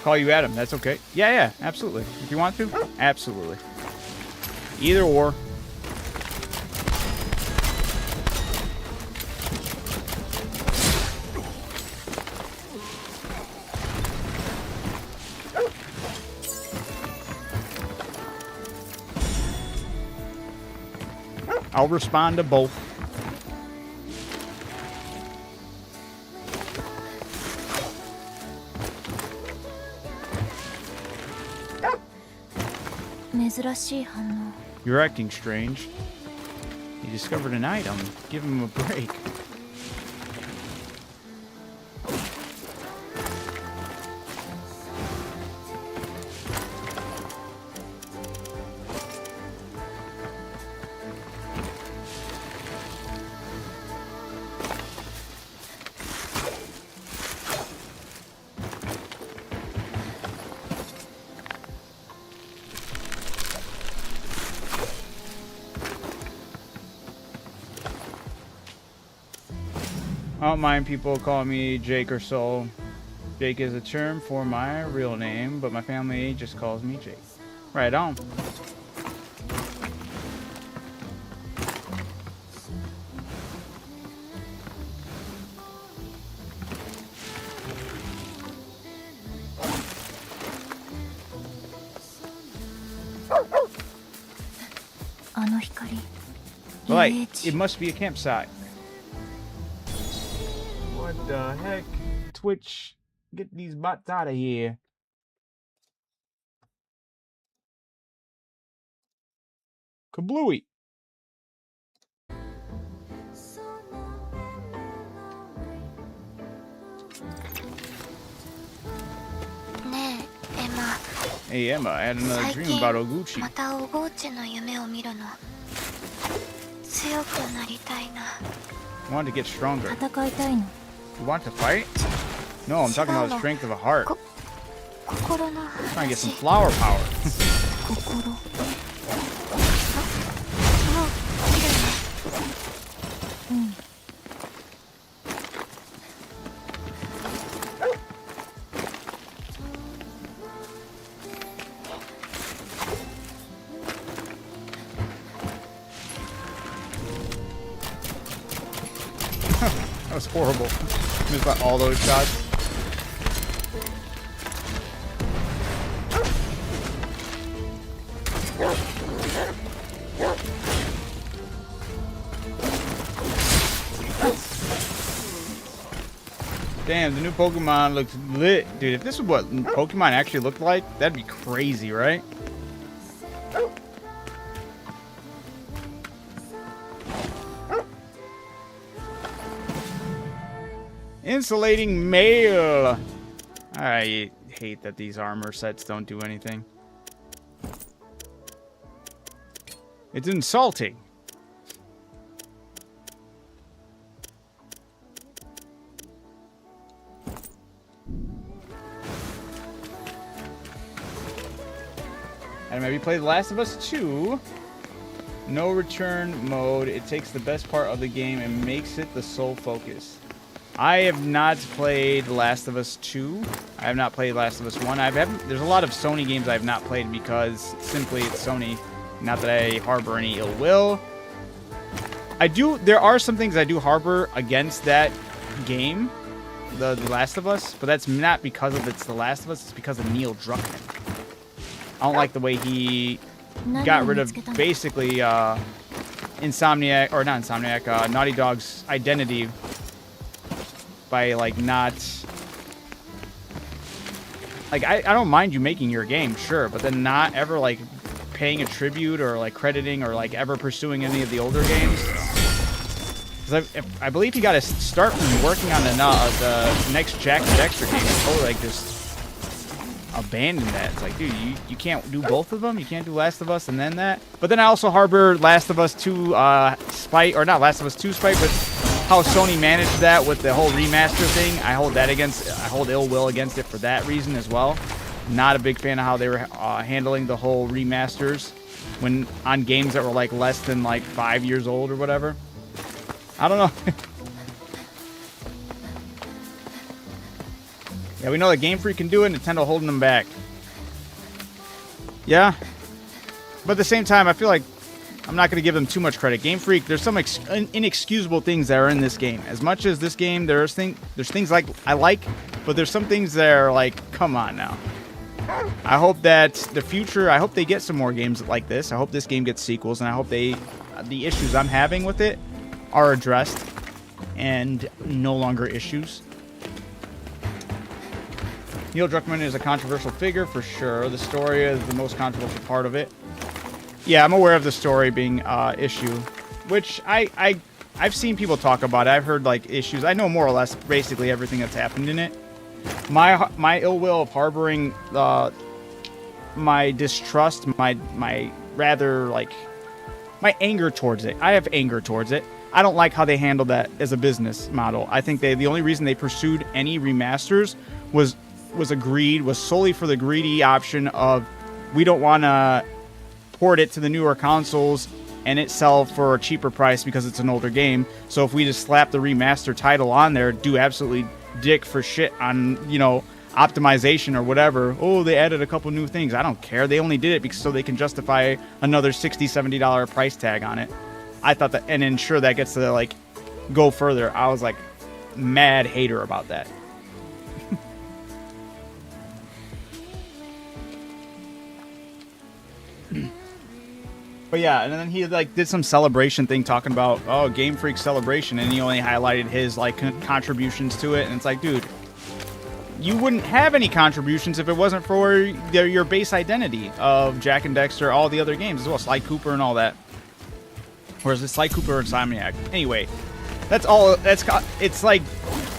Call you Adam, that's okay. Yeah, absolutely. If you want to, absolutely. Either or. I'll respond to both. You're acting strange. You discovered an item. Give him a break. I don't mind people calling me Jake or Soul. Jake is a term for my real name, but my family just calls me Jake. Right on. Light, it must be a campsite. What the heck? Twitch, get these bots out of here. Kablooey. Hey Emma, I had another dream about Oguchi. I want to get stronger. You want to fight? No, I'm talking about the strength of a heart. I'm trying to get some flower power. That was horrible. Missed about all those shots. Damn, the new Pokemon looks lit. Dude, if this is what Pokemon actually looked like, that'd be crazy, right? Insulating mail. I hate that these armor sets don't do anything. It's insulting. And maybe play The Last of Us 2. No return mode. It takes the best part of the game and makes it the sole focus. I have not played The Last of Us 2. I have not played Last of Us 1. There's a lot of Sony games I have not played because simply it's Sony. Not that I harbor any ill will. There are some things I do harbor against that game, The Last of Us, but that's not because of it's The Last of Us, it's because of Neil Druckmann. I don't like the way he got rid of basically Naughty Dog's identity by like not like I don't mind you making your game, sure, but then not ever like paying a tribute or like crediting or like ever pursuing any of the older games. Because I believe he got to start from working on the next Jack and Dexter game and totally like just abandon that. It's like, dude, you can't do both of them. You can't do Last of Us and then that. But then I also harbor Last of Us 2 spite, or not Last of Us 2 spite, but how Sony managed that with the whole remaster thing. I hold ill will against it for that reason as well. Not a big fan of how they were handling the whole remasters when on games that were like less than like 5 years old or whatever. I don't know. Yeah, we know that Game Freak can do it. Nintendo holding them back. Yeah. But at the same time, I feel like I'm not going to give them too much credit. Game Freak, there's some inexcusable things that are in this game. As much as this game, there's things like I like, but there's some things that are like, come on now. I hope that the future, I hope they get some more games like this. I hope this game gets sequels, and I hope the issues I'm having with it are addressed and no longer issues. Neil Druckmann is a controversial figure for sure. The story is the most controversial part of it. Yeah, I'm aware of the story being issue, which I've seen people talk about it. I've heard like issues. I know more or less basically everything that's happened in it. My ill will of harboring my distrust, my rather like my anger towards it. I have anger towards it. I don't like how they handled that as a business model. I think the only reason they pursued any remasters was solely for the greedy option of we don't want to port it to the newer consoles and it sell for a cheaper price because it's an older game. So if we just slap the remaster title on there, do absolutely dick for shit on, optimization or whatever. Oh, they added a couple new things. I don't care. They only did it because so they can justify another $60, $70 price tag on it. I thought that, and ensure that gets to like go further. I was like mad hater about that. But yeah, and then he like did some celebration thing talking about Game Freak celebration, and he only highlighted his like contributions to it, and it's like, dude, you wouldn't have any contributions if it wasn't for your base identity of Jack and Dexter, all the other games as well, Sly Cooper and all that. Whereas it's Sly Cooper and Insomniac. Anyway, that's all. It's like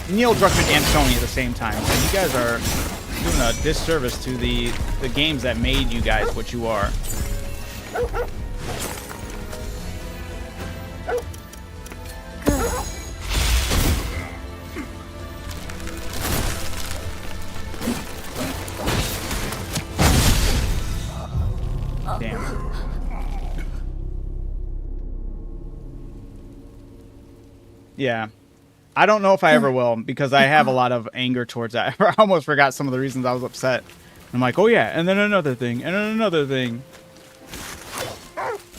Neil Druckmann and Sony at the same time. And you guys are doing a disservice to the games that made you guys what you are. Damn. Yeah. I don't know if I ever will, because I have a lot of anger towards that. I almost forgot some of the reasons I was upset. I'm like, oh yeah, and then another thing, and then another thing.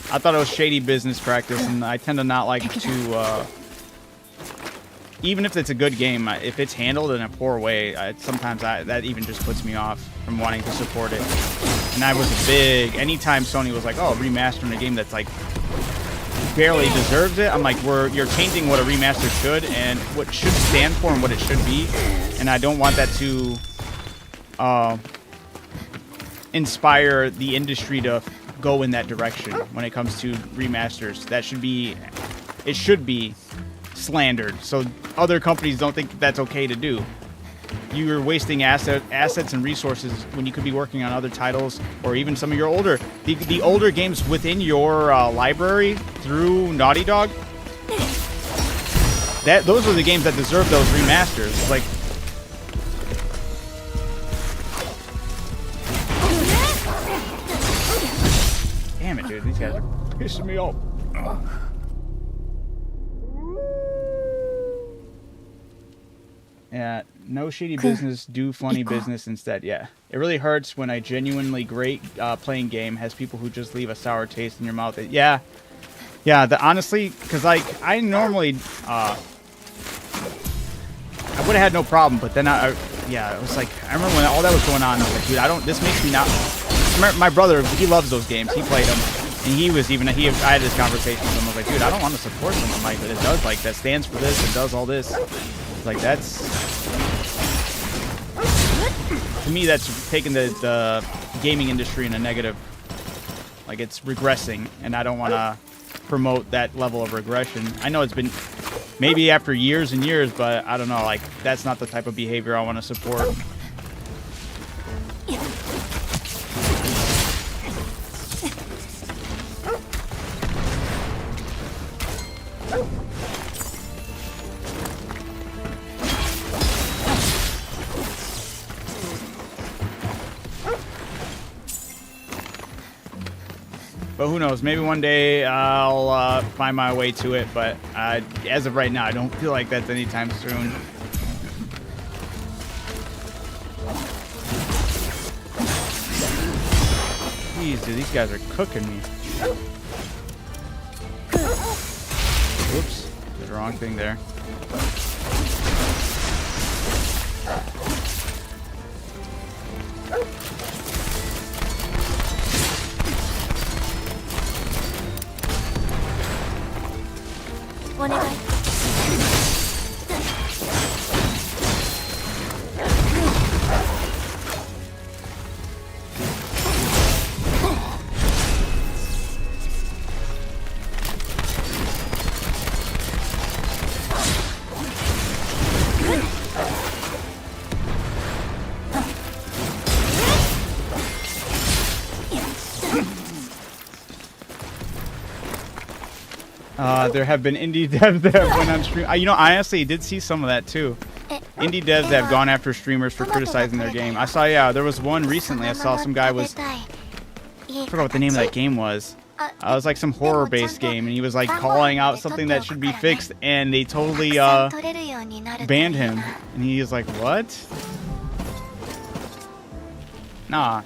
I thought it was shady business practice, and I tend to not like to, even if it's a good game, if it's handled in a poor way, sometimes that even just puts me off from wanting to support it. And I was anytime Sony was like, oh, remastering a game that's like barely deserves it. I'm like, you're changing what a remaster should and what should stand for and what it should be, and I don't want that to inspire the industry to go in that direction when it comes to remasters. It should be slandered, so other companies don't think that's okay to do. You're wasting assets and resources when you could be working on other titles, or even some of your the older games within your library through Naughty Dog. Those are the games that deserve those remasters. Like, damn it, dude, these guys are pissing me off. Yeah, no shady business, do funny business instead. Yeah, it really hurts when a genuinely great playing game has people who just leave a sour taste in your mouth. Yeah, honestly, because like I normally, I would have had no problem, but then it was like, I remember when all that was going on, I was like, dude, this makes me not. My brother, he loves those games. He played them, and I had this conversation with him. I was like, dude, I don't want to support something like that. It does like that stands for this. It does all this. Like, to me, that's taking the gaming industry in a negative, like it's regressing, and I don't want to promote that level of regression. I know it's been maybe after years and years, but I don't know, like that's not the type of behavior I want to support. But who knows? Maybe one day I'll find my way to it. But as of right now, I don't feel like that's anytime soon. Jeez, dude, these guys are cooking me. Whoops, did the wrong thing there. There have been indie devs that have went on stream. You know, I honestly did see some of that too. Indie devs that have gone after streamers for criticizing their game. I saw, there was one recently. I saw some guy I forgot what the name of that game was. It was like some horror-based game, and he was like calling out something that should be fixed, and they totally banned him. And he was like, "What? Nah."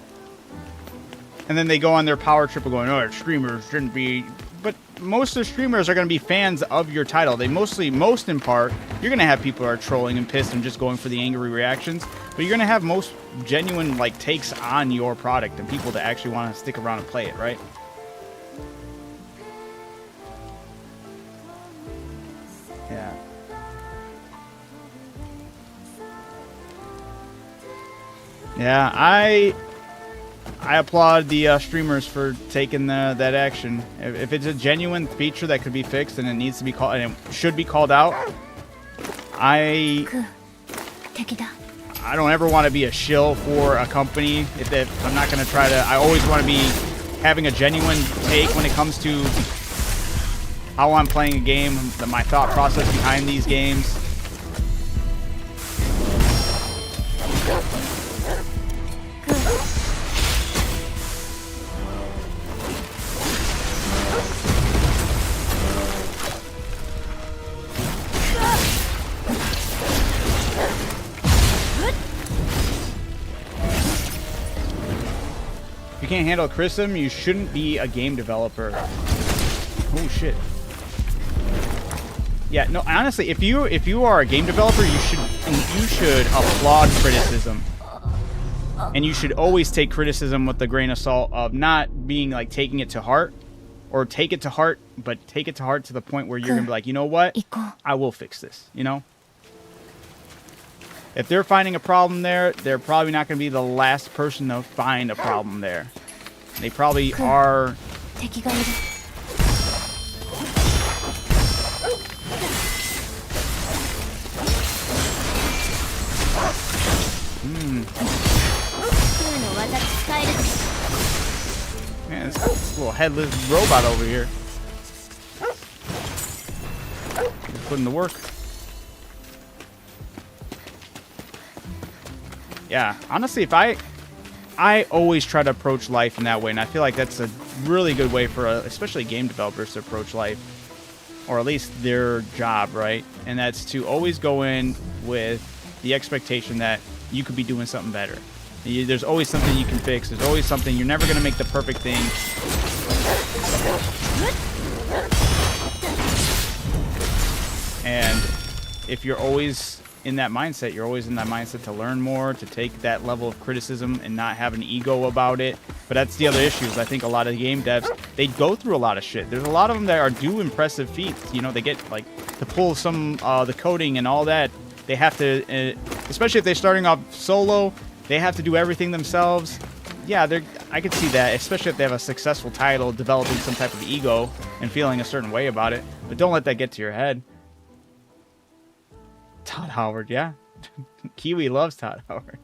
And then they go on their power trip of going, "Oh, streamers shouldn't be." But most of the streamers are going to be fans of your title. Most in part, you're going to have people who are trolling and pissed and just going for the angry reactions. But you're going to have most genuine like takes on your product and people that actually want to stick around and play it, right? Yeah. Yeah, I applaud the streamers for taking that action. If it's a genuine feature that could be fixed and it needs to be called and it should be called out, I don't ever want to be a shill for a company. If I'm not going to try to, I always want to be having a genuine take when it comes to how I'm playing a game, my thought process behind these games. If you can't handle criticism, you shouldn't be a game developer. Oh shit. Yeah, no, honestly, if you are a game developer, you should applaud criticism. And you should always take criticism with a grain of salt of not being like taking it to heart, or take it to heart, but take it to heart to the point where you're going to be like, you know what? 行こう。 I will fix this, you know? If they're finding a problem there, they're probably not going to be the last person to find a problem there. They probably are... 敵がいる。空の技使える。 Man, this little headless robot over here. He's putting the work. Yeah, honestly, if I always try to approach life in that way, and I feel like that's a really good way for especially game developers to approach life, or at least their job, right? And that's to always go in with the expectation that you could be doing something better. There's always something you can fix. There's always something. You're never going to make the perfect thing. And if you're always in that mindset, you're always in that mindset to learn more, to take that level of criticism and not have an ego about it. But that's the other issue is I think a lot of game devs, they go through a lot of shit. There's a lot of them that do impressive feats. You know, they get like to pull some the coding and all that. They have to, especially if they're starting off solo, they have to do everything themselves. Yeah, I could see that, especially if they have a successful title, developing some type of ego and feeling a certain way about it. But don't let that get to your head. Todd Howard, yeah. Kiwi loves Todd Howard.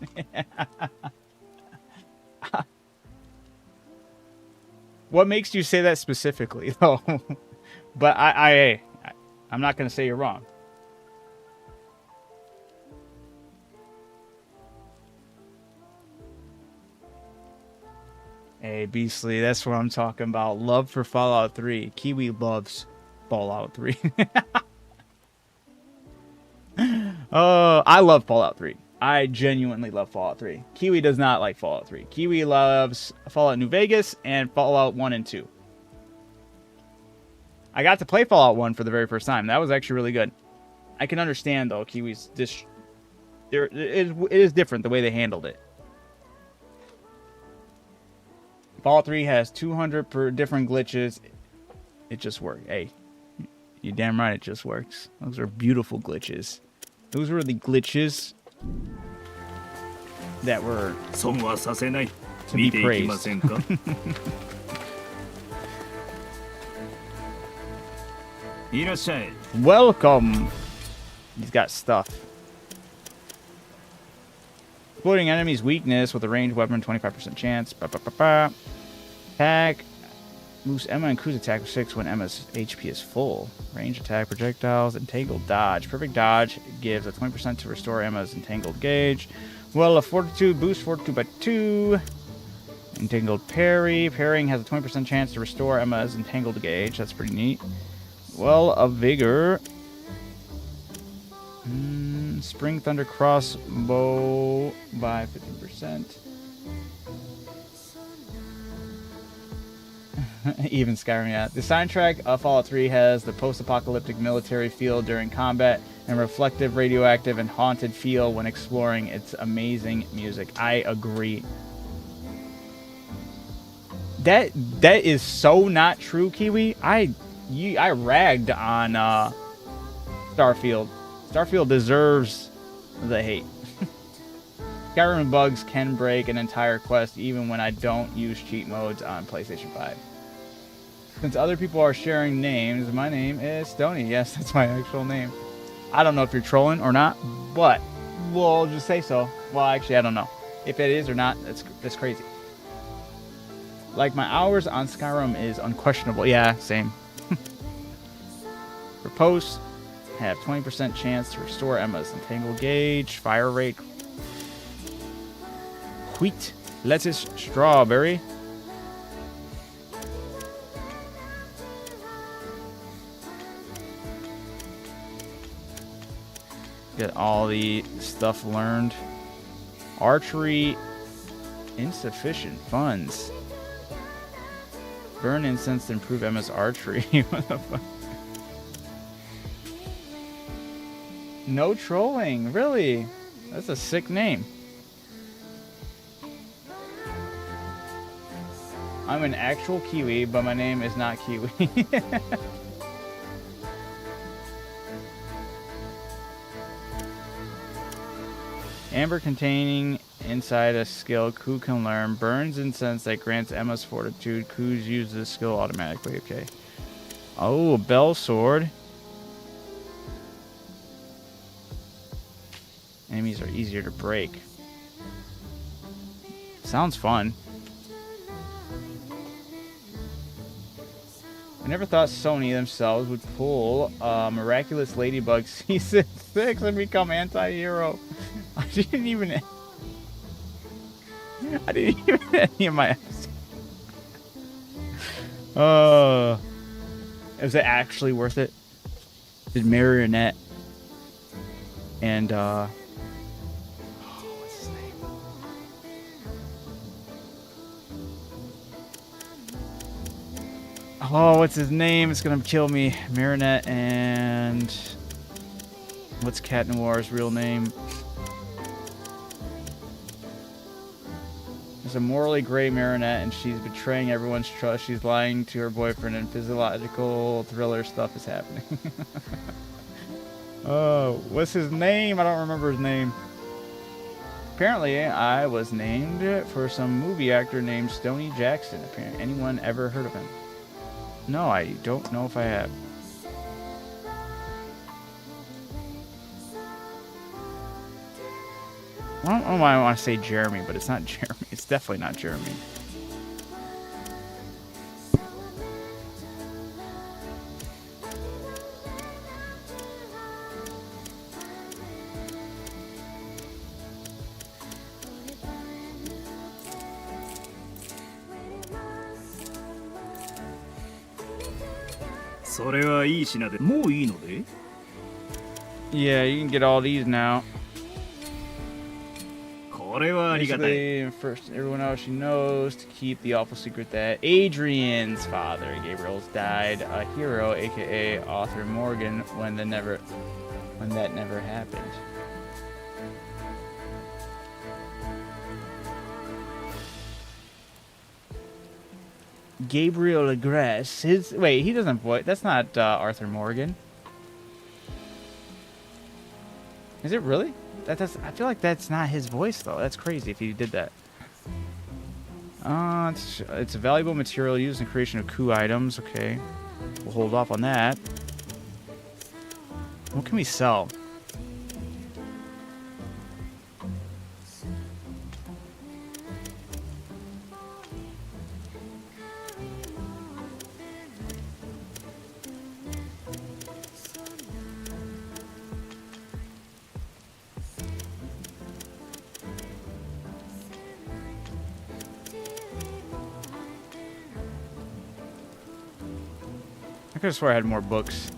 What makes you say that specifically, though? But I'm not going to say you're wrong. Hey, Beastly, that's what I'm talking about. Love for Fallout 3. Kiwi loves Fallout 3. I love Fallout 3. I genuinely love Fallout 3. Kiwi does not like Fallout 3. Kiwi loves Fallout New Vegas and Fallout 1 and 2. I got to play Fallout 1 for the very first time. That was actually really good. I can understand, though, Kiwi's... It is different the way they handled it. Fallout 3 has 200 per different glitches. It just worked. Hey, you're damn right it just works. Those are beautiful glitches. Those were the glitches that were to be praised. Welcome. He's got stuff. Exploiting enemy's weakness with a ranged weapon, 25% chance. Attack. Boost Emma and Crew's attack with 6 when Emma's HP is full. Range attack, projectiles, entangled dodge. Perfect dodge gives a 20% to restore Emma's entangled gauge. Well, a fortitude boost fortitude by 2. Entangled parry. Parrying has a 20% chance to restore Emma's entangled gauge. That's pretty neat. Well, a vigor. Spring Thunder crossbow by 15%. Even Skyrim, yeah. The soundtrack of Fallout 3 has the post-apocalyptic military feel during combat and reflective, radioactive, and haunted feel when exploring. It's amazing music. I agree. That is so not true, Kiwi. I ragged on Starfield. Starfield deserves the hate. Skyrim bugs can break an entire quest even when I don't use cheat modes on PlayStation 5. Since other people are sharing names, my name is Stony. Yes, that's my actual name. I don't know if you're trolling or not, but we'll just say so. Well, actually, I don't know. If it is or not, that's crazy. Like, my hours on Skyrim is unquestionable. Yeah, same. For posts, have 20% chance to restore Emma's entangled gauge, fire rate, wheat, lettuce, strawberry. Get all the stuff learned. Archery, insufficient funds. Burn incense to improve Emma's archery. What the fuck? No trolling, really? That's a sick name. I'm an actual Kiwi, but my name is not Kiwi. Amber containing inside a skill Ku can learn. Burns incense that grants Emma's fortitude. Ku's use this skill automatically. Okay. Oh, a bell sword. Enemies are easier to break. Sounds fun. I never thought Sony themselves would pull Miraculous Ladybug Season 6 and become anti-hero. I didn't even have any of my was it actually worth it? Did Marionette and what's his name? Oh, what's his name? It's gonna kill me. Marionette and what's Cat Noir's real name? There's a morally gray Marionette, and she's betraying everyone's trust. She's lying to her boyfriend, and physiological thriller stuff is happening. Oh, what's his name? I don't remember his name. Apparently, I was named for some movie actor named Stoney Jackson. Apparently, anyone ever heard of him? No, I don't know if I have. I don't know why I want to say Jeremy, but it's not Jeremy. It's definitely not Jeremy. Yeah, you can get all these now. Basically, first, everyone else she knows to keep the awful secret that Adrian's father, Gabriel's, died a hero, aka Arthur Morgan, when that never happened. Gabriel Legress. Wait, he doesn't voice. That's not Arthur Morgan. Is it really? I feel like that's not his voice though. That's crazy if he did that. It's a valuable material used in creation of Ku items. Okay, we'll hold off on that. What can we sell? I could have swore I had more books.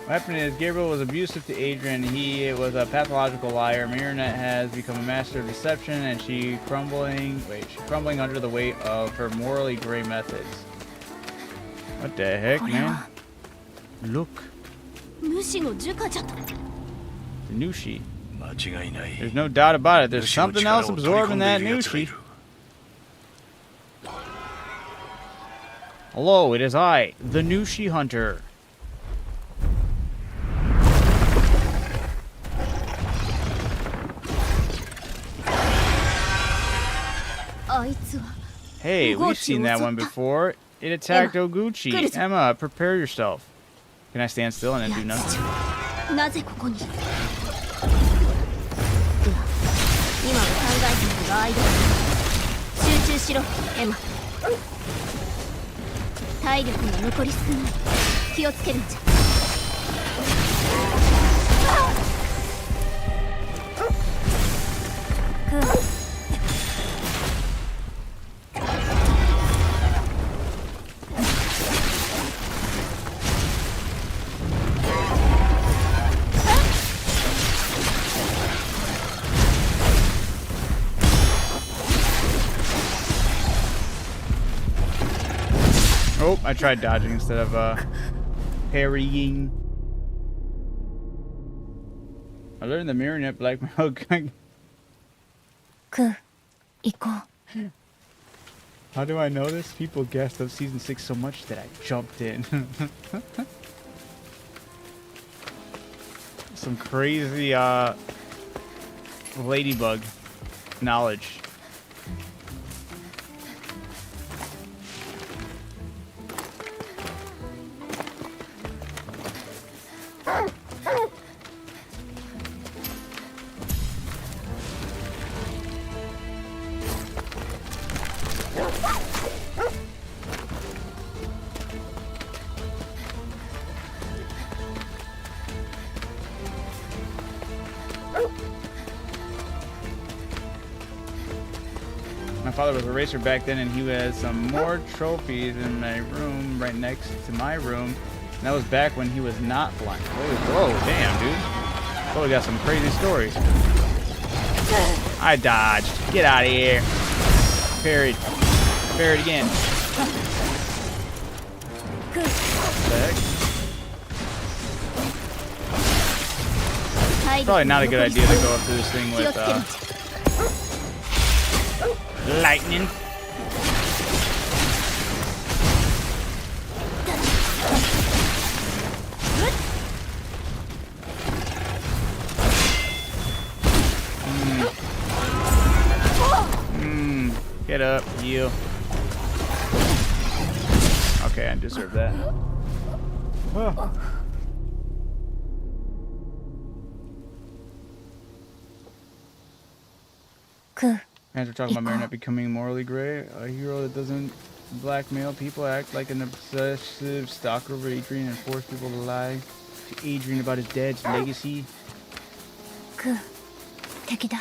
What happened is Gabriel was abusive to Adrian. He was a pathological liar. Marionette has become a master of deception, and she's crumbling under the weight of her morally gray methods. What the heck, man? Look. The Nushi. There's no doubt about it. There's something else absorbed in that Nushi. Hello, it is I, the Nushi Hunter. Hey, we've seen that one before. It attacked Oguchi. Emma, prepare yourself. Can I stand still and then do nothing? Oh, I tried dodging instead of parrying. I learned the marionette blackmail. クー行こう。 How do I know this? People gassed up season 6 so much that I jumped in. Some crazy ladybug knowledge. My father was a racer back then, and he had some more trophies in my room right next to my room. And that was back when he was not blind. Whoa, damn, dude. Oh, we got some crazy stories. I dodged. Get out of here. Parried. Parried again. What the heck? Probably not a good idea to go up to this thing with lightning. Get up, you. Okay, I deserve that. Oh. As we're talking about Marinette becoming morally gray, a hero that doesn't blackmail people, act like an obsessive stalker over Adrian, and force people to lie to Adrian about his dad's legacy. クー敵だ。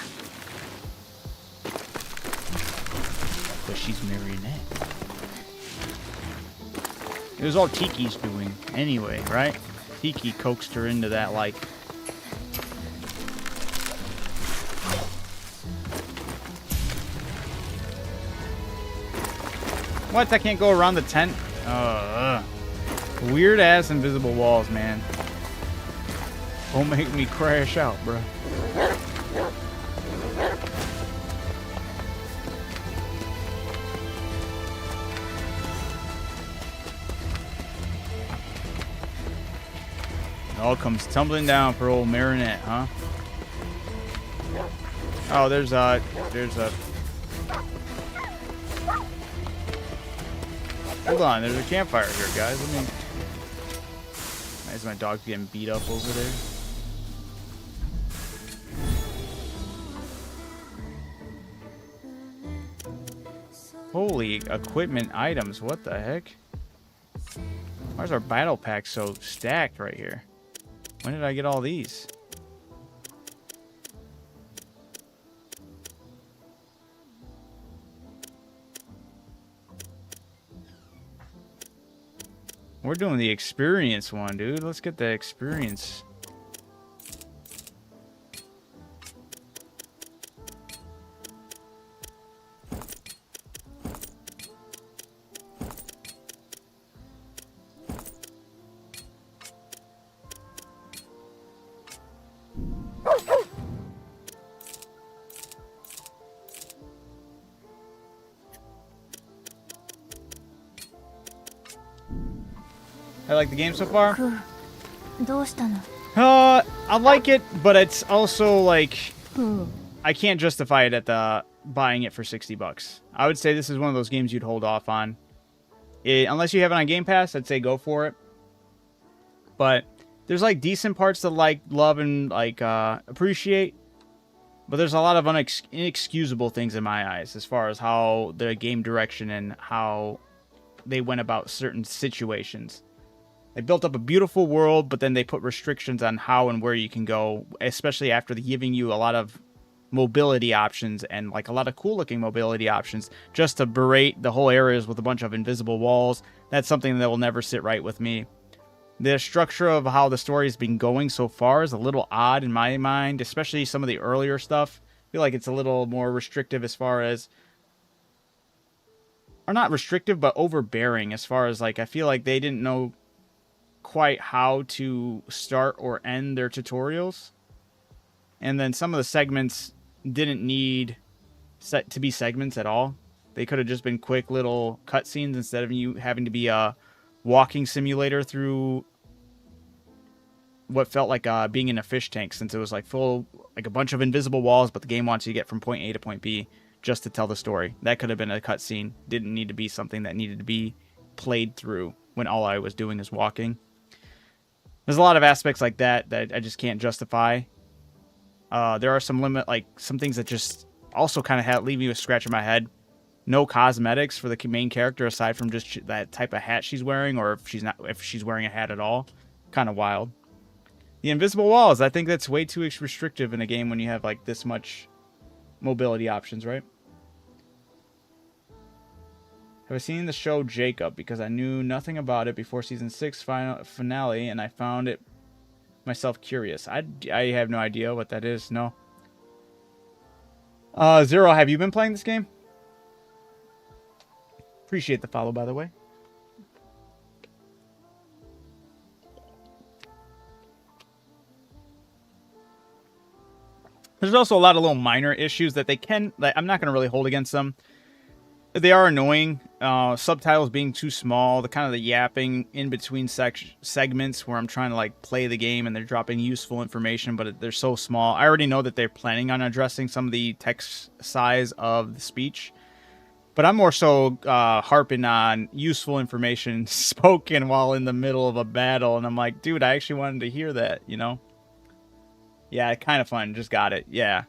But she's Marionette. It was all Tiki's doing anyway, right? Tiki coaxed her into that, like... What? I can't go around the tent? Weird ass invisible walls, man. Don't make me crash out, bro. It all comes tumbling down for old Marinette, huh? Oh, there's a... Hold on, there's a campfire here, guys. Let me... Why is my dog getting beat up over there? Holy equipment items, what the heck? Why is our battle pack so stacked right here? When did I get all these? We're doing the experience one, dude. Let's get the experience. I like the game so far. クーどうしたの？ I like it, but it's also like うん。 I can't justify it at the buying it for $60. I would say this is one of those games you'd hold off on. Unless you have it on Game Pass, I'd say go for it. But there's like decent parts to like, love, and like appreciate. But there's a lot of inexcusable things in my eyes as far as how the game direction and how they went about certain situations. They built up a beautiful world, but then they put restrictions on how and where you can go, especially after giving you a lot of mobility options and like a lot of cool looking mobility options just to berate the whole areas with a bunch of invisible walls. That's something that will never sit right with me. The structure of how the story has been going so far is a little odd in my mind, especially some of the earlier stuff. I feel like it's a little more restrictive as far as, or not restrictive, but overbearing as far as like, I feel like they didn't know quite how to start or end their tutorials. And then some of the segments didn't need to be segments at all. They could have just been quick little cutscenes instead of you having to be a walking simulator through what felt like being in a fish tank, since it was like full, like a bunch of invisible walls, but the game wants you to get from point A to point B just to tell the story. That could have been a cutscene. Didn't need to be something that needed to be played through when all I was doing is walking. There's a lot of aspects like that that I just can't justify. There are some some things that just also kind of leave me with scratching my head. No cosmetics for the main character aside from just that type of hat she's wearing, or if she's wearing a hat at all. Kind of wild. The invisible walls, I think that's way too restrictive in a game when you have like this much mobility options, right? Have I seen the show Jacob? Because I knew nothing about it before season 6 finale, and I found it myself curious. I have no idea what that is. No. Zero, have you been playing this game? Appreciate the follow, by the way. There's also a lot of little minor issues that I'm not going to really hold against them. They are annoying. Subtitles being too small, the yapping in between segments where I'm trying to like play the game and they're dropping useful information, but they're so small. I already know that they're planning on addressing some of the text size of the speech, but I'm more so harping on useful information spoken while in the middle of a battle, and I'm like, dude, I actually wanted to hear that, you know? Yeah, kind of fun. Just got it. Yeah.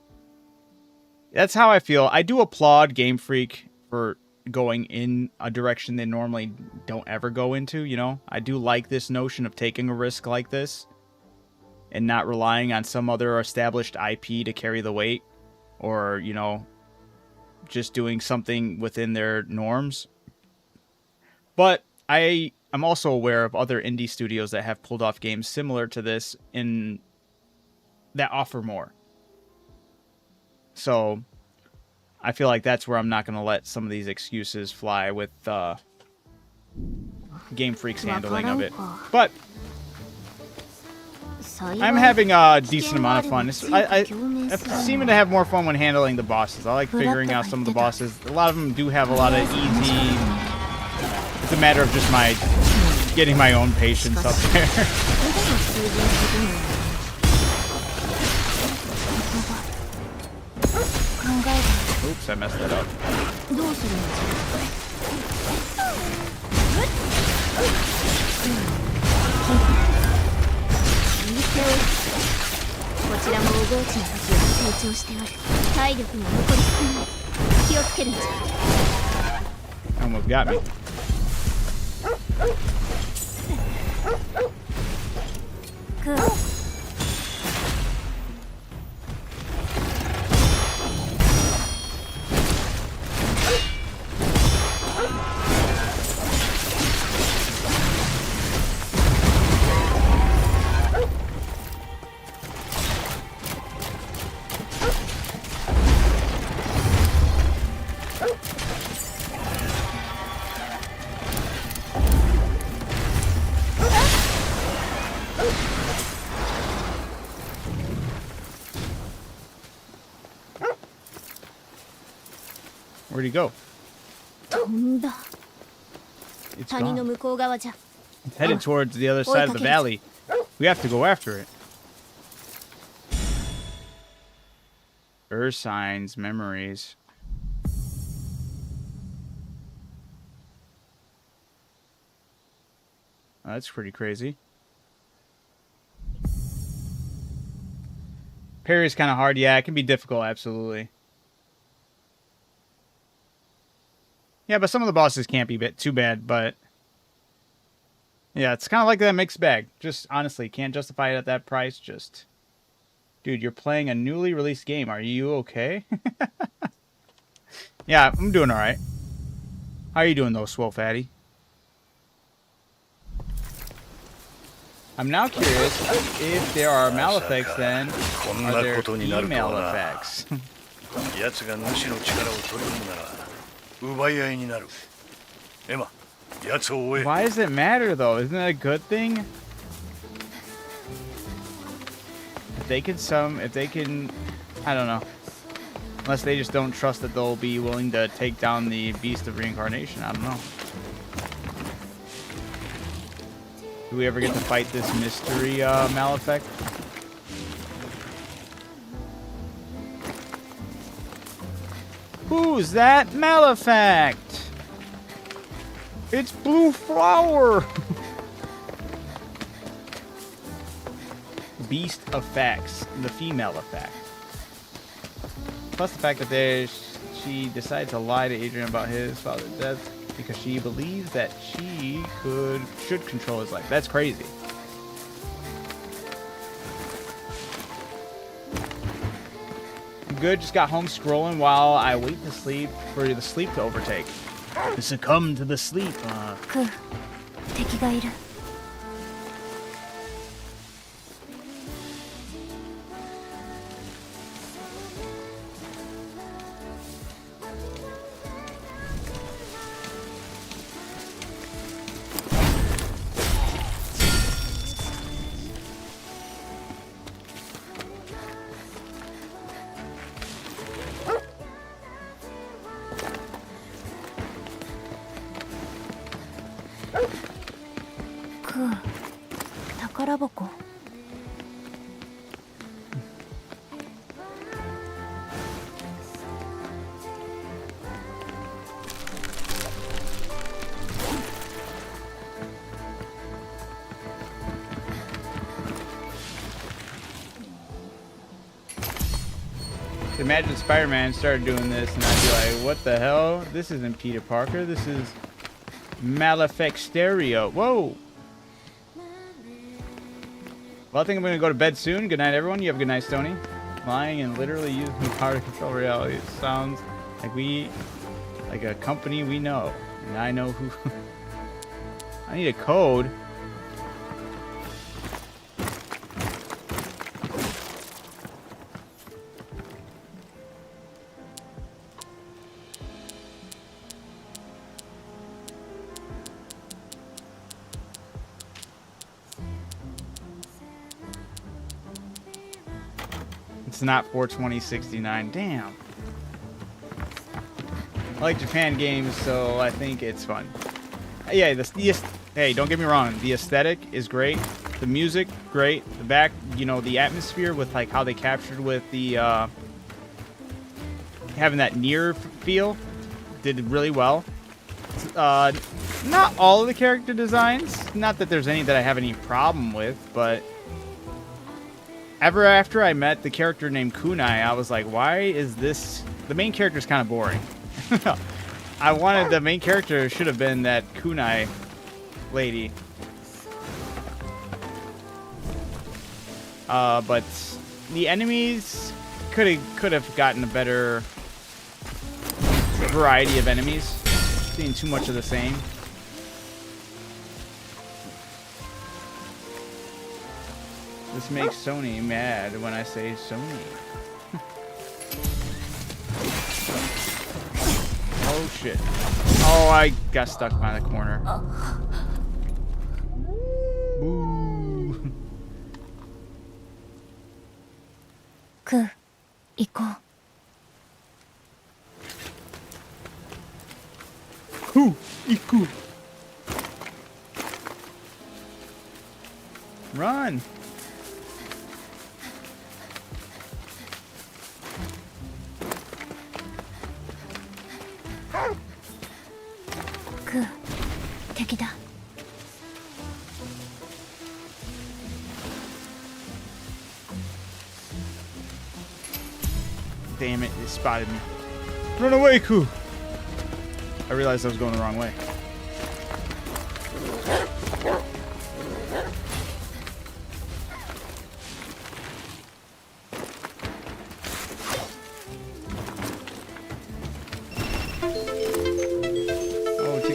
That's how I feel. I do applaud Game Freak for going in a direction they normally don't ever go into, you know? I do like this notion of taking a risk like this and not relying on some other established IP to carry the weight, or, you know, just doing something within their norms. But I'm also aware of other indie studios that have pulled off games similar to this that offer more. So I feel like that's where I'm not going to let some of these excuses fly with Game Freak's handling of it. But I'm having a decent amount of fun. I seem to have more fun when handling the bosses. I like figuring out some of the bosses. A lot of them do have a lot of easy... It's a matter of just getting my own patience up there. Oops, I messed that up. Almost got me. Good. Where'd he go? It's gone. It's headed towards the other side of the valley. We have to go after it. Signs, memories. Oh, that's pretty crazy. Parry's kind of hard. Yeah, it can be difficult, absolutely. Yeah, but some of the bosses can't be too bad, but Yeah, it's kind of like that mixed bag. Just honestly, can't justify it at that price. Just, dude, you're playing a newly released game. Are you okay? Yeah, I'm doing all right. How are you doing, though, Swole Fatty? I'm now curious if there are malefacts. Then are there female effects? 奴が主の力を取り込むなら奪い合いになる。エマ、奴を追え。 Why does it matter though? Isn't that a good thing? If they can, I don't know. Unless they just don't trust that they'll be willing to take down the Beast of Reincarnation. I don't know. Do we ever get to fight this mystery Malefic? Who's that Malefic? It's Blue Flower! Beast effects. The female effect. Plus the fact that she decided to lie to Adrian about his father's death because she believes that she should control his life. That's crazy. I'm good. Just got home scrolling while I wait for the sleep to overtake. To succumb to the sleep. 敵がいる。宝箱。Imagine Spider-Man started doing this and I'd be like, what the hell? This isn't Peter Parker. This is Malefic Stereo. Whoa. Well, I think I'm going to go to bed soon. Good night, everyone. You have a good night, Stoney. Lying and literally using the power to control reality. It sounds like a company we know. And I know who. I need a code. It's not 42069. Damn. I like Japan games, so I think it's fun. Yeah, hey, don't get me wrong. The aesthetic is great. The music, great. The atmosphere with like how they captured with the having that near feel, did really well. Not all of the character designs. Not that there's any that I have any problem with, but ever after I met the character named Kunai, I was like, why is this... The main character is kind of boring. I wanted the main character should have been that Kunai lady. But the enemies could have gotten a better variety of enemies. Seeing too much of the same. This makes Sony mad when I say Sony. Oh shit. Oh, I got stuck by the corner. Boo. クー、行こう。Iku. Run. Ku, 敵だ。Damn it, it spotted me. Run away, Ku. I realized I was going the wrong way.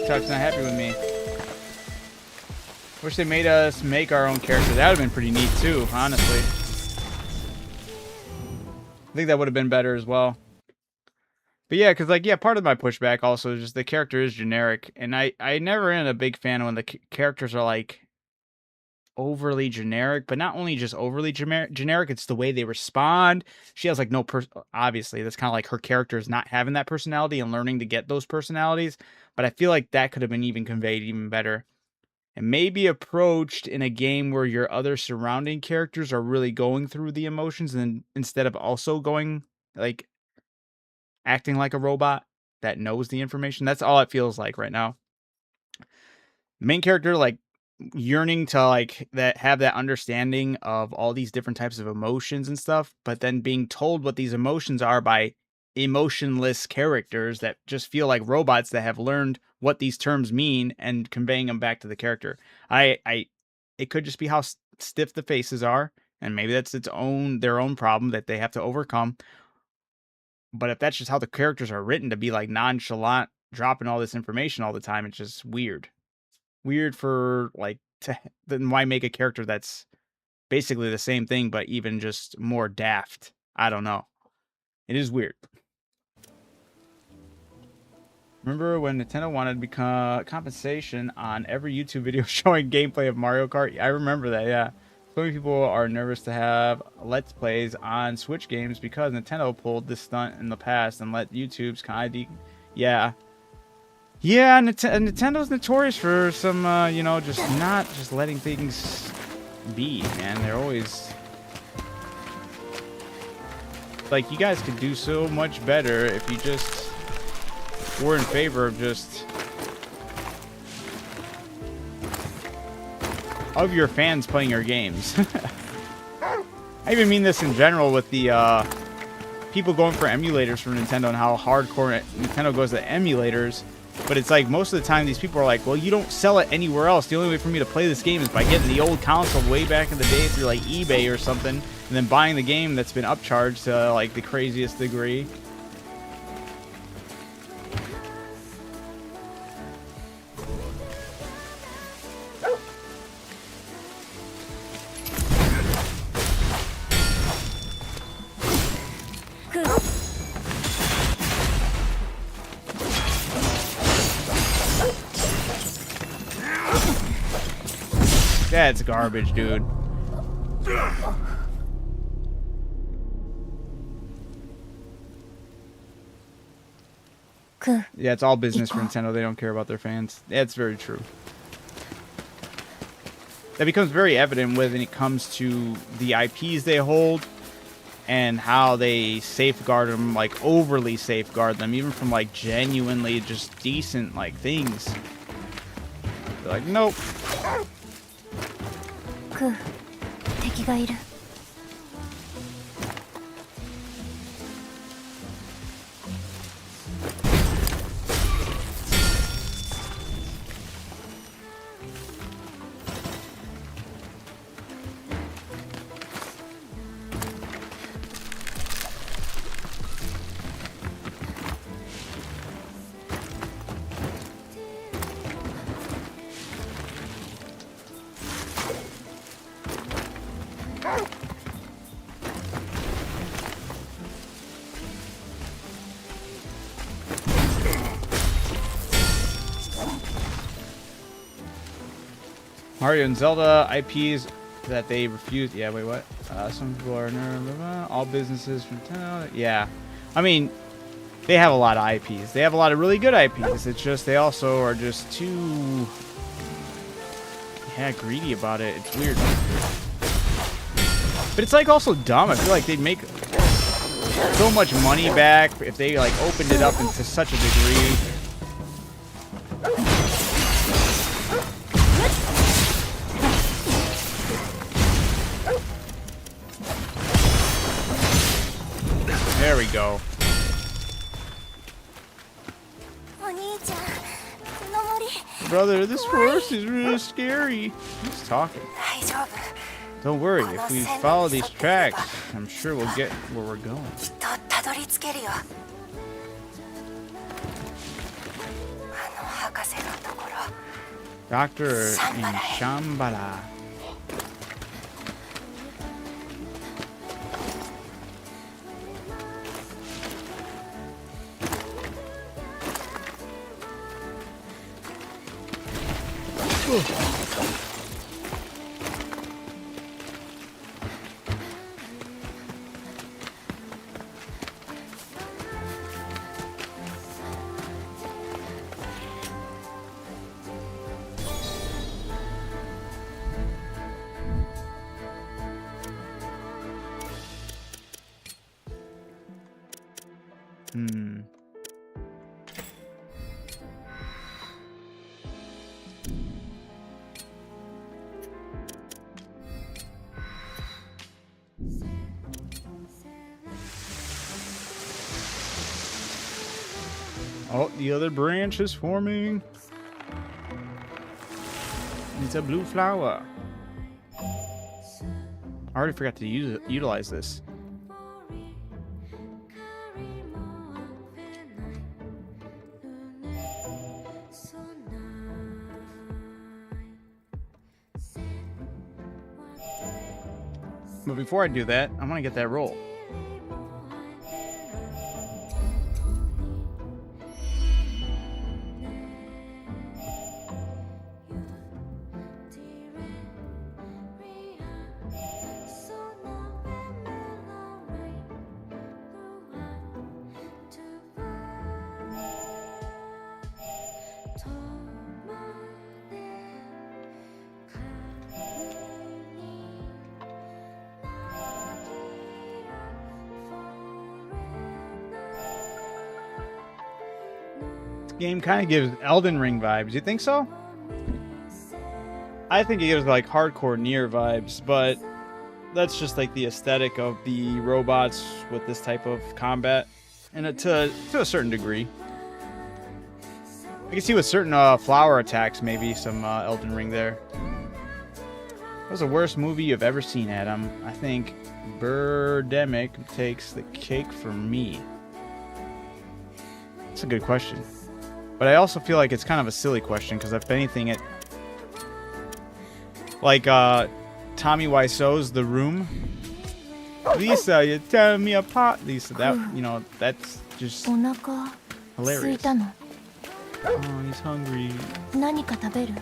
TikTok's not happy with me. Wish they made us make our own character. That would have been pretty neat too, honestly. I think that would have been better as well. But yeah, because, like, yeah, part of my pushback also is just the character is generic. And I never am a big fan when the characters are, like, overly generic. But not only just overly generic, it's the way they respond. She has, like, no obviously, that's kind of like her character is not having that personality and learning to get those personalities. But I feel like that could have been even conveyed even better. And maybe approached in a game where your other surrounding characters are really going through the emotions, and instead of also going, like, acting like a robot that knows the information. That's all it feels like right now. The main character, like, yearning to, like, that have that understanding of all these different types of emotions and stuff, but then being told what these emotions are by emotionless characters that just feel like robots that have learned what these terms mean and conveying them back to the character. It could just be how stiff the faces are, and maybe that's their own problem that they have to overcome. But if that's just how the characters are written, to be, like, nonchalant, dropping all this information all the time, it's just weird. Weird for, like, then why make a character that's basically the same thing, but even just more daft? I don't know. It is weird. Remember when Nintendo wanted to become compensation on every YouTube video showing gameplay of Mario Kart? I remember that, yeah. So many people are nervous to have Let's Plays on Switch games because Nintendo pulled this stunt in the past and let YouTube's kind of... Yeah. Yeah, Nintendo's notorious for some, you know, just not just letting things be, man. They're always... Like, you guys could do so much better if you just were in favor of just... of your fans playing your games. I even mean this in general with the people going for emulators from Nintendo and how hardcore Nintendo goes to emulators. But it's like most of the time these people are like, well, you don't sell it anywhere else. The only way for me to play this game is by getting the old console way back in the day through, like, eBay or something, and then buying the game that's been upcharged to, like, the craziest degree. That's garbage, dude. Yeah, it's all business for Nintendo. They don't care about their fans. That's very true. That becomes very evident when it comes to the IPs they hold and how they safeguard them, like overly safeguard them, even from, like, genuinely just decent, like, things. They're like, nope. 敵がいる Mario and Zelda IPs that they refuse. Yeah, wait, what? Some people are all businesses from Nintendo. Yeah, I mean, they have a lot of IPs. They have a lot of really good IPs. It's just they also are just too greedy about it. It's weird, but it's, like, also dumb. I feel like they'd make so much money back if they, like, opened it up into such a degree. There we go. Brother, this forest is really scary. He's talking. Don't worry, if we follow these tracks, I'm sure we'll get where we're going. 博士のところ Doctor in Shambhala. Oh, the other branch is forming. It's a blue flower. I already forgot to utilize this. But before I do that, I'm gonna get that roll. Game kind of gives Elden Ring vibes. You think so? I think it gives like hardcore Nier vibes, but that's just like the aesthetic of the robots with this type of combat, and to a certain degree. I can see with certain flower attacks, maybe some Elden Ring there. What was the worst movie you've ever seen, Adam? I think Birdemic takes the cake for me. That's a good question. But I also feel like it's kind of a silly question, because if anything, it... Like, Tommy Wiseau's The Room. Lisa, you tear me apart. Lisa, that, you know, that's just hilarious. Oh, he's hungry. 何か食べる？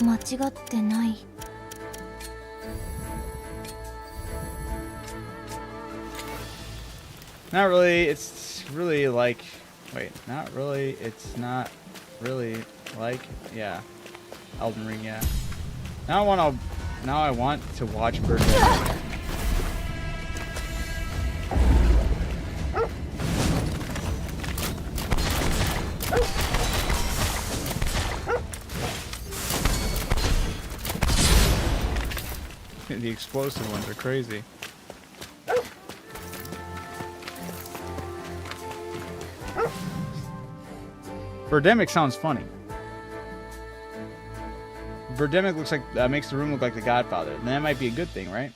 間違ってない。 Not really, it's really like... Wait, not really, it's not really like... Yeah. Elden Ring, yeah. Now I want to watch Birdemic. The explosive ones are crazy. Birdemic sounds funny. Birdemic looks like makes the room look like The Godfather. And that might be a good thing, right?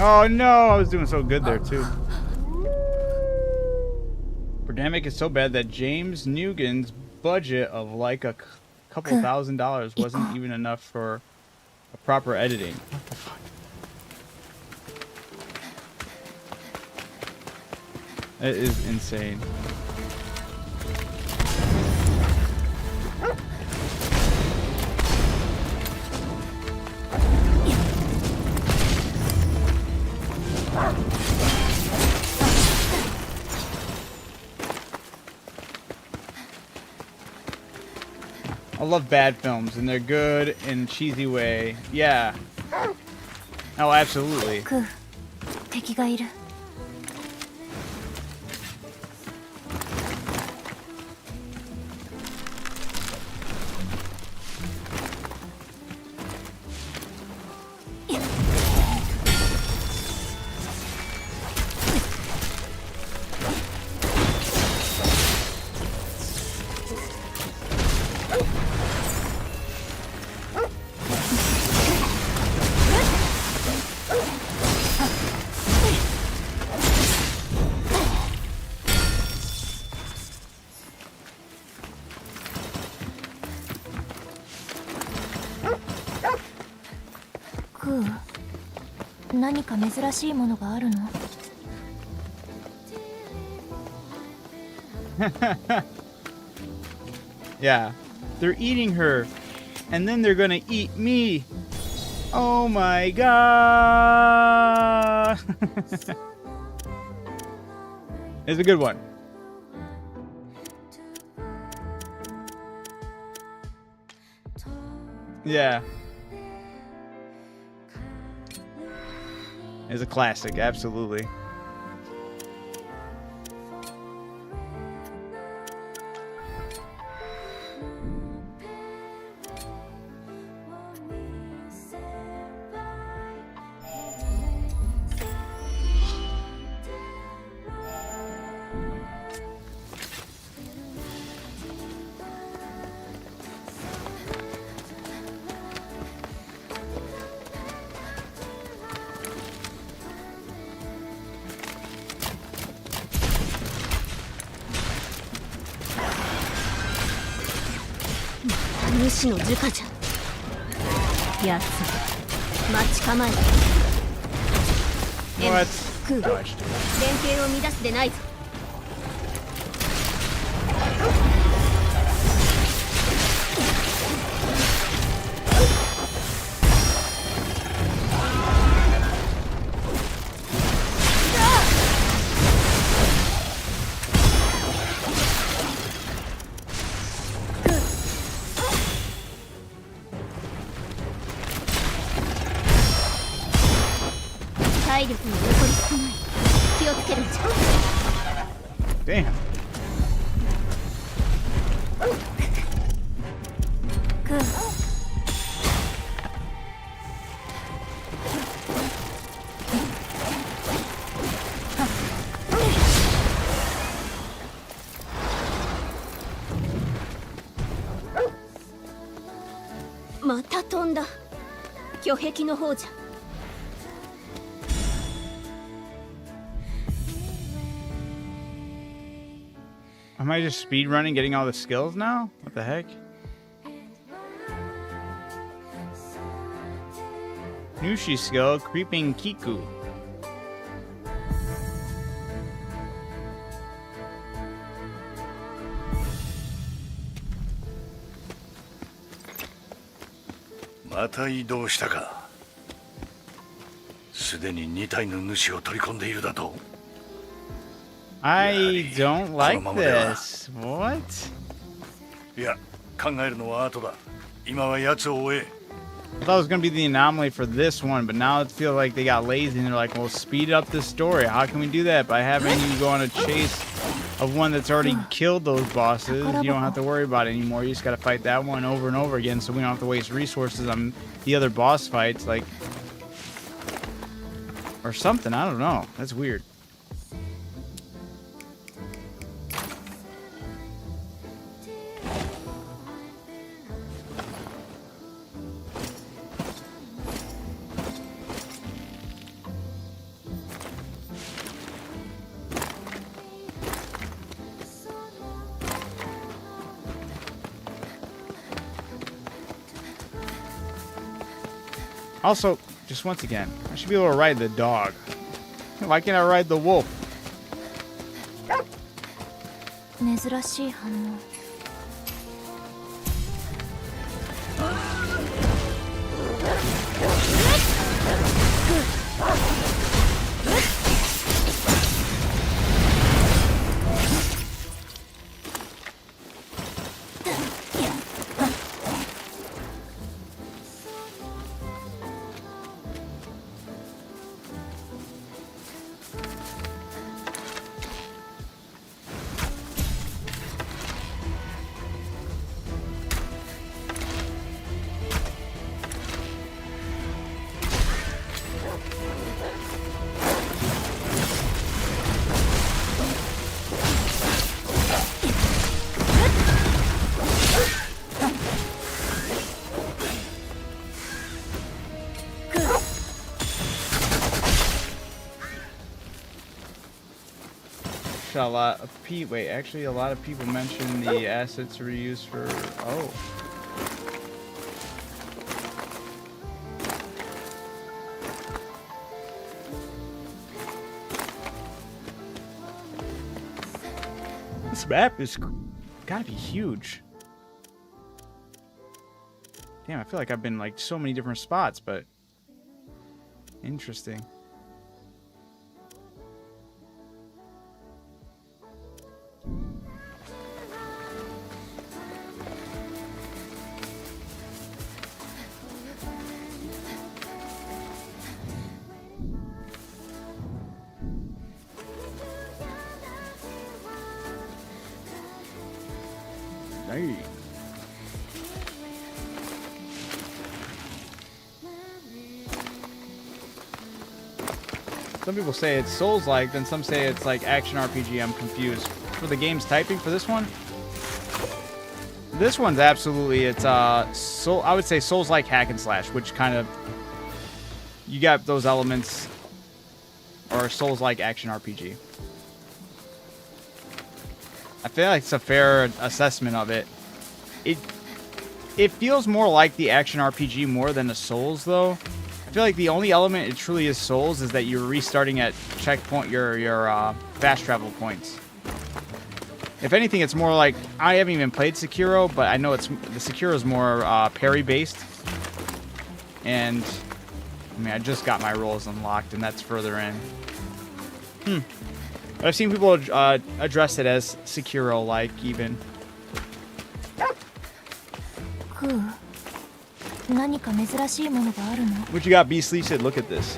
Oh no, I was doing so good there too. Birdemic is so bad that James Nugent's budget of like a couple $1,000 wasn't even enough for a proper editing. What the fuck? It is insane. I love bad films, and they're good in a cheesy way. Yeah. Oh, absolutely. 敵がいる。クー、何か珍しいものがあるの？Yeah, they're eating her, and then they're gonna eat me. Oh my god! It's a good one. Yeah. It's a classic, absolutely.「主の儒家じゃ」「やつ待ち構えろ」「What? クー、連携を乱すでないぞ」体力が残り少ない。気をつけるんじゃ。 Damn. クー、また飛んだ。巨壁の方じゃ。 Am I just speedrunning, getting all the skills now? What the heck? Nushi skill, Creeping Kiku. Mata 移動したか。すでに2体の主を取り込んでいるだと。 I don't like this. What? いや、考えるのは後だ。今は奴を追え。 I thought it was gonna be the anomaly for this one, but now it feels like they got lazy and they're like, well, speed up this story. How can we do that? By having you go on a chase of one that's already killed those bosses. You don't have to worry about it anymore. You just gotta fight that one over and over again, so we don't have to waste resources on the other boss fights, like, or something. I don't know. That's weird. Also, just once again, I should be able to ride the dog. Why can't I ride the wolf? 珍しい反応。Actually, a lot of people mention the assets were used for. Oh. This map is gotta be huge. Damn, I feel like I've been like so many different spots, but interesting. Hey. Some people say it's Souls-like, then some say it's like action RPG. I'm confused. For the game's typing for this one? This one's absolutely, it's I would say Souls-like hack and slash, which kind of, you got those elements, or Souls-like action RPG. I feel like it's a fair assessment of it. It feels more like the action RPG more than a Souls, though. I feel like the only element it truly is Souls is that you're restarting at checkpoint your fast travel points. If anything, it's more like, I haven't even played Sekiro, but I know the Sekiro is more parry based. And I mean, I just got my rolls unlocked, and that's further in. But I've seen people address it as Sekiro-like, even. What you got, Beastly? Said, look at this.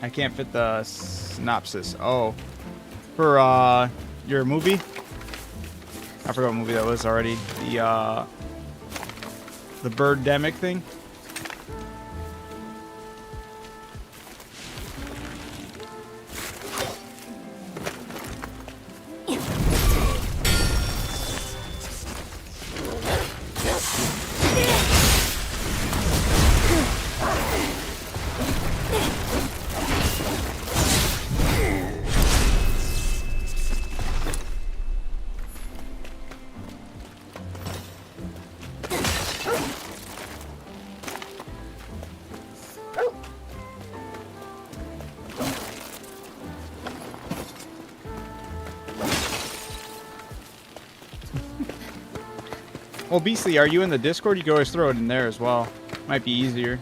I can't fit the synopsis. Oh. For your movie? I forgot what movie that was already. The Birdemic thing? Well, Beastly, are you in the Discord? You can always throw it in there as well. Might be easier.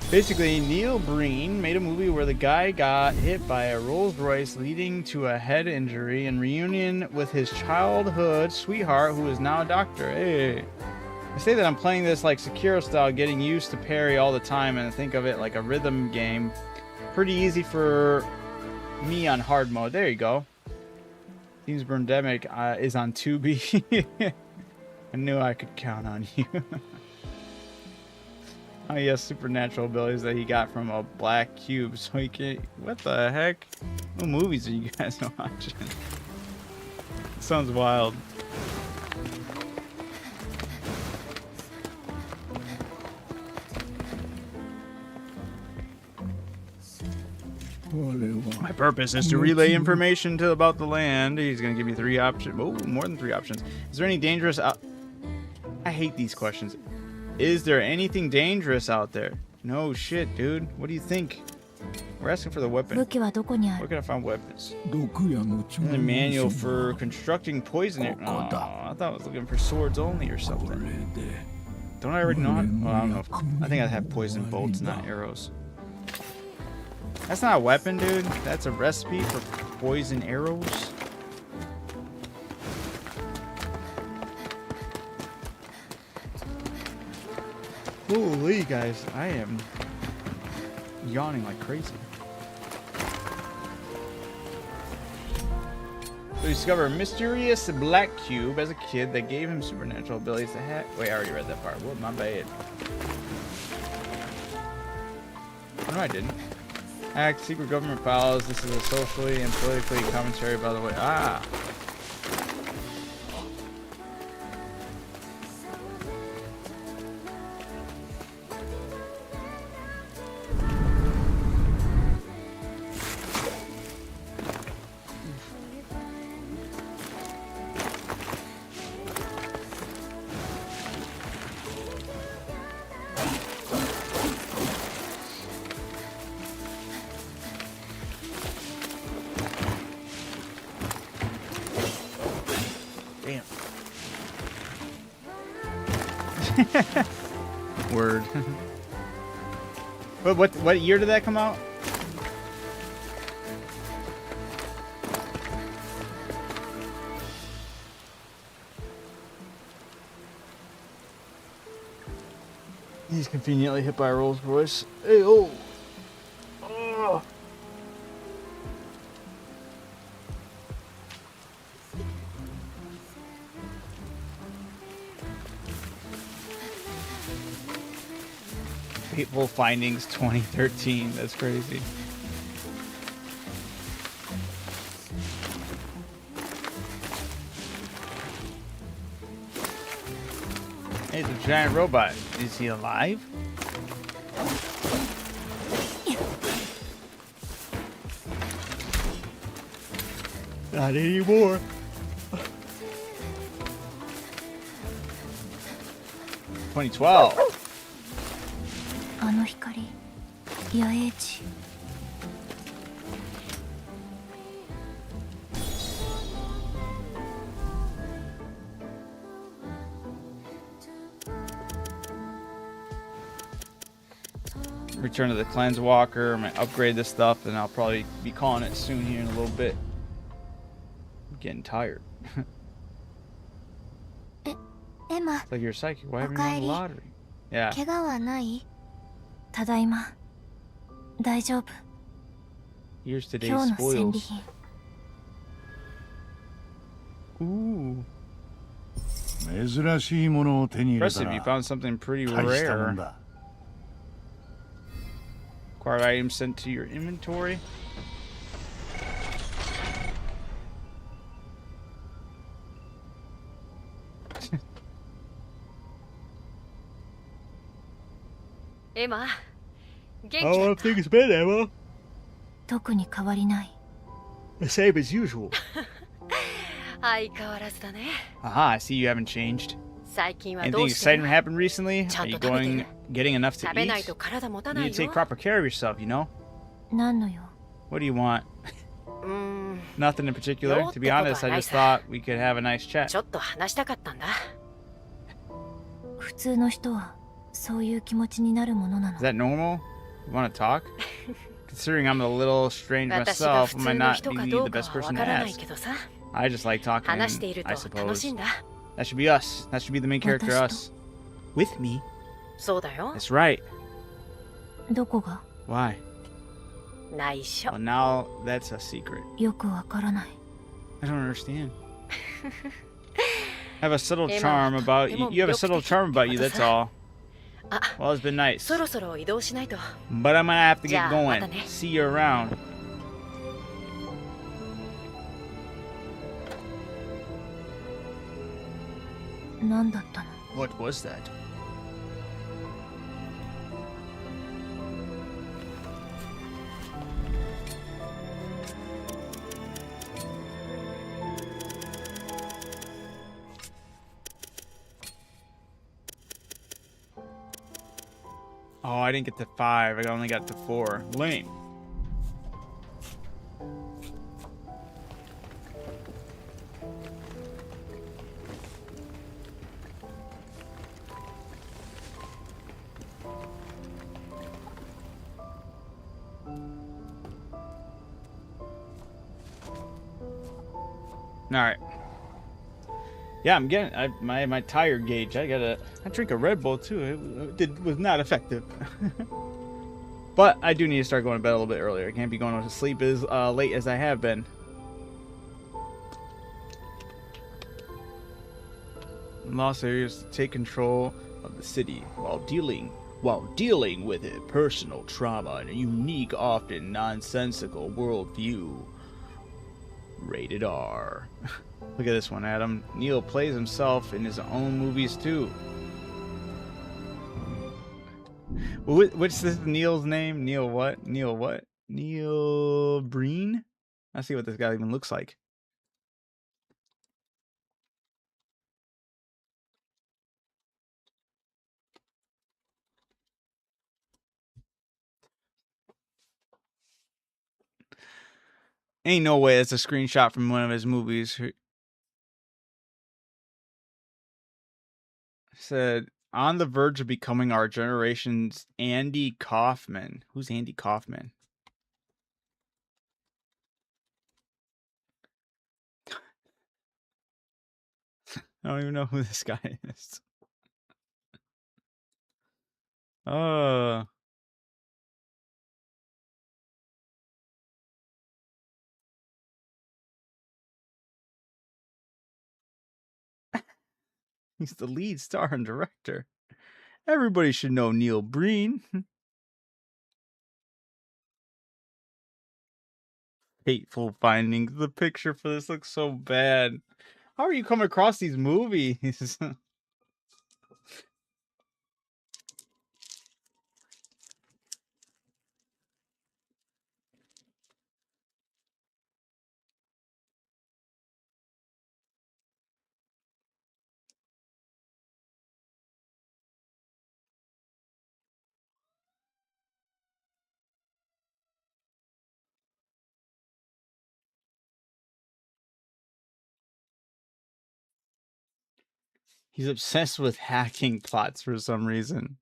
Basically, Neil Breen made a movie where the guy got hit by a Rolls Royce, leading to a head injury and reunion with his childhood sweetheart, who is now a doctor. Hey, I say that I'm playing this like Sekiro style, getting used to parry all the time, and think of it like a rhythm game. Pretty easy for me on hard mode. There you go. Seems Birdemic is on Tubi. I knew I could count on you. Oh, he has supernatural abilities that he got from a black cube, so he can't. What the heck? What movies are you guys watching? Sounds wild. My purpose is to relay information about the land. He's gonna give me 3 options. Oh, more than 3 options. Is there any dangerous? I hate these questions. Is there anything dangerous out there? No shit, dude. What do you think? We're asking for the weapon. Where can I find weapons? In the manual for constructing poison. Oh, I thought I was looking for swords only or something. Don't I already know how? Oh, I don't know. I think I have poison bolts, not arrows. That's not a weapon, dude. That's a recipe for poison arrows. Holy guys, I am yawning like crazy. So we discover a mysterious black cube as a kid that gave him supernatural abilities to hack. Wait, I already read that part. Whoa, my bad. Oh, no, I didn't. Hack secret government files. This is a socially and politically commentary, by the way. Ah. Damn. Word. But what year did that come out? He's conveniently hit by a Rolls Royce. Hey, oh. Oh. Fateful Findings 2013. That's crazy. Hey, it's a giant robot. Is he alive? Not anymore. 2012. あの光、野営地。Return to the Cleanse Walker. I'm gonna upgrade this stuff, and I'll probably be calling it soon here in a little bit. I'm getting tired. エマ、 It's like you're psychic. Why haven't you won the lottery? Yeah. 怪我はない？ただいま。大丈夫。 Here's today's 今日の戦利 spoils. 品。 Ooh. 珍しいものを手に入れた Impressive. You ら found something pretty 大したもん rare. だ。 Acquired items sent to your inventory. Emma, How have things been, Emma? 特に変わりない。 The same as usual. 相変わらずだね。 Aha, I see you haven't changed. 最近は Anything どうして exciting happened recently? ちゃ Are ん you と食べてる？ getting enough to 食べないと eat? 体持た You ない need to よ take。proper care of yourself, you know? 何のよ。 What do you want? うーん、 Nothing in particular. No, To be ってことは honest, I ない just さ。 thought we could have a nice chat. ちょっと話したかったんだ。普通の人はそういう気持ちになるものなの Is。that normal? You want to talk? Considering I'm a little strange 私が myself, 普 am 通 I の not 人か being ど the うか best はわ person か to らない ask? けどさ。 I just like talking, 話している I と楽しい suppose. んだ。 That should be us. That should be the main character, 私と。 us. With me? そうだよ。 That's right. どこが Why? 内緒 Well,。now that's a secret. よくわからない。 I don't understand. I have a subtle Emma, charm about you. You have a subtle charm about you, that's all. あ、 Well, it's been nice. そろそろ移動しないと。 But I'm gonna have to get じゃあ、また going. ね。 See you around. 何だったの What was that? Oh, I didn't get to 5. I only got to 4. Lame. All right. Yeah, I'm getting my tire gauge. I drink a Red Bull too. It was not effective. But I do need to start going to bed a little bit earlier. I can't be going to sleep as late as I have been. Lost areas to take control of the city while dealing with it personal trauma and a unique, often nonsensical worldview. Rated R. Look at this one, Adam. Neil plays himself in his own movies too. What's this Neil's name? Neil what? Neil what? Neil Breen? Let's see what this guy even looks like. Ain't no way that's a screenshot from one of his movies. Said, on the verge of becoming our generation's Andy Kaufman. Who's Andy Kaufman? I don't even know who this guy is. He's the lead star and director. Everybody should know Neil Breen. Hateful Findings. The picture for this looks so bad. How are you coming across these movies? He's obsessed with hacking plots for some reason.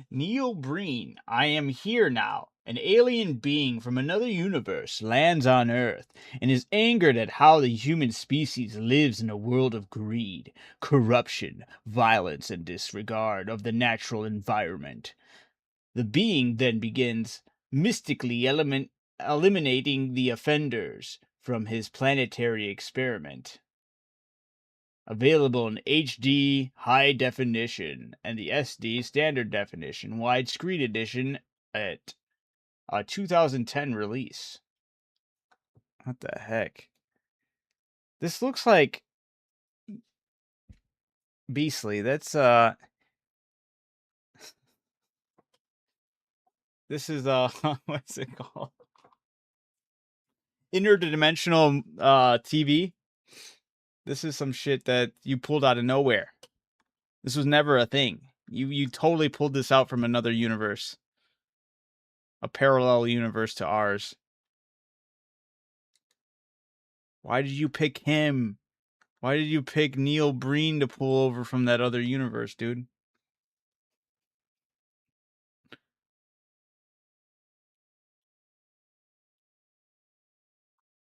Neil Breen, I am here now. An alien being from another universe lands on Earth and is angered at how the human species lives in a world of greed, corruption, violence, and disregard of the natural environment. The being then begins mystically eliminating the offenders from his planetary experiment. Available in HD high definition and the SD standard definition widescreen edition at a 2010 release. What the heck? This looks like Beastly. That's this is what's it called? Interdimensional TV. This is some shit that you pulled out of nowhere. This was never a thing. You totally pulled this out from another universe. A parallel universe to ours. Why did you pick him? Why did you pick Neil Breen to pull over from that other universe, dude?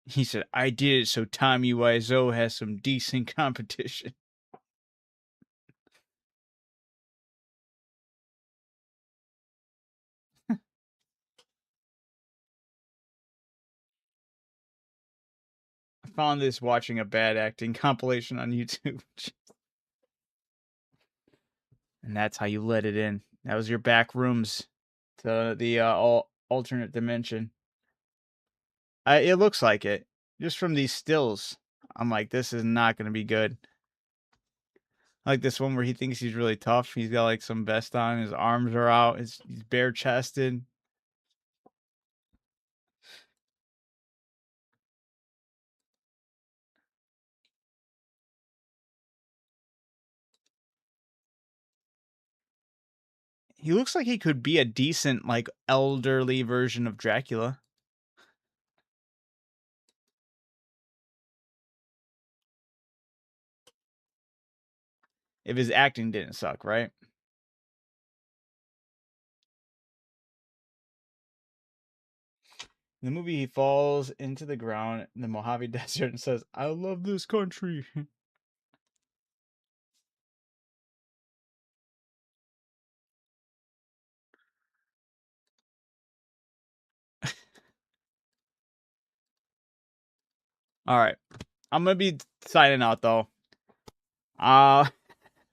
He said, I did it so Tommy Wiseau has some decent competition. I found this watching a bad acting compilation on YouTube. And that's how you let it in. That was your back rooms to the alternate dimension. It looks like it. Just from these stills. I'm like, this is not going to be good. I like this one where he thinks he's really tough. He's got like some vest on. His arms are out. He's bare chested. He looks like he could be a decent, like, elderly version of Dracula. If his acting didn't suck, right? In the movie, he falls into the ground in the Mojave Desert and says, "I love this country." All right. I'm going to be signing out, though.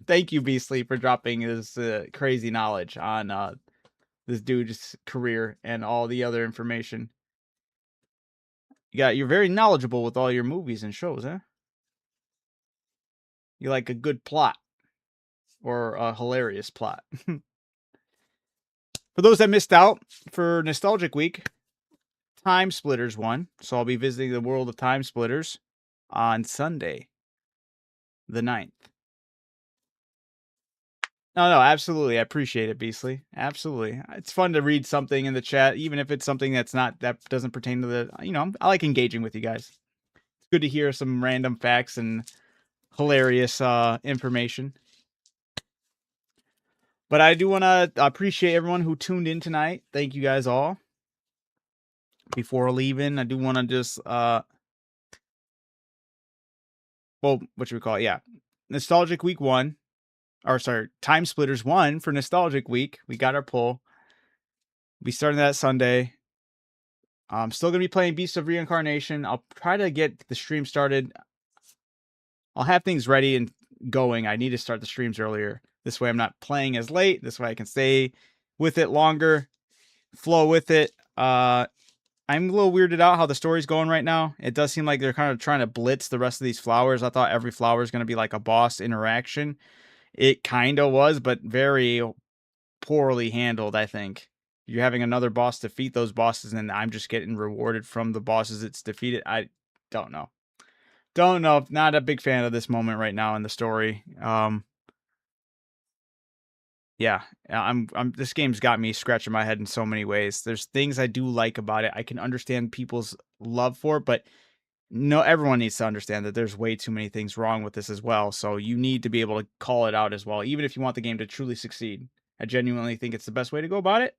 Thank you, Beastly, for dropping his crazy knowledge on this dude's career and all the other information. You're very knowledgeable with all your movies and shows, huh? You like a good plot or a hilarious plot. For those that missed out, for Nostalgic Week, Time Splitters won. So I'll be visiting the world of Time Splitters on Sunday, the 9th. No, absolutely. I appreciate it, Beastly. Absolutely. It's fun to read something in the chat, even if it's something that doesn't pertain to the, I like engaging with you guys. It's good to hear some random facts and hilarious information. But I do want to appreciate everyone who tuned in tonight. Thank you guys all. Before leaving, I do want to just, what should we call it? Yeah. Nostalgic Week 1. Or sorry, Time Splitters 1 for Nostalgic Week. We got our poll. We started that Sunday. I'm still going to be playing Beast of Reincarnation. I'll try to get the stream started. I'll have things ready and going. I need to start the streams earlier. This way I'm not playing as late. This way I can stay with it longer, flow with it. I'm a little weirded out how the story's going right now. It does seem like they're kind of trying to blitz the rest of these flowers. I thought every flower is going to be like a boss interaction. It kind of was, but very poorly handled, I think. You're having another boss defeat those bosses, and I'm just getting rewarded from the bosses it's defeated. I don't know. Not a big fan of this moment right now in the story. Yeah, this game's got me scratching my head in so many ways. There's things I do like about it. I can understand people's love for it, but no, everyone needs to understand that there's way too many things wrong with this as well. So you need to be able to call it out as well, even if you want the game to truly succeed. I genuinely think it's the best way to go about it.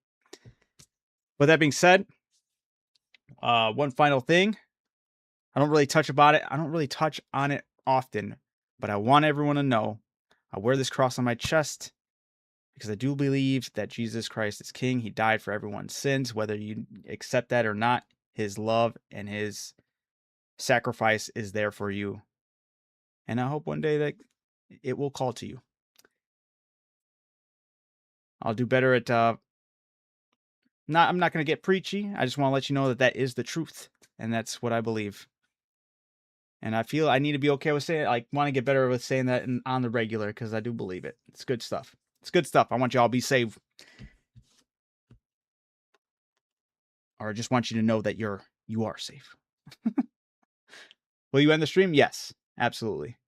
With that being said, one final thing. I don't really touch on it often, but I want everyone to know I wear this cross on my chest because I do believe that Jesus Christ is King. He died for everyone's sins, whether you accept that or not. His love and his sacrifice is there for you. And I hope one day that it will call to you. I'll do better at I'm not going to get preachy. I just want to let you know that is the truth, and that's what I believe. And I feel I need to be okay with saying it. I want to get better with saying that on the regular because I do believe it. It's good stuff. It's good stuff. I want you all to be safe. Or I just want you to know that you are safe. Will you end the stream? Yes, absolutely.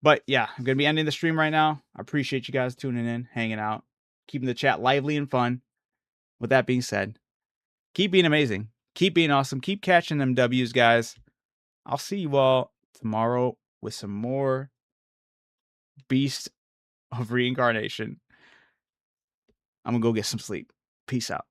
But yeah, I'm going to be ending the stream right now. I appreciate you guys tuning in, hanging out, keeping the chat lively and fun. With that being said, keep being amazing. Keep being awesome. Keep catching them W's, guys. I'll see you all tomorrow with some more Beast of Reincarnation. I'm going to go get some sleep. Peace out.